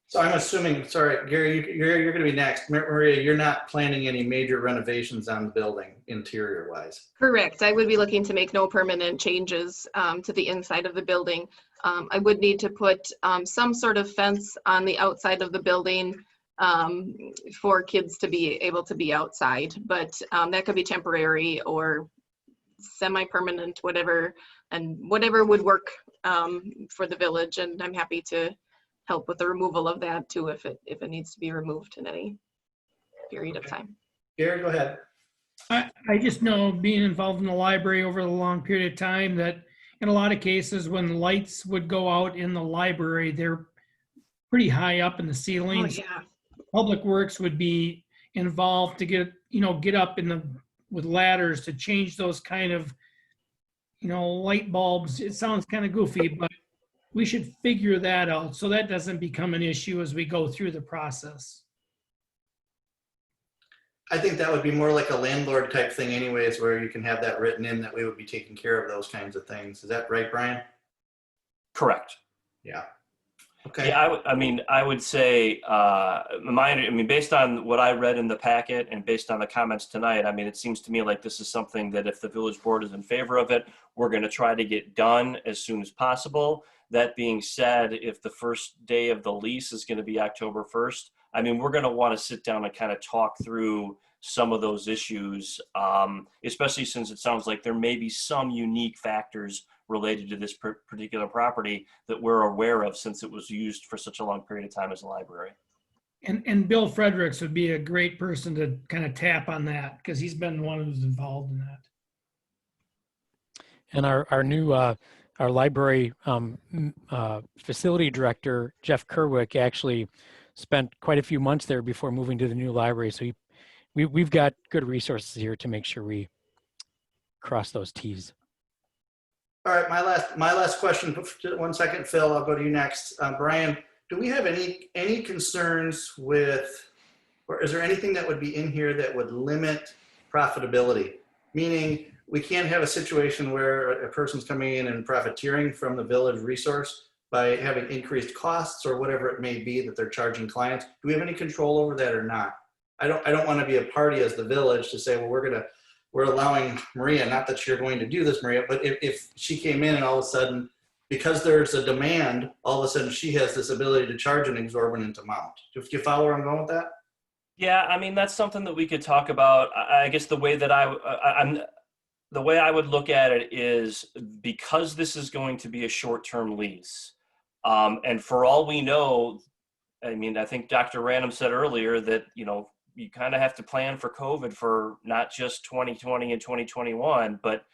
So I'm assuming, sorry, Gary, you're going to be next. Maria, you're not planning any major renovations on the building interior wise? Correct. I would be looking to make no permanent changes to the inside of the building. I would need to put some sort of fence on the outside of the building for kids to be able to be outside, but that could be temporary or semi-permanent, whatever would work for the village. And I'm happy to help with the removal of that too, if it needs to be removed in any period of time. Gary, go ahead. I just know, being involved in the library over a long period of time, that in a lot of cases when lights would go out in the library, they're pretty high up in the ceilings. Oh, yeah. Public Works would be involved to get up with ladders to change those kind of, light bulbs. It sounds kind of goofy, but we should figure that out so that doesn't become an issue as we go through the process. I think that would be more like a landlord type thing anyways, where you can have that written in that we would be taking care of those kinds of things. Is that right, Brian? Correct. Yeah. Okay. Yeah, I would say, based on what I read in the packet and based on the comments tonight, it seems to me like this is something that if the village board is in favor of it, we're going to try to get done as soon as possible. That being said, if the first day of the lease is going to be October 1st, we're going to want to sit down and kind of talk through some of those issues, especially since it sounds like there may be some unique factors related to this particular property that we're aware of since it was used for such a long period of time as a library. And Bill Fredericks would be a great person to kind of tap on that because he's been one who's involved in that. And our new our library facility director, Jeff Kerwick, actually spent quite a few months there before moving to the new library. So we've got good resources here to make sure we cross those T's. All right, my last question. 1 second, Phil. I'll go to you next. Brian, do we have any concerns with, or is there anything that would be in here that would limit profitability? Meaning, we can't have a situation where a person's coming in and profiteering from the village resource by having increased costs or whatever it may be that they're charging clients. Do we have any control over that or not? I don't want to be a party as the village to say, well, we're allowing Maria, not that you're going to do this, Maria, but if she came in and all of a sudden, because there's a demand, all of a sudden she has this ability to charge an exorbitant amount. Do you follow where I'm going with that? Yeah, that's something that we could talk about. I guess the way that the way I would look at it is because this is going to be a short-term lease, and for all we know, I think Dr. Random said earlier that, you kind of have to plan for COVID for not just 2020 and 2021, but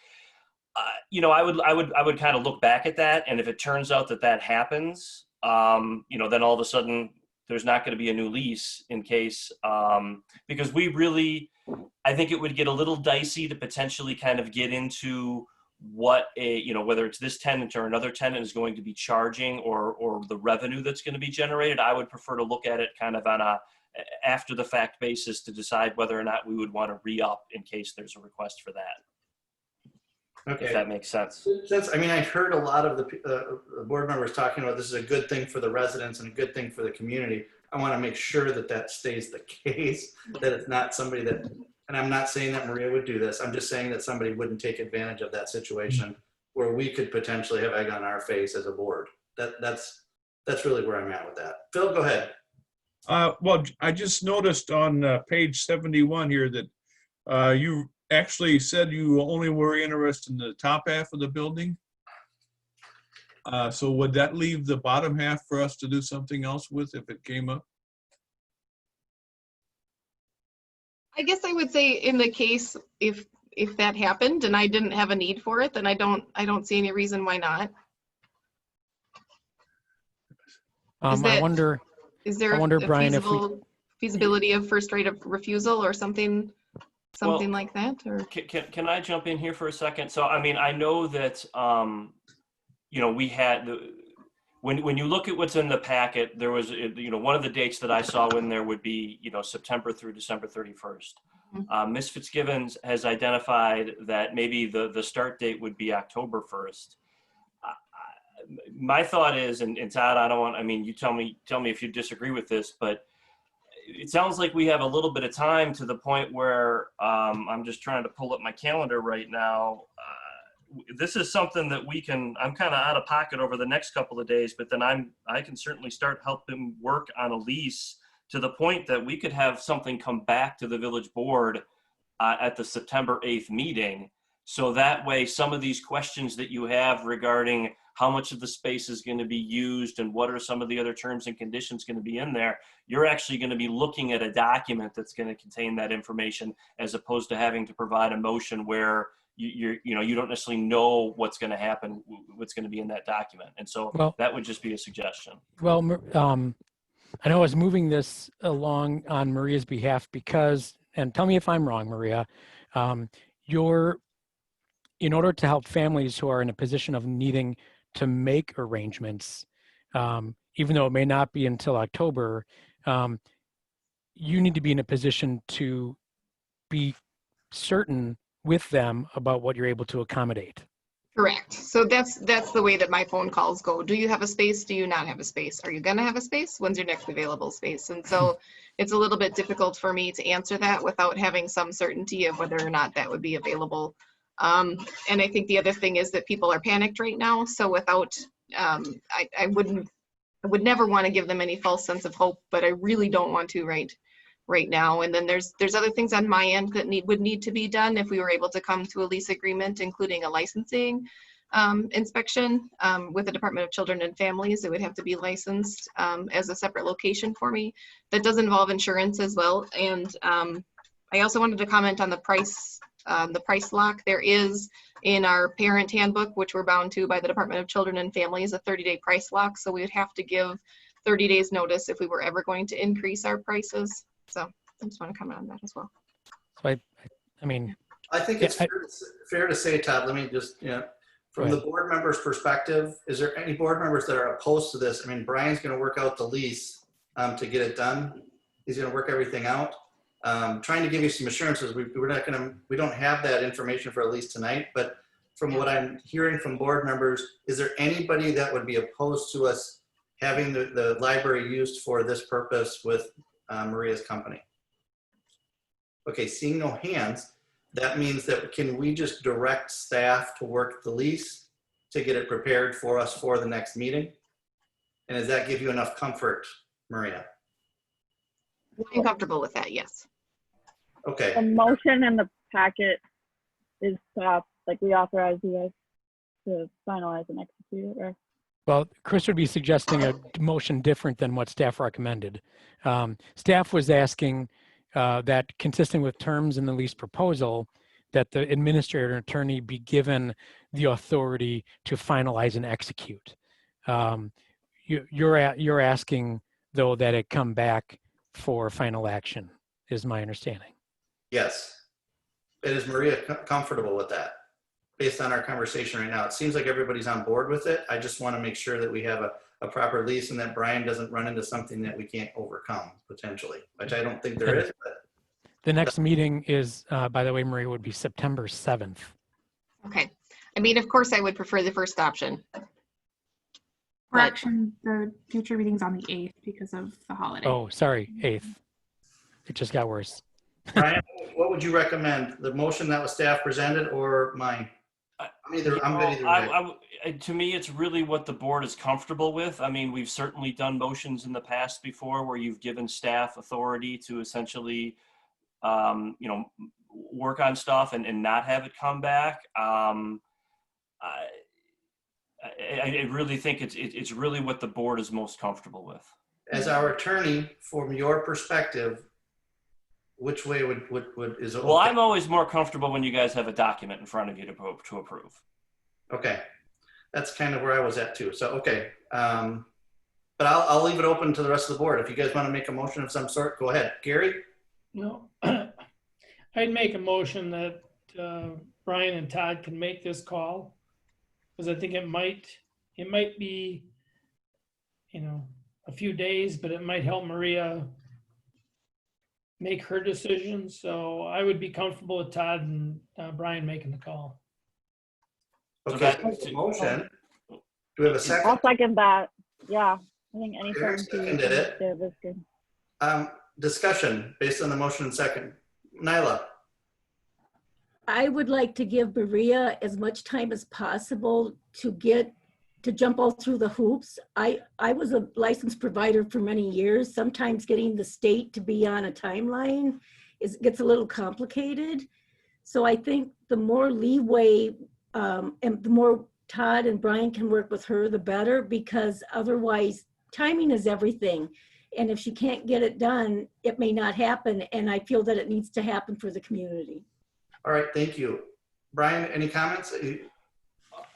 I would kind of look back at that, and if it turns out that happens, then all of a sudden there's not going to be a new lease in case, because I think it would get a little dicey to potentially kind of get into what whether it's this tenant or another tenant is going to be charging or the revenue that's going to be generated. I would prefer to look at it kind of on a after the fact basis to decide whether or not we would want to re-up in case there's a request for that. Okay. If that makes sense. I've heard a lot of the board members talking about this is a good thing for the residents and a good thing for the community. I want to make sure that stays the case, that it's not somebody that, and I'm not saying that Maria would do this, I'm just saying that somebody wouldn't take advantage of that situation where we could potentially have egg on our face as a board. That's really where I'm at with that. Phil, go ahead. Well, I just noticed on page 71 here that you actually said you only were interested in the top half of the building. So would that leave the bottom half for us to do something else with if it came up? I guess I would say in the case if that happened and I didn't have a need for it, then I don't see any reason why not. Is there a Brian, feasibility of first right of refusal or something like that? Or can I jump in here for a second? So I know that we had when you look at what's in the packet, there was one of the dates that I saw in there would be September through December 31st. Ms. Fitzgibbons has identified that maybe the start date would be October 1st. My thought is, and Todd, I don't want, you tell me if you disagree with this, but it sounds like we have a little bit of time to the point where I'm just trying to pull up my calendar right now. This is something that I'm kind of out of pocket over the next couple of days, but then I can certainly start helping work on a lease to the point that we could have something come back to the village board at the September 8th meeting. So that way, some of these questions that you have regarding how much of the space is going to be used and what are some of the other terms and conditions going to be in there, you're actually going to be looking at a document that's going to contain that information, as opposed to having to provide a motion where you don't necessarily know what's going to happen, what's going to be in that document. And so that would just be a suggestion. Well, I know I was moving this along on Maria's behalf because, and tell me if I'm wrong, Maria, in order to help families who are in a position of needing to make arrangements, even though it may not be until October, you need to be in a position to be certain with them about what you're able to accommodate. Correct. So that's the way that my phone calls go. Do you have a space? Do you not have a space? Are you going to have a space? When's your next available space? And so it's a little bit difficult for me to answer that without having some certainty of whether or not that would be available. And I think the other thing is that people are panicked right now. So without, I would never want to give them any false sense of hope, but I really don't want to right now. And then there's other things on my end that would need to be done if we were able to come to a lease agreement, including a licensing inspection with the Department of Children and Families. It would have to be licensed as a separate location for me. That does involve insurance as well. And I also wanted to comment on the price lock. There is in our parent handbook, which we're bound to by the Department of Children and Families, a 30-day price lock. So we would have to give 30 days notice if we were ever going to increase our prices. So I just want to comment on that as well. So I mean, I think it's fair to say, Todd, let me just, from the board member's perspective, is there any board members that are opposed to this? I mean, Brian's going to work out the lease to get it done. He's going to work everything out. Trying to give you some assurances. We don't have that information for at least tonight, but from what I'm hearing from board members, is there anybody that would be opposed to us having the library used for this purpose with Maria's company? Okay, seeing no hands, that means that can we just direct staff to work the lease to get it prepared for us for the next meeting? And does that give you enough comfort, Maria? I'm comfortable with that, yes. Okay. The motion in the packet is like we authorize you guys to finalize and execute it, or? Well, Chris would be suggesting a motion different than what staff recommended. Staff was asking that, consistent with terms in the lease proposal, that the administrator and attorney be given the authority to finalize and execute. You're asking, though, that it come back for final action, is my understanding. Yes. Is Maria comfortable with that? Based on our conversation right now, it seems like everybody's on board with it. I just want to make sure that we have a proper lease and that Brian doesn't run into something that we can't overcome potentially, which I don't think there is. But the next meeting is, by the way, Maria, would be September 7th. Okay. I mean, of course, I would prefer the first option. Correction, the future meeting's on the 8th because of the holiday. Oh, sorry, 8th. It just got worse. Brian, what would you recommend? The motion that was staff presented or mine? I'm good either way. To me, it's really what the board is comfortable with. I mean, we've certainly done motions in the past before where you've given staff authority to essentially, work on stuff and not have it come back. I really think it's really what the board is most comfortable with. As our attorney, from your perspective, which way is it? Well, I'm always more comfortable when you guys have a document in front of you to approve. Okay, that's kind of where I was at too. So okay, but I'll leave it open to the rest of the board. If you guys want to make a motion of some sort, go ahead. Gary? No, I'd make a motion that Brian and Todd can make this call, because I think it might be, a few days, but it might help Maria make her decision. So I would be comfortable with Todd and Brian making the call. Okay, motion. Do we have a second? I'll second that. Yeah, I think any Gary seconded it. is good. Discussion based on the motion and second. Nyla? I would like to give Maria as much time as possible to jump all through the hoops. I was a licensed provider for many years. Sometimes getting the state to be on a timeline gets a little complicated. So I think the more leeway and the more Todd and Brian can work with her, the better, because otherwise timing is everything. And if she can't get it done, it may not happen. And I feel that it needs to happen for the community. All right, thank you. Brian, any comments?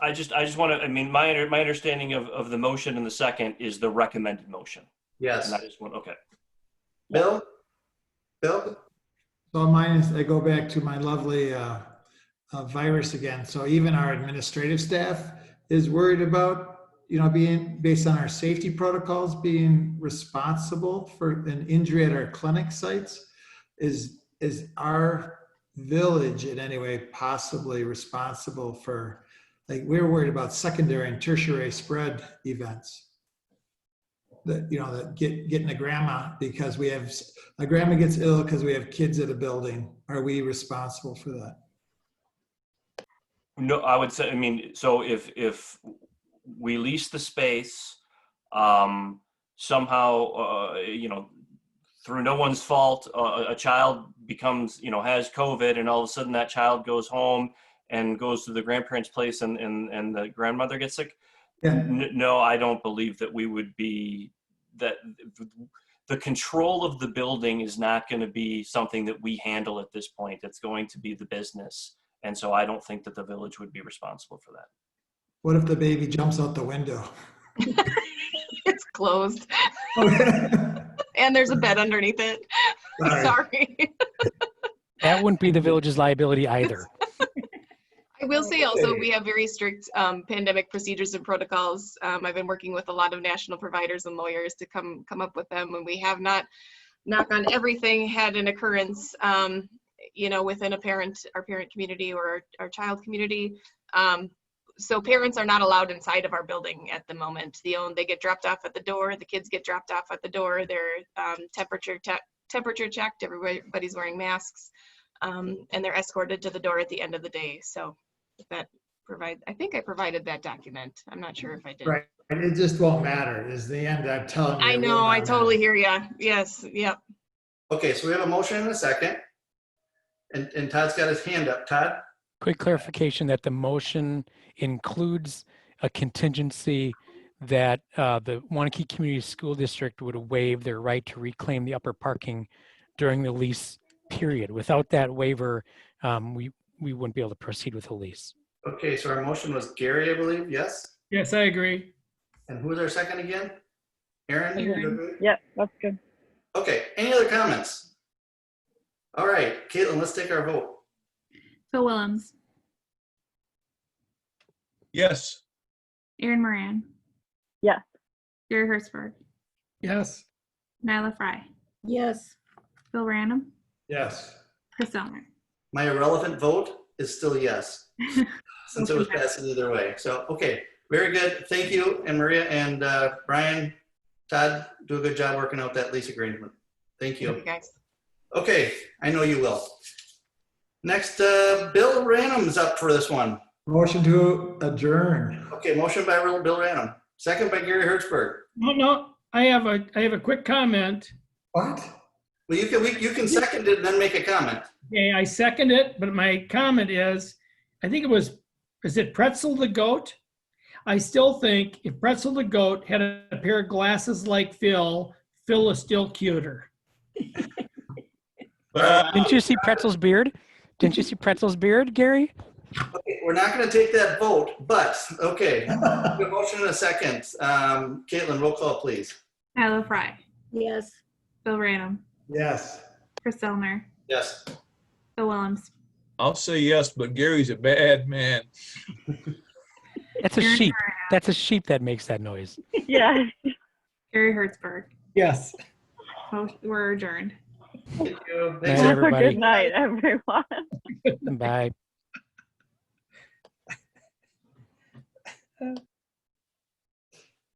I just want to, my understanding of the motion and the second is the recommended motion. Yes. And I just want, okay. Bill? So mine is, I go back to my lovely virus again. So even our administrative staff is worried about, being based on our safety protocols, being responsible for an injury at our clinic sites. Is our village in any way possibly responsible for like we're worried about secondary and tertiary spread events. That, you know, that getting a grandma because we have, a grandma gets ill because we have kids at a building. Are we responsible for that? No, I would say, I mean, so if we lease the space, somehow, you know, through no one's fault, a child becomes, you know, has COVID, and all of a sudden that child goes home and goes to the grandparents' place and the grandmother gets sick. Yeah. No, I don't believe that we would be, that the control of the building is not going to be something that we handle at this point. It's going to be the business. And so I don't think that the village would be responsible for that. What if the baby jumps out the window? It's closed. And there's a bed underneath it. Sorry. That wouldn't be the village's liability either. I will say also, we have very strict pandemic procedures and protocols. I've been working with a lot of national providers and lawyers to come up with them, and we have not, knock on everything, had an occurrence, you know, within our parent community or our child community. So parents are not allowed inside of our building at the moment. They get dropped off at the door. The kids get dropped off at the door. They're temperature checked. Everybody's wearing masks, and they're escorted to the door at the end of the day. So that I think I provided that document. I'm not sure if I did. Right. It just won't matter. Is the end. I'm telling you. I know. I totally hear you. Yes. Yep. Okay, so we have a motion and a second. And Todd's got his hand up. Todd? Quick clarification that the motion includes a contingency that the Waunakee Community School District would waive their right to reclaim the upper parking during the lease period. Without that waiver, we wouldn't be able to proceed with the lease. Okay, so our motion was Gary, I believe, yes? Yes, I agree. And who's our second again? Aaron? You agree? Yeah, that's good. Okay, any other comments? All right, Caitlin, let's take our vote. Phil Willems, Yes. Aaron Moran, Yes. Gary Hertzberg, Yes. Nyla Fry, Yes. Bill Random, Yes. Chris Elmer. My irrelevant vote is still yes, since it was passed either way. So, okay, very good. Thank you, and Maria and Brian, Todd, do a good job working out that lease agreement. Thank you. Thank you, guys. Okay, I know you will. Next, Bill Random's up for this one. Motion to adjourn. Okay, motion by Bill Random, second by Gary Hertzberg. No, I have a quick comment. What? Well, you can second it and then make a comment. Okay, I second it, but my comment is, I think is it Pretzel the goat? I still think if Pretzel the goat had a pair of glasses like Phil is still cuter. Didn't you see Pretzel's beard? Didn't you see Pretzel's beard, Gary? Okay, we're not going to take that vote, but okay. A motion in a second. Caitlin, roll call, please. Nyla Fry, Yes. Bill Random, Yes. Chris Elmer, Yes. Phil Willems. I'll say yes, but Gary's a bad man. That's a sheep. That's a sheep that makes that noise. Yes. Gary Hertzberg. Yes. We're adjourned. Thank you. Night, Have a everybody. good night, everyone. Bye.